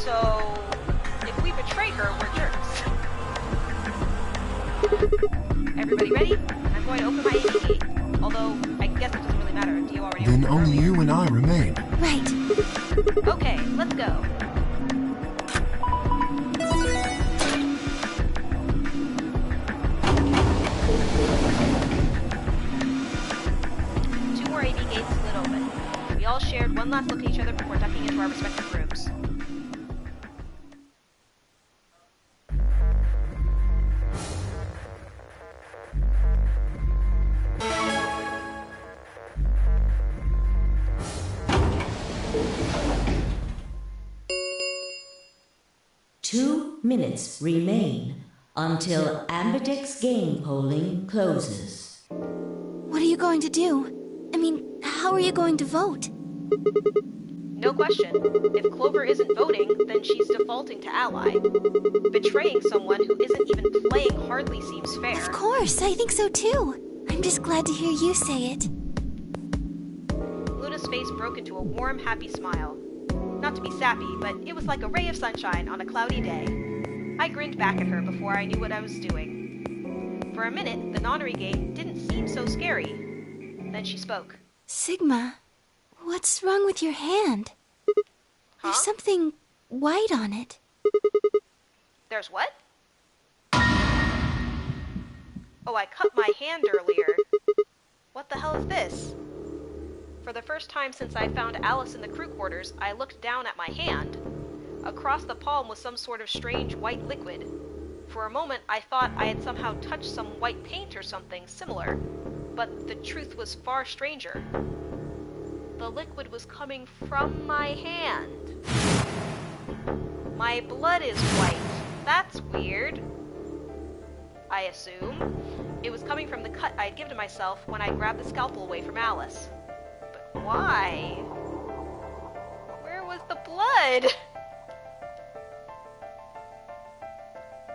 So, if we betray her, we're jerks. Everybody ready? I'm going to open my AV gate. Although, I guess it doesn't really matter. Do you already Then opened only earlier? you and I remain. Right. Okay, let's go. Two more AV gates slid open. We all shared one last look at each other before ducking into our respective rooms. Two minutes remain until Ambidex game polling closes. What are you going to do? I mean, how are you going to vote? No question. If Clover isn't voting, then she's defaulting to ally. Betraying someone who isn't even playing hardly seems fair. Of course, I think so too. I'm just glad to hear you say it. Luna's face broke into a warm, happy smile. Not to be sappy, but it was like a ray of sunshine on a cloudy day. I grinned back at her before I knew what I was doing. For a minute, the nonary game didn't seem so scary. Then she spoke. Sigma, what's wrong with your hand? Huh? There's something white on it. There's what? Oh, I cut my hand earlier. What the hell is this? For the first time since I found Alice in the crew quarters, I looked down at my hand. Across the palm was some sort of strange white liquid. For a moment, I thought I had somehow touched some white paint or something similar, but the truth was far stranger. The liquid was coming from my hand. My blood is white. That's weird. I assume. It was coming from the cut I had given to myself when I grabbed the scalpel away from Alice. But why? Where was the blood?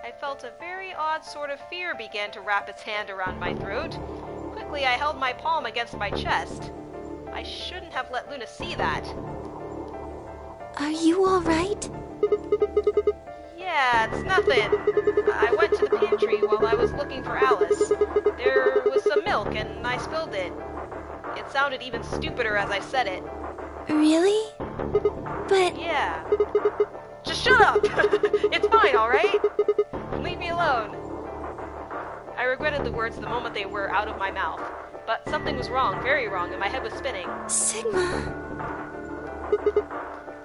I felt felt a very odd sort of fear began to wrap its hand around my throat. Quickly, I held my palm against my chest. I shouldn't have let Luna see that. Are you alright? Yeah, it's nothing. I went to the pantry while I was looking for Alice. There was some milk and I spilled it. It sounded even stupider as I said it. Really? But... Yeah. Just shut up! It's fine, alright? Leave me alone. I regretted the words the moment they were out of my mouth. But something was wrong, very wrong, and my head was spinning. Sigma...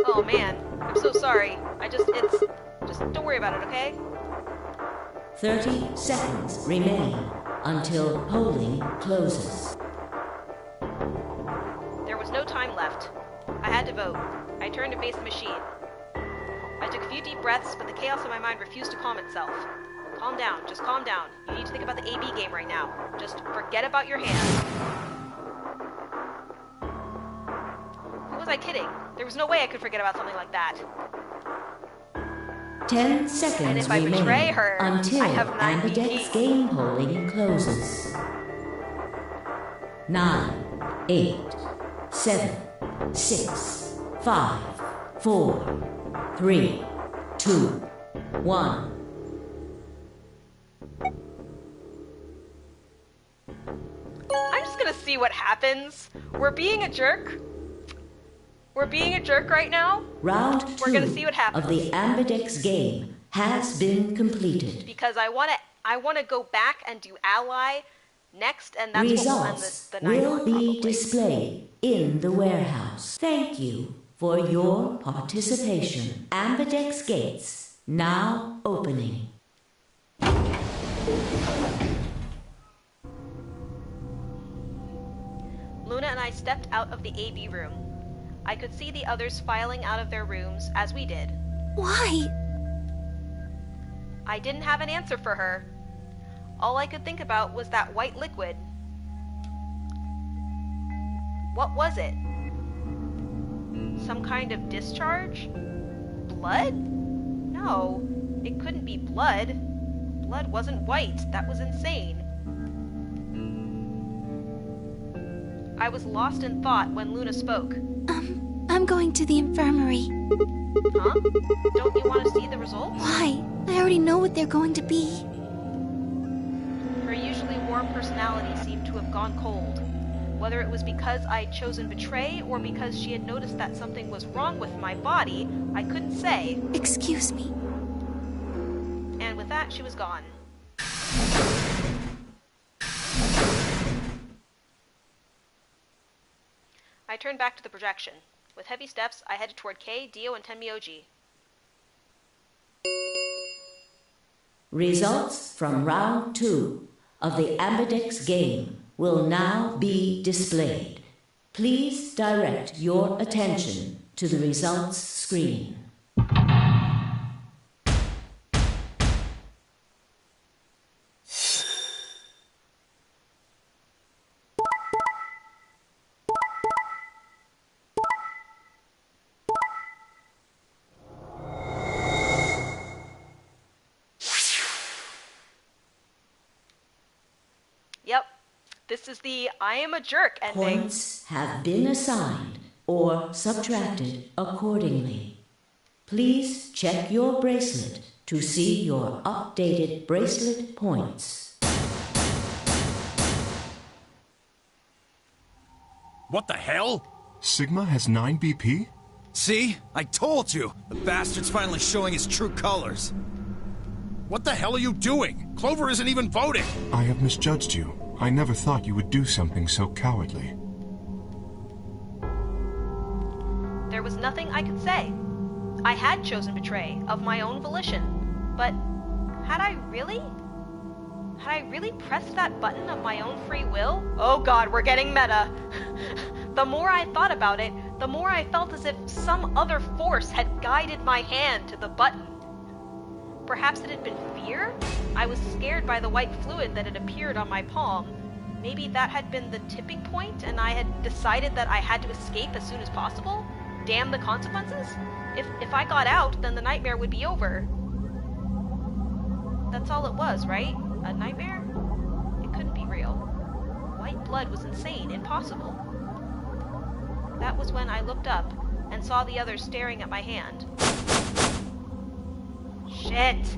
Oh man, I'm so sorry. Just don't worry about it, okay? 30 seconds remain until polling closes. There was no time left. I had to vote. I turned to face the machine. I took a few deep breaths, but the chaos in my mind refused to calm itself. Calm down, just calm down. You need to think about the AB game right now. Just forget about your hand. Who was I kidding? There was no way I could forget about something like that. 10 seconds And if I remain betray her, until I have 9 Ambidex BP. game polling closes. 9, 8, 7, 6, 5, 4, 3, 2, 1. I'm just gonna see what happens. We're being a jerk. We're being a jerk right now. Round 2 We're gonna see what happens. of the Ambidex game has been completed. Because I wanna go back and do ally next, and that's what we'll end Results the night will on, be probably. displayed in the warehouse. Thank you for your participation. Ambidex gates now opening. Luna and I stepped out of the AB room. I could see the others filing out of their rooms as we did. Why? I didn't have an answer for her. All I could think about was that white liquid. What was it? Some kind of discharge? Blood? No, it couldn't be blood. Blood wasn't white. That was insane. I was lost in thought when Luna spoke. I'm going to the infirmary. Huh? Don't you want to see the results? Why? I already know what they're going to be. Her usually warm personality seemed to have gone cold. Whether it was because I'd chosen betray or because she had noticed that something was wrong with my body, I couldn't say. Excuse me. And with that, she was gone. I turned back to the projection. With heavy steps, I headed toward Kei, Dio, and Tenmyoji. Results from round 2 of the Ambidex game will now be displayed. Please direct your attention to the results screen. Yep, this is the I am a jerk ending. Points have been assigned or subtracted accordingly. Please check your bracelet to see your updated bracelet points. What the hell? Sigma has 9 BP? See? I told you! The bastard's finally showing his true colors. What the hell are you doing? Clover isn't even voting! I have misjudged you. I never thought you would do something so cowardly. There was nothing I could say. I had chosen betray of my own volition. But had I really? Had I really pressed that button of my own free will? Oh god, we're getting meta. The more I thought about it, the more I felt as if some other force had guided my hand to the button. Perhaps it had been fear? I was scared by the white fluid that had appeared on my palm. Maybe that had been the tipping point and I had decided that I had to escape as soon as possible? Damn the consequences? If I got out, then the nightmare would be over. That's all it was, right? A nightmare? It couldn't be real. White blood was insane, impossible. That was when I looked up and saw the others staring at my hand. Shit!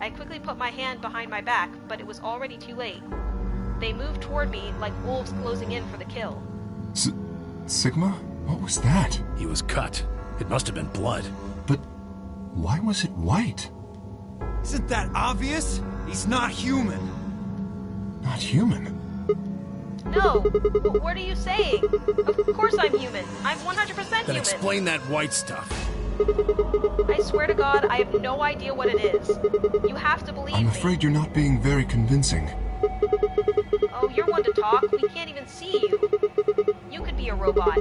I quickly put my hand behind my back, but it was already too late. They moved toward me like wolves closing in for the kill. Sigma? What was that? He was cut. It must have been blood. But why was it white? Isn't that obvious? He's not human. Not human? No! What are you saying? Of course I'm human. I'm 100% human. Then explain that white stuff. I swear to God, I have no idea what it is. You have to believe me. I'm afraid you're not being very convincing. Oh, you're one to talk. We can't even see you. You could be a robot.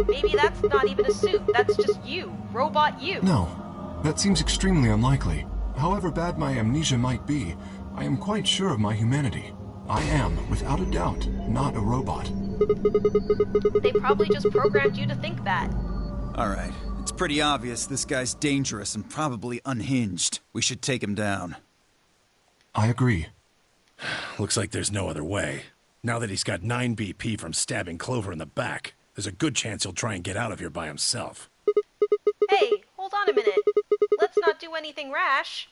Maybe that's not even a suit. That's just you. Robot you. No, that seems extremely unlikely. However bad my amnesia might be, I am quite sure of my humanity. I am, without a doubt, not a robot. They probably just programmed you to think that. All right. It's pretty obvious this guy's dangerous and probably unhinged. We should take him down. I agree. Looks like there's no other way. Now that he's got 9 BP from stabbing Clover in the back, there's a good chance he'll try and get out of here by himself. Hey, hold on a minute. Let's not do anything rash.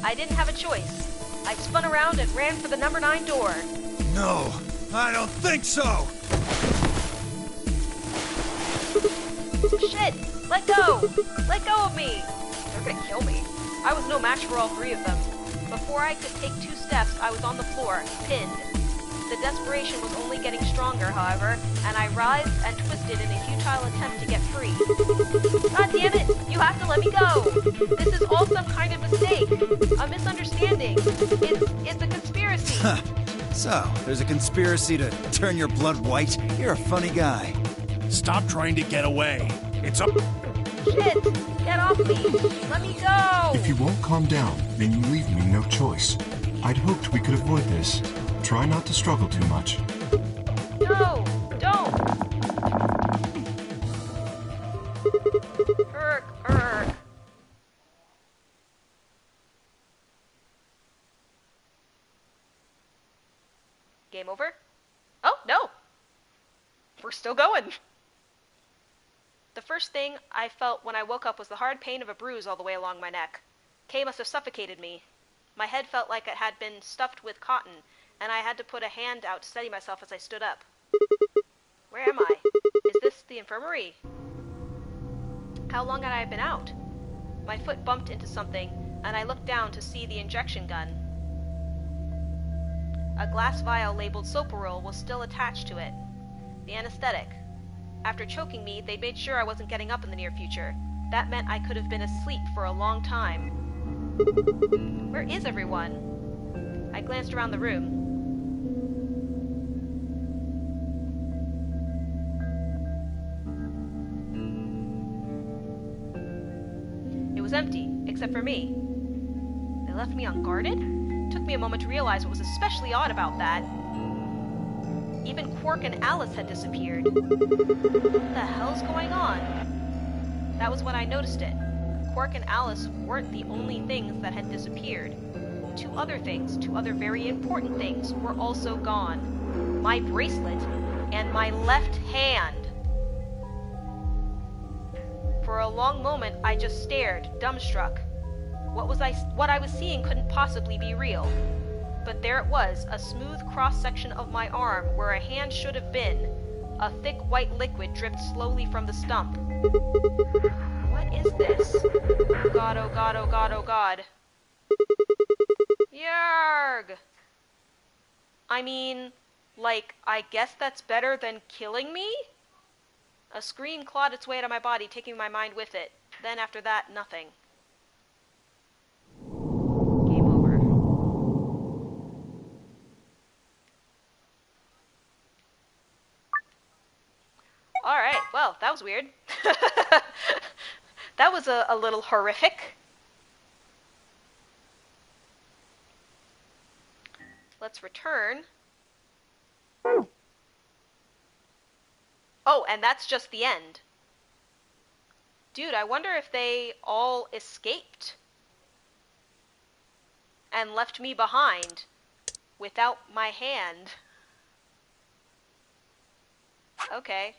I didn't have a choice. I spun around and ran for the number 9 door. No, I don't think so! Shit! Let go! Let go of me! They're gonna kill me. I was no match for all 3 of them. Before I could take 2 steps, I was on the floor, pinned. The desperation was only getting stronger, however, and I writhed and twisted in a futile attempt to get free. God damn it! You have to let me go! This is all some kind of mistake. A misunderstanding. It's a conspiracy. So, there's a conspiracy to turn your blood white? You're a funny guy. Stop trying to get away. It's up. Shit! Get off me! Let me go! If you won't calm down, then you leave me no choice. I'd hoped we could avoid this. Try not to struggle too much. No! Don't! Urgh. Game over? Oh, no! We're still going! The first thing I felt when I woke up was the hard pain of a bruise all the way along my neck. Kay must have suffocated me. My head felt like it had been stuffed with cotton, and I had to put a hand out to steady myself as I stood up. Where am I? Is this the infirmary? How long had I been out? My foot bumped into something, and I looked down to see the injection gun. A glass vial labeled Soparil was still attached to it. The anesthetic. After choking me, they made sure I wasn't getting up in the near future. That meant I could have been asleep for a long time. Where is everyone? I glanced around the room. It was empty, except for me. They left me unguarded? Took me a moment to realize what was especially odd about that. Even Quark and Alice had disappeared. What the hell's going on? That was when I noticed it. Quark and Alice weren't the only things that had disappeared. 2 other things, 2 other very important things, were also gone. My bracelet and my left hand. For a long moment, I just stared, dumbstruck. What I was seeing couldn't possibly be real. But there it was, a smooth cross-section of my arm where a hand should have been. A thick white liquid dripped slowly from the stump. What is this? Oh god, oh god, oh god, oh god. Yarg! I mean, like, I guess that's better than killing me? A scream clawed its way out of my body, taking my mind with it. Then after that, nothing. Game over. Alright, well, that was weird. That was a little horrific. Let's return. Oh, and that's just the end. Dude, I wonder if they all escaped and left me behind without my hand. Okay.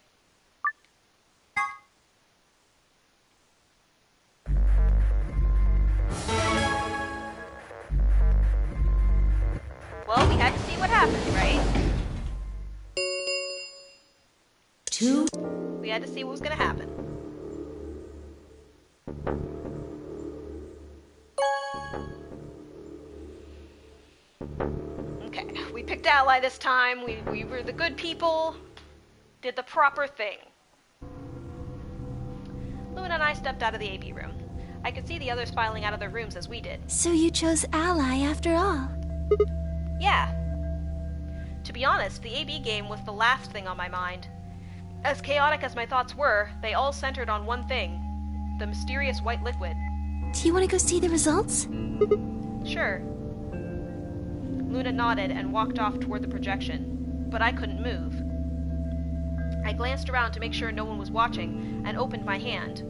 Well, we had to see what happened, right? 2. We had to see what was gonna happen. Okay, we picked Ally this time. We were the good people. Did the proper thing. Luna and I stepped out of the AB room. I could see the others filing out of their rooms as we did. So you chose Ally after all? Yeah. To be honest, the AB game was the last thing on my mind. As chaotic as my thoughts were, they all centered on one thing. The mysterious white liquid. Do you want to go see the results? Sure. Luna nodded and walked off toward the projection, but I couldn't move. I glanced around to make sure no one was watching and opened my hand.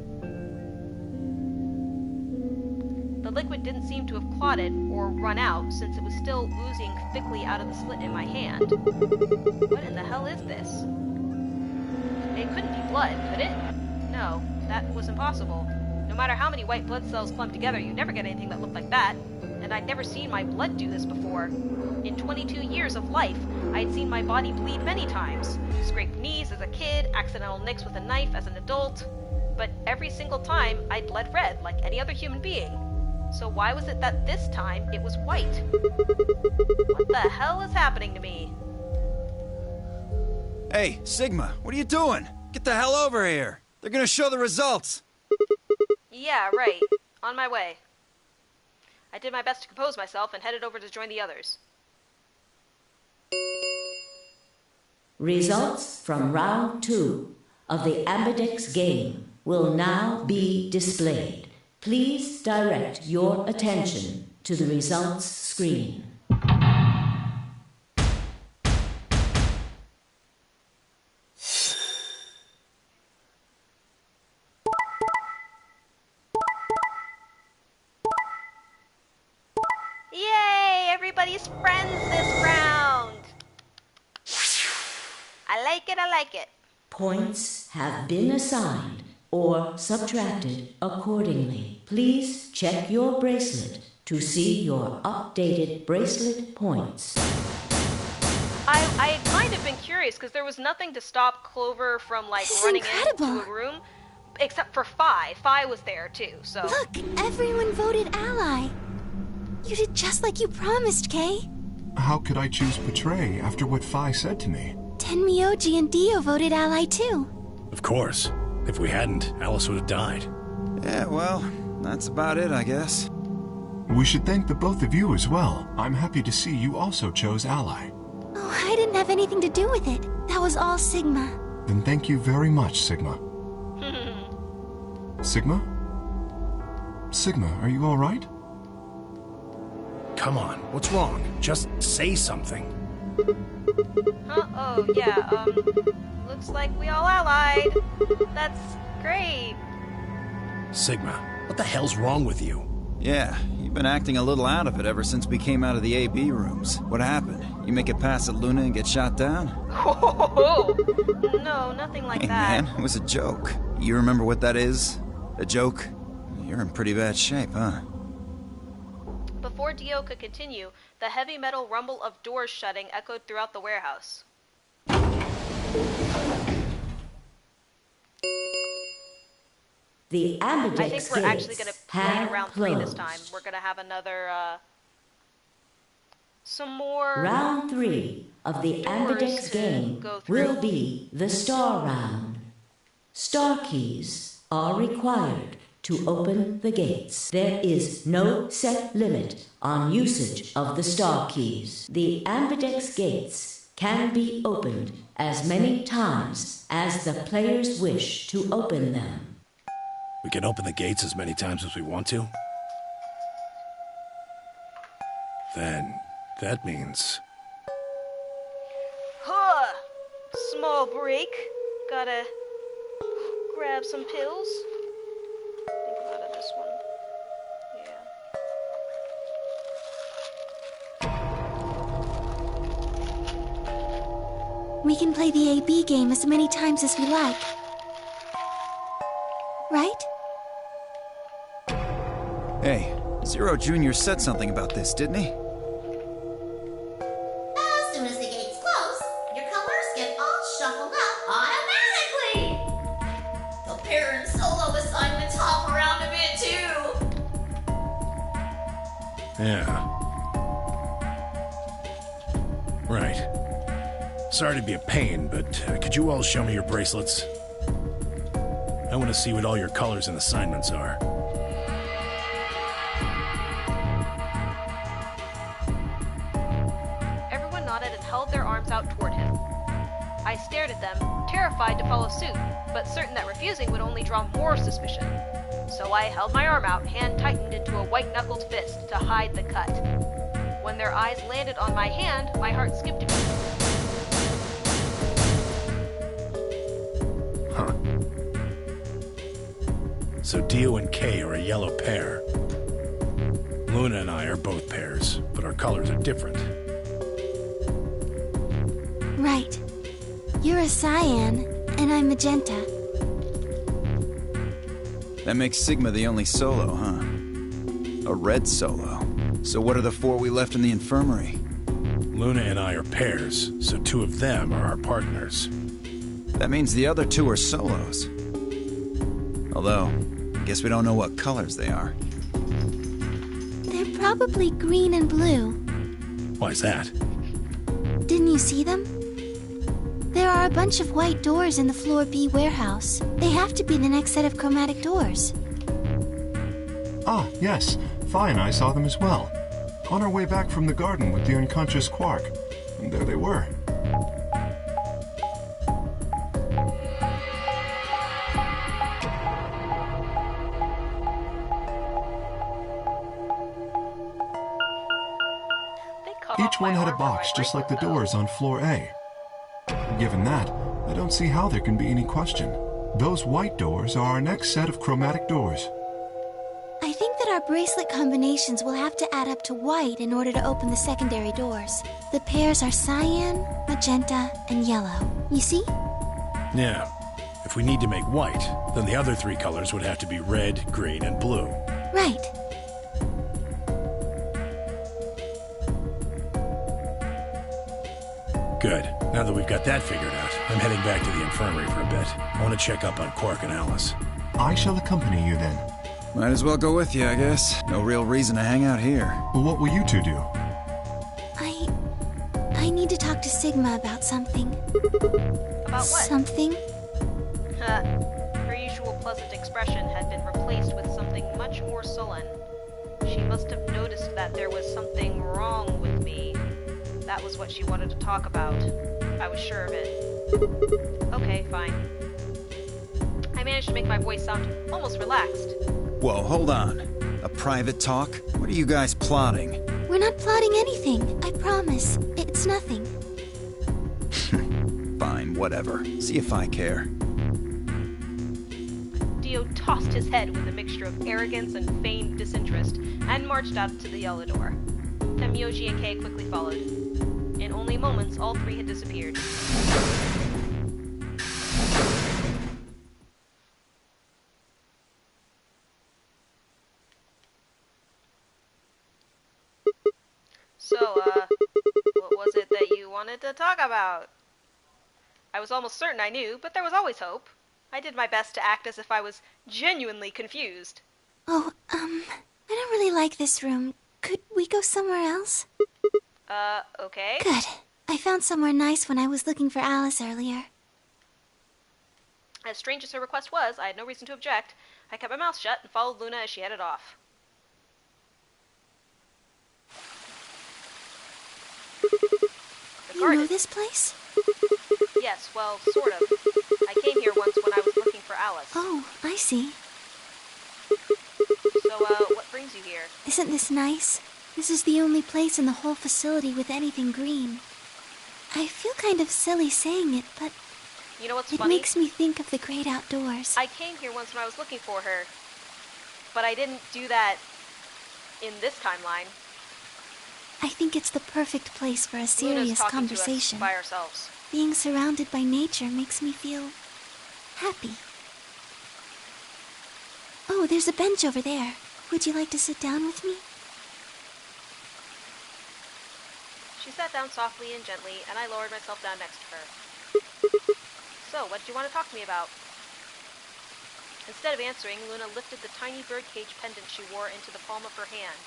The liquid didn't seem to have clotted or run out since it was still oozing thickly out of the slit in my hand. What in the hell is this? It couldn't be blood, could it? No, that was impossible. No matter how many white blood cells clump together, you'd never get anything that looked like that. And I'd never seen my blood do this before. In 22 years of life, I'd seen my body bleed many times. Scraped knees as a kid, accidental nicks with a knife as an adult. But every single time, I'd bled red like any other human being. So why was it that this time it was white? What the hell is happening to me? Hey, Sigma, what are you doing? Get the hell over here. They're gonna show the results. Yeah, right. On my way. I did my best to compose myself and headed over to join the others. Results from round 2 of the Ambidex game will now be displayed. Please direct your attention to the results screen. Yay! Everybody's friends this round! I like it, I like it. Points have been assigned or subtracted accordingly. Please check your bracelet to see your updated bracelet points. I had kind of been curious because there was nothing to stop Clover from like running into a room, except for Phi. Phi was there too, so. Look, everyone voted Ally. You did just like you promised, Kay. How could I choose Betray after what Phi said to me? Tenmyoji and Dio voted Ally too. Of course. If we hadn't, Alice would have died. Yeah, well, that's about it, I guess. We should thank the both of you as well. I'm happy to see you also chose Ally. Oh, I didn't have anything to do with it. That was all Sigma. Then thank you very much, Sigma. Sigma? Sigma, are you all right? Come on, what's wrong? Just say something. Huh? Oh, yeah, looks like we all allied. That's great. Sigma, what the hell's wrong with you? Yeah, you've been acting a little out of it ever since we came out of the AB rooms. What happened? You make it past at Luna and get shot down? No, nothing like Hey, that. man, it was a joke. You remember what that is? A joke? You're in pretty bad shape, huh? Before Dio could continue, the heavy metal rumble of doors shutting echoed throughout the warehouse. The Ambidex I think we're actually going to play have round 3 this closed. time. We're going to have another, some more... Round 3 of the Ambidex game go through. will be the Star Round. Star keys are required to open the gates. There is no set limit on usage of the Star keys. The Ambidex gates can be opened as many times as the players wish to open them. We can open the gates as many times as we want to? Then, that means... Huh! Small break. Gotta grab some pills. We can play the AB game as many times as we like. Right? Hey, Zero Jr. said something about this, didn't he? As soon as the gates close, your colors get all shuffled up automatically. The pair and solo assignments hop around a bit too. Yeah. Right. Sorry to be a pain, but could you all show me your bracelets? I want to see what all your colors and assignments are. Everyone nodded and held their arms out toward him. I stared at them, terrified to follow suit, but certain that refusing would only draw more suspicion. So I held my arm out, hand tightened into a white-knuckled fist to hide the cut. When their eyes landed on my hand, my heart skipped a beat. Huh. So Dio and Kay are a yellow pair. Luna and I are both pairs, but our colors are different. Right. You're a cyan, and I'm magenta. That makes Sigma the only solo, huh? A red solo. So what are the four we left in the infirmary? Luna and I are pairs, so two of them are our partners. That means the other two are solos. Although, I guess we don't know what colors they are. They're probably green and blue. Why's that? Didn't you see them? There are a bunch of white doors in the Floor B warehouse. They have to be the next set of chromatic doors. Ah, yes. Phi and I saw them as well. On our way back from the garden with the unconscious Quark. And there they were. Each one had a box just like the doors on floor A. Given that, I don't see how there can be any question. Those white doors are our next set of chromatic doors. I think that our bracelet combinations will have to add up to white in order to open the secondary doors. The pairs are cyan, magenta, and yellow. You see? Yeah. If we need to make white, then the other three colors would have to be red, green, and blue. Right. Good. Now that we've got that figured out, I'm heading back to the infirmary for a bit. I want to check up on Quark and Alice. I shall accompany you then. Might as well go with you, I guess. No real reason to hang out here. Well, what will you two do? I need to talk to Sigma about something. About what? Something? Her usual pleasant expression had been replaced with something much more sullen. She must have noticed that there was something wrong with me. That was what she wanted to talk about. I was sure of it. Okay, fine. I managed to make my voice sound almost relaxed. Whoa, hold on. A private talk? What are you guys plotting? We're not plotting anything, I promise. It's nothing. Fine, whatever. See if I care. Dio tossed his head with a mixture of arrogance and feigned disinterest and marched out to the yellow door. Tenmyoji and Kay quickly followed. In only moments, all three had disappeared. So, what was it that you wanted to talk about? I was almost certain I knew, but there was always hope. I did my best to act as if I was genuinely confused. Oh, I don't really like this room. Could we go somewhere else? Okay. Good. I found somewhere nice when I was looking for Alice earlier. As strange as her request was, I had no reason to object. I kept my mouth shut and followed Luna as she headed off. You know this place? Yes, well, sort of. I came here once when I was looking for Alice. Oh, I see. So, what brings you here? Isn't this nice? This is the only place in the whole facility with anything green. I feel kind of silly saying it, but you know what's it funny? makes me think of the great outdoors. I came here once when I was looking for her, but I didn't do that in this timeline. I think it's the perfect place for a Luna's serious talking conversation. To us by ourselves. Being surrounded by nature makes me feel happy. Oh, there's a bench over there. Would you like to sit down with me? She sat down softly and gently, and I lowered myself down next to her. So, what did you want to talk to me about? Instead of answering, Luna lifted the tiny birdcage pendant she wore into the palm of her hand.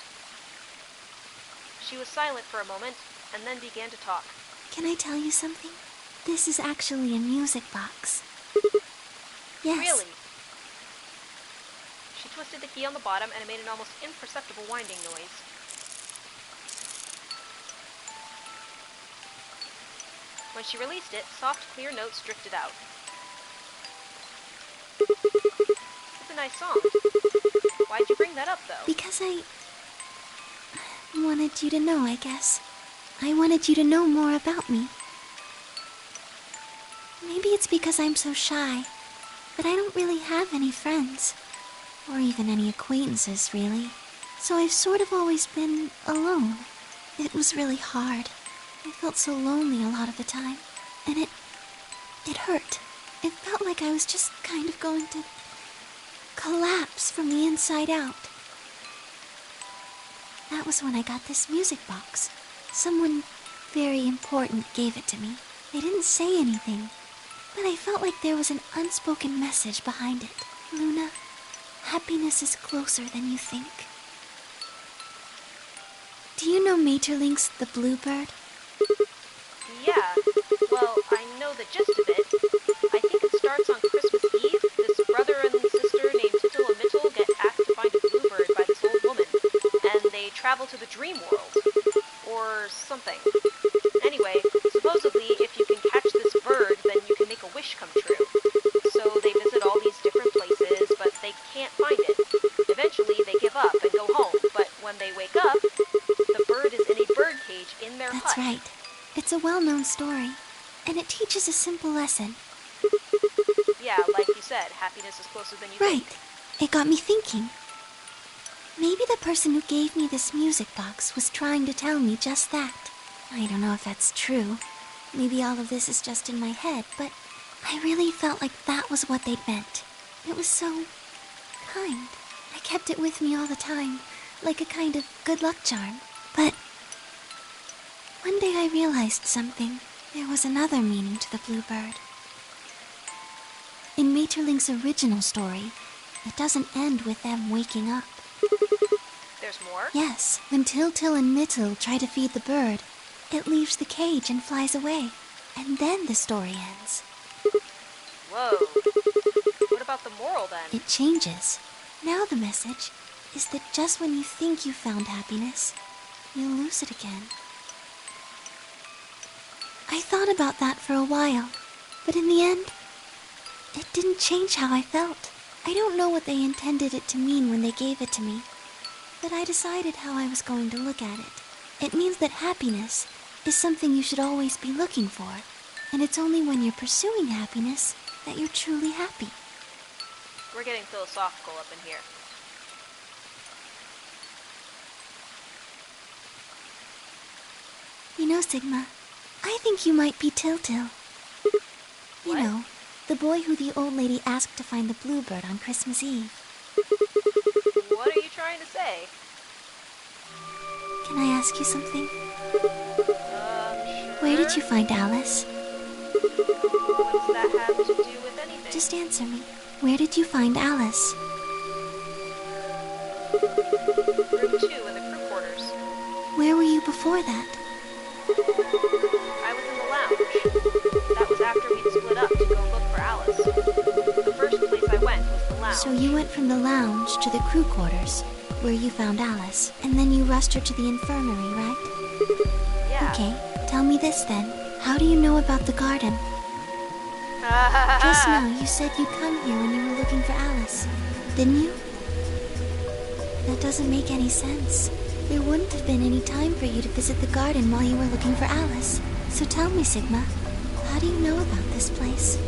She was silent for a moment, and then began to talk. Can I tell you something? This is actually a music box. Yes. Really? She twisted the key on the bottom, and it made an almost imperceptible winding noise. When she released it, soft, clear notes drifted out. It's a nice song. Why'd you bring that up, though? Because I wanted you to know, I guess. I wanted you to know more about me. Maybe it's because I'm so shy, but I don't really have any friends. Or even any acquaintances, really. So I've sort of always been alone. It was really hard. I felt so lonely a lot of the time. And it hurt. It felt like I was just kind of going to collapse from the inside out. That was when I got this music box. Someone very important gave it to me. They didn't say anything, but I felt like there was an unspoken message behind it. Luna, happiness is closer than you think. Do you know Maeterlinck's The Bluebird? Yeah, well, I know the gist of it. I think it starts on Christmas Eve. This brother and sister named Tittle and Mittle get asked to find a bluebird by this old woman, and they travel to the dream world. Or something. Anyway, supposedly, if you can catch this bird, then you can make a wish come true. So they visit all these different places, but they can't find it. Eventually, they give up and go home, but when they wake up, the bird is in a birdcage in their hut. That's right. It's a well-known story, and it teaches a simple lesson. Yeah, like you said, happiness is closer than you think. Right. It got me thinking. Maybe the person who gave me this music box was trying to tell me just that. I don't know if that's true. Maybe all of this is just in my head, but I really felt like that was what they'd meant. It was so kind. I kept it with me all the time, like a kind of good luck charm. But one day I realized something. There was another meaning to the bluebird. In Maeterlinck's original story, it doesn't end with them waking up. There's more? Yes, when Till and Mittle try to feed the bird, it leaves the cage and flies away. And then the story ends. Whoa. What about the moral, then? It changes. Now the message is that just when you think you found happiness, you'll lose it again. I thought about that for a while, but in the end, it didn't change how I felt. I don't know what they intended it to mean when they gave it to me, but I decided how I was going to look at it. It means that happiness is something you should always be looking for, and it's only when you're pursuing happiness that you're truly happy. We're getting philosophical up in here. You know, Sigma, I think you might be Till. You know, the boy who the old lady asked to find the bluebird on Christmas Eve. What are you trying to say? Can I ask you something? Sure. Where did you find Alice? What does that have to do with anything? Just answer me. Where did you find Alice? Room 2 in the crew quarters. Where were you before that? I was in the lounge. That was after we'd split up to go look for Alice. The first place I went was the lounge. So you went from the lounge to the crew quarters, where you found Alice, and then you rushed her to the infirmary, right? Yeah. Okay, tell me this then. How do you know about the garden? Just now, you said you'd come here when you were looking for Alice, didn't you? That doesn't make any sense. There wouldn't have been any time for you to visit the garden while you were looking for Alice. So tell me, Sigma, how do you know about this place?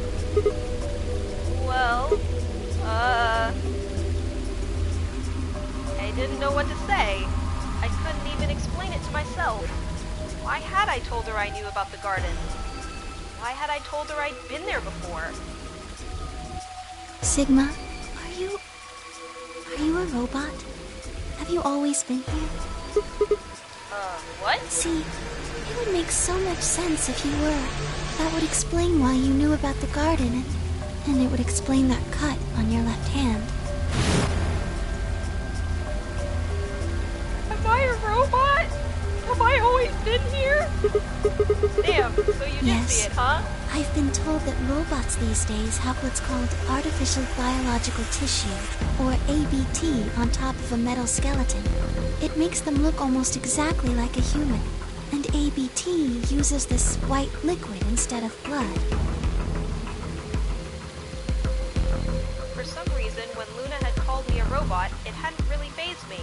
Well, I didn't know what to say. I couldn't even explain it to myself. Why had I told her I knew about the garden? Why had I told her I'd been there before? Sigma, are you a robot? Have you always been here? What? See, it would make so much sense if you were. That would explain why you knew about the garden, and it would explain that cut on your left hand. Am I a robot? Have I always been here? Damn, so you did see it, huh? I've been told that robots these days have what's called artificial biological tissue, or ABT, on top of a metal skeleton. It makes them look almost exactly like a human, and ABT uses this white liquid instead of blood. For some reason, when Luna had called me a robot, it hadn't really fazed me.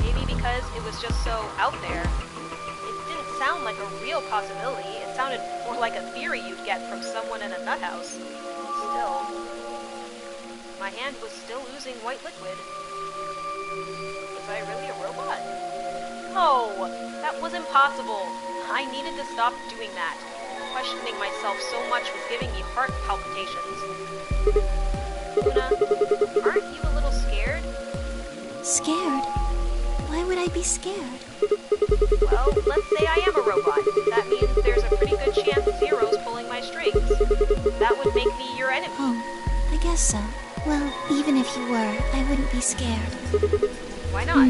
Maybe because it was just so out there. It didn't sound like a real possibility. It sounded more like a theory you'd get from someone in a nut house. Still, my hand was still oozing white liquid. Was I really a robot? No, that was impossible. I needed to stop doing that. Questioning myself so much was giving me heart palpitations. Luna, aren't you a little scared? Scared? Why would I be scared? Well, let's say I am a robot. That means there's a pretty good chance Zero's pulling my strings. That would make me your enemy. Oh, I guess so. Well, even if you were, I wouldn't be scared. Why not?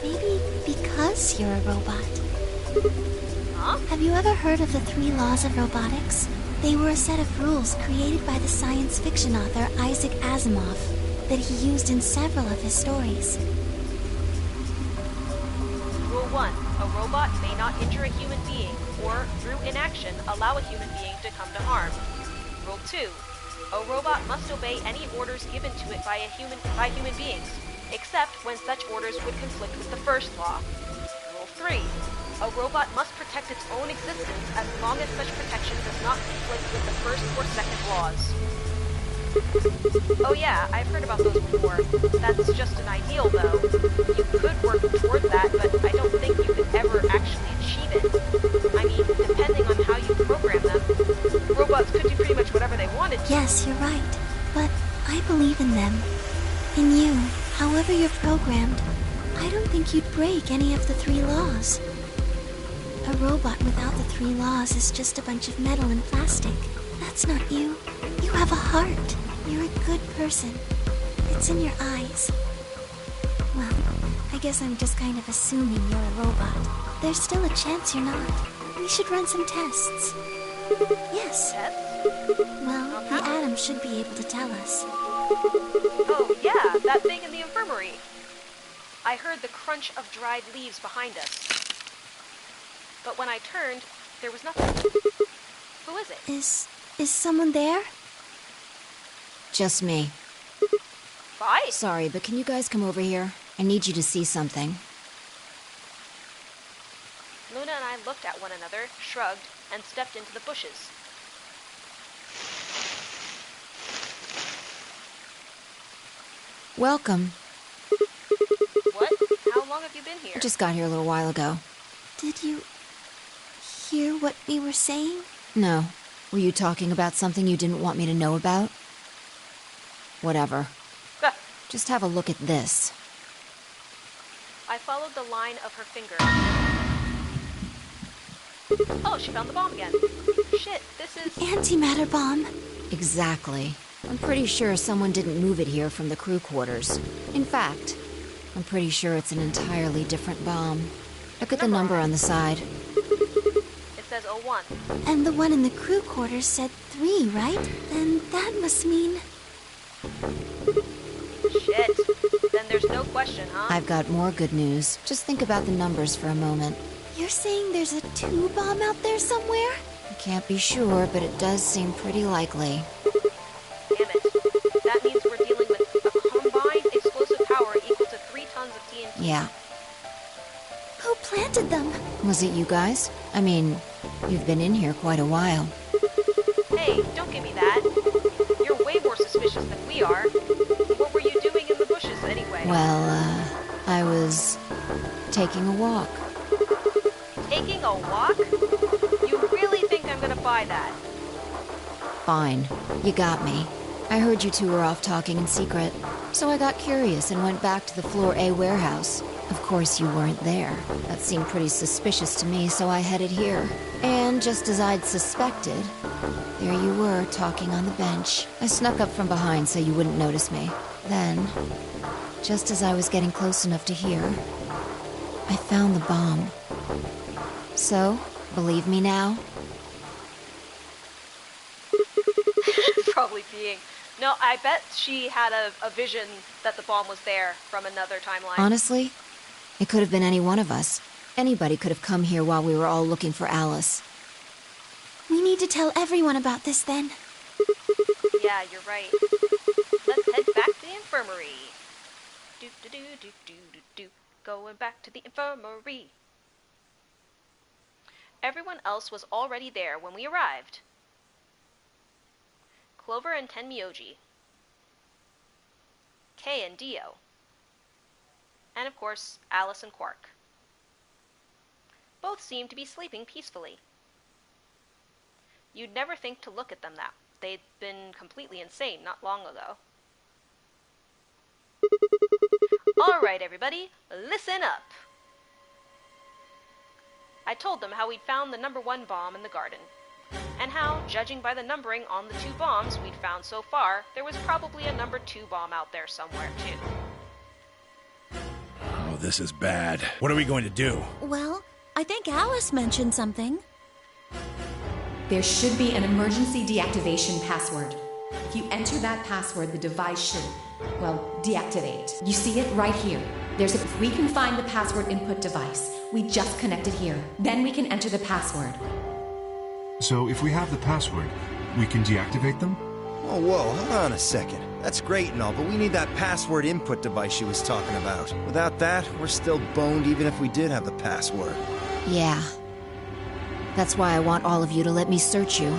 Maybe because you're a robot. Huh? Have you ever heard of the 3 laws of robotics? They were a set of rules created by the science fiction author Isaac Asimov that he used in several of his stories. Rule 1. A robot may not injure a human being, or, through inaction, allow a human being to come to harm. Rule 2. A robot must obey any orders given to it by human beings, except when such orders would conflict with the first law. Rule 3. A robot must protect its own existence as long as such protection does not conflict with the first or second laws. Oh yeah, I've heard about those before. That's just an ideal, though. You could work toward that, but I don't think you could ever actually achieve it. I mean, depending on how you program them, robots could do pretty much whatever they wanted to. Yes, you're right. But I believe in them. In you, however you're programmed. I don't think you'd break any of the 3 laws. A robot without the 3 laws is just a bunch of metal and plastic. That's not you. You have a heart. You're a good person. It's in your eyes. Well, I guess I'm just kind of assuming you're a robot. There's still a chance you're not. We should run some tests. Yes. Tests? Well, the Atom should be able to tell us. Oh, yeah, that thing in the infirmary. I heard the crunch of dried leaves behind us. But when I turned, there was nothing. Who is it? Is someone there? Just me. Bye. Sorry, but can you guys come over here? I need you to see something. Luna and I looked at one another, shrugged, and stepped into the bushes. Welcome. What? How long have you been here? I just got here a little while ago. Did you hear what we were saying? No. Were you talking about something you didn't want me to know about? Whatever. Just have a look at this. I followed the line of her finger. Oh, she found the bomb again. Shit, this is... Antimatter bomb. Exactly. I'm pretty sure someone didn't move it here from the crew quarters. In fact, I'm pretty sure it's an entirely different bomb. Look at the number on the side. It says 01. And the one in the crew quarters said 3, right? Then that must mean... Shit. Then there's no question, huh? I've got more good news. Just think about the numbers for a moment. You're saying there's a 2 bomb out there somewhere? I can't be sure, but it does seem pretty likely. Damn it. That means we're dealing with a combined explosive power equal to 3 tons of TNT. Yeah. Who planted them? Was it you guys? I mean, you've been in here quite a while. Hey, don't give me that. You're way more suspicious than we are. What were you doing in the bushes anyway? Well, I was taking a walk. Taking a walk? You really think I'm gonna buy that? Fine. You got me. I heard you two were off talking in secret. So I got curious and went back to the Floor A warehouse. Of course you weren't there. That seemed pretty suspicious to me, so I headed here. And just as I'd suspected, there you were, talking on the bench. I snuck up from behind so you wouldn't notice me. Then, just as I was getting close enough to hear, I found the bomb. So, believe me now? Probably being... No, I bet she had a vision that the bomb was there from another timeline. Honestly, it could have been any one of us. Anybody could have come here while we were all looking for Alice. We need to tell everyone about this then. Yeah, you're right. Let's head back to the infirmary. Do. Going back to the infirmary. Everyone else was already there when we arrived. Clover and Tenmyoji. Kay and Dio. And of course, Alice and Quark. Both seemed to be sleeping peacefully. You'd never think to look at them that. They'd been completely insane not long ago. Alright everybody, listen up. I told them how we'd found the #1 bomb in the garden, and how, judging by the numbering on the 2 bombs we'd found so far, there was probably a #2 bomb out there somewhere too. Oh, this is bad. What are we going to do? Well, I think Alice mentioned something. There should be an emergency deactivation password. If you enter that password, the device should, well, deactivate. You see it right here. If we can find the password input device, we just connect it here. Then we can enter the password. So if we have the password, we can deactivate them? Oh, whoa, hold on a second. That's great and all, but we need that password input device she was talking about. Without that, we're still boned even if we did have the password. Yeah. That's why I want all of you to let me search you.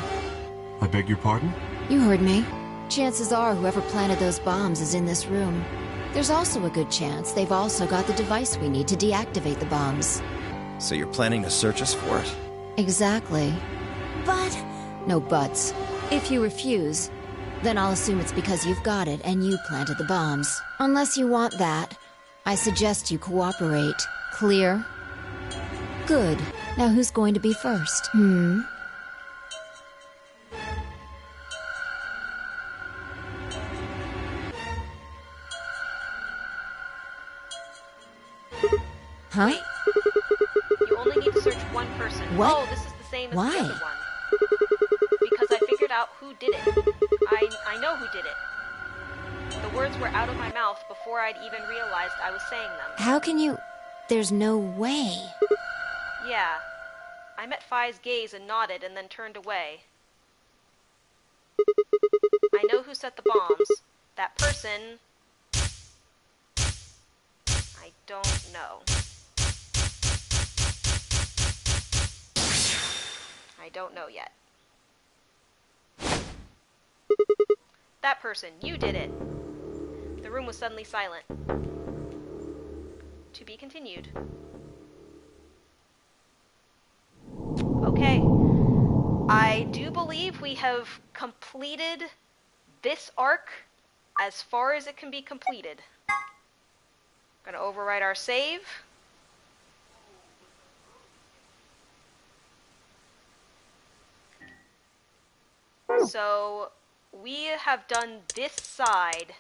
I beg your pardon? You heard me. Chances are whoever planted those bombs is in this room. There's also a good chance they've also got the device we need to deactivate the bombs. So you're planning to search us for it? Exactly. But... No buts. If you refuse, then I'll assume it's because you've got it and you planted the bombs. Unless you want that, I suggest you cooperate. Clear? Good. Now who's going to be first? Huh? Wait. You only need to search one person. What? Oh, this is the same as Why? the other one. Because I figured out who did it. I know who did it. The words were out of my mouth before I'd even realized I was saying them. How can you... There's no way. Yeah. I met Phi's gaze and nodded and then turned away. I know who set the bombs. That person... I don't know. I don't know yet. That person, you did it. The room was suddenly silent. To be continued. Okay. I do believe we have completed this arc as far as it can be completed. I'm gonna overwrite our save. So we have done this side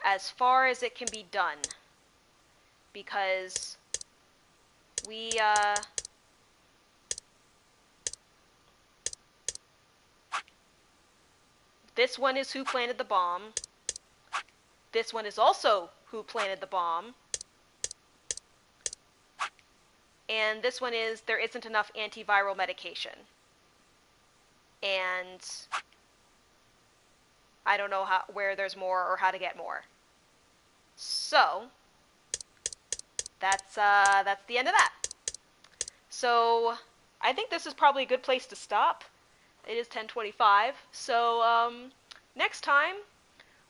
as far as it can be done, because we this one is who planted the bomb. This one is also who planted the bomb. And this one is there isn't enough antiviral medication. And I don't know where there's more or how to get more. So that's the end of that. So I think this is probably a good place to stop. It is 10:25. So next time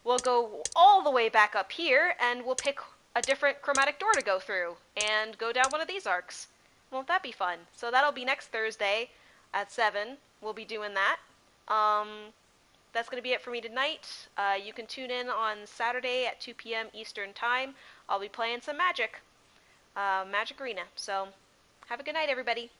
we'll go all the way back up here and we'll pick a different chromatic door to go through and go down one of these arcs. Won't that be fun? So that'll be next Thursday at 7. We'll be doing that. that's going to be it for me tonight. You can tune in on Saturday at 2 p.m. Eastern Time. I'll be playing some Magic. Magic Arena. So, have a good night, everybody.